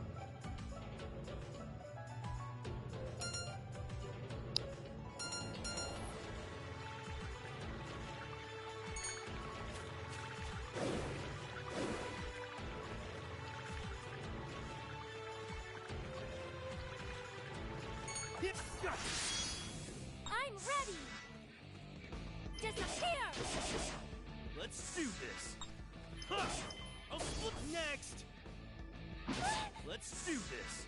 I'm ready. Disappear. Let's do this. Ha! I'll split next. Let's do this.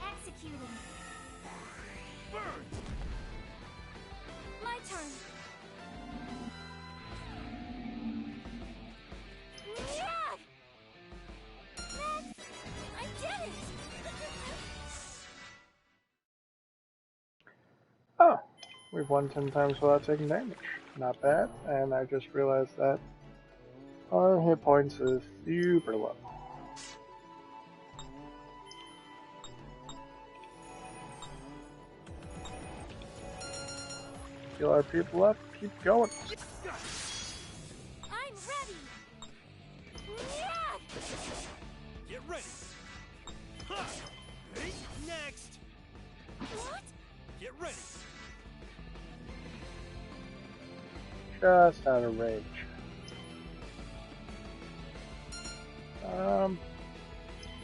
Executing. Burn. My turn. Yeah! I did it! Oh, we've won 10 times without taking damage. Not bad, and I just realized that our hit points is super low. Heal our people up, keep going. I'm ready! Yeah! Get ready. Ha! Hey, next. What? Get ready. Just out of range.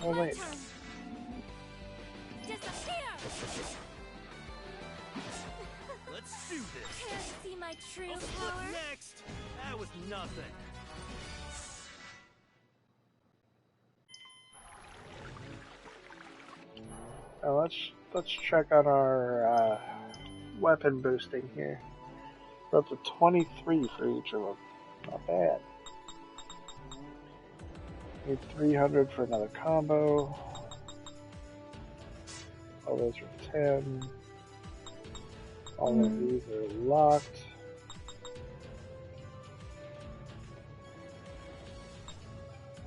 Oh wait. Disappear! Let's do this. Care to see my true What's power? next? That was nothing. Now let's check on our weapon boosting here. We're up to 23 for each of them. Not bad. Need 300 for another combo. All those are 10. All of these are locked.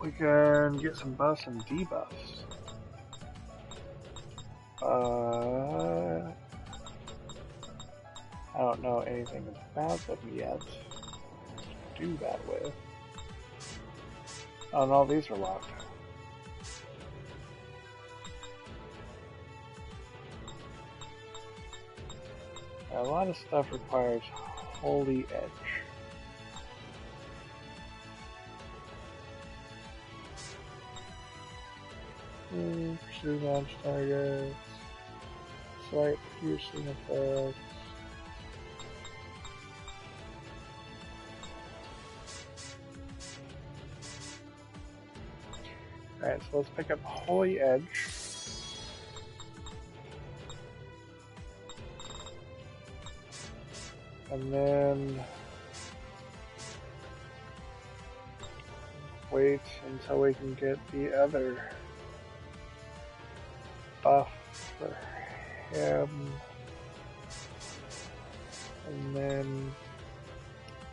We can get some buffs and debuffs. I don't know anything about them yet to do that with. Oh no, these are locked. A lot of stuff requires Holy Edge. Pursue launch targets. Slight piercing effects. Alright, so let's pick up Holy Edge. And then wait until we can get the other buff for him. And then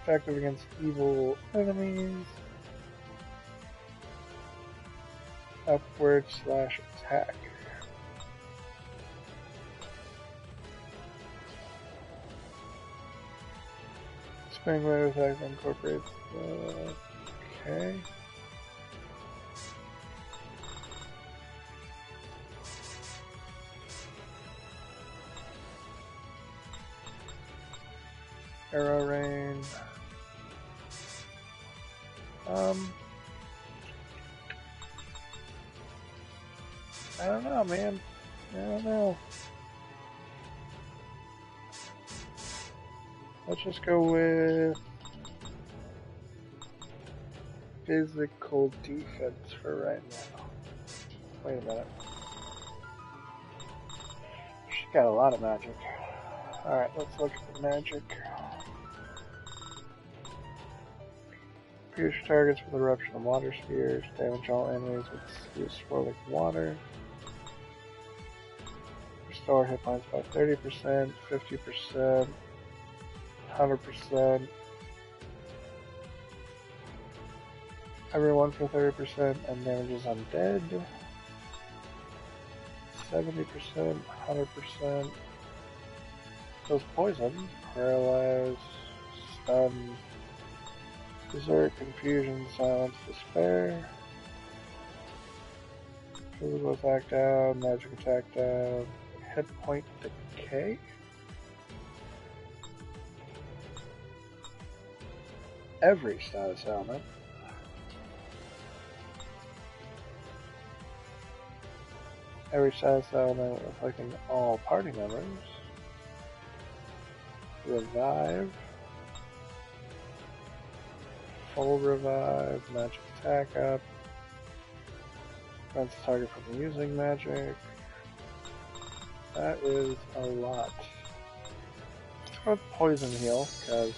effective against evil enemies. Upward slash attack. Spring wave attack incorporates. Okay. Arrow rain. I don't know, man. I don't know. Let's just go with physical defense for right now. Wait a minute. She got a lot of magic. Alright, let's look at the magic. Pierce targets with eruption of water spheres. Damage all enemies with spheres swirling water. Restore hit points by 30%, 50%, 100%. Everyone for 30% and damages undead. 70%, 100%. Does poison, paralyze, stun, berserk, confusion, silence, despair. Physical attack down, magic attack down, hit point decay. Every status element. Every status element reflecting all party members. Revive. Full revive, magic attack up. Prevents the target from using magic. That is a lot. Let's go with poison heal, because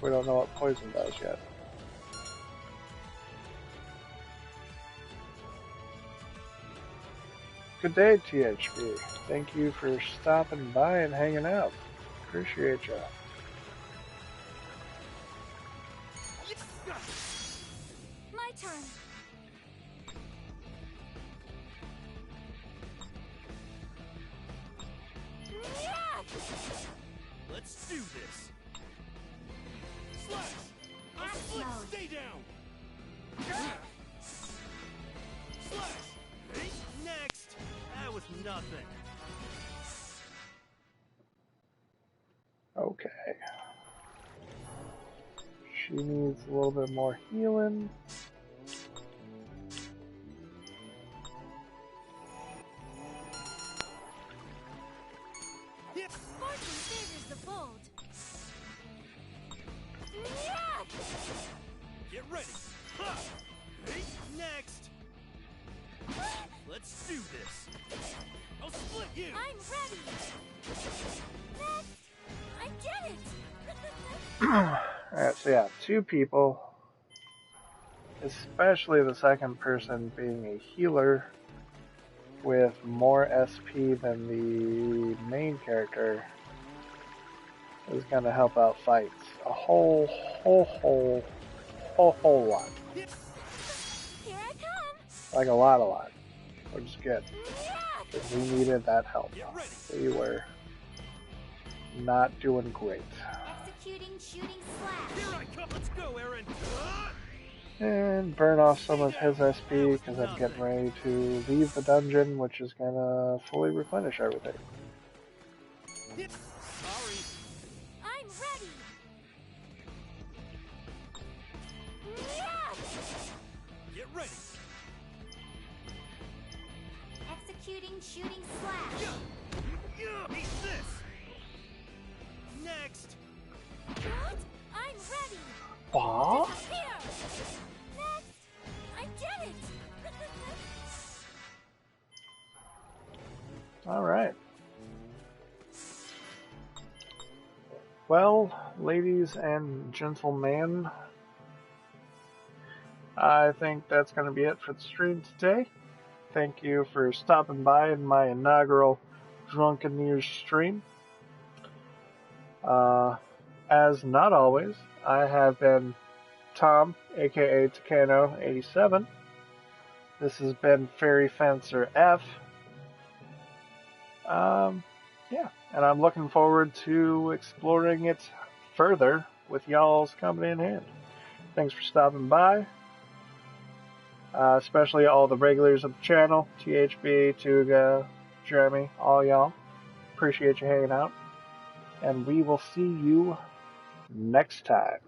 we don't know what poison does yet. Good day, THB. Thank you for stopping by and hanging out. Appreciate ya. My turn. Let's do this. Slash! Foot, stay down! Slash! Next! That was nothing. Okay. She needs a little bit more healing. Fortune favors the bold. Yeah! Get ready. Ha! Hey, next. Let's do this. I'll split you. I'm ready. Next, I did it. Alright, so yeah, 2 people, especially the second person being a healer with more SP than the main character, is going to help out fights a whole lot. Here I come. Like a lot. Which is good. Yeah! Because we needed that help. We were not doing great. Executing shooting slash. Here I come. Let's go, Aaron. And burn off some of his SP because I'm getting ready to leave the dungeon, which is going to fully replenish everything. Sorry. I'm ready. Yeah! Get ready. Executing shooting slash. Eat this. Next. What? I'm ready. Aww. Here. Next, I did it. Alright. Well, ladies and gentlemen, I think that's going to be it for the stream today. Thank you for stopping by in my inaugural Drunkeneers stream. As not always, I have been Tom, aka Takeno87. This has been Fairy Fencer F. Yeah, and I'm looking forward to exploring it further with y'all's company in hand. Thanks for stopping by. Especially all the regulars of the channel, THB, Tuga, Jeremy, all y'all. Appreciate you hanging out. And we will see you next time.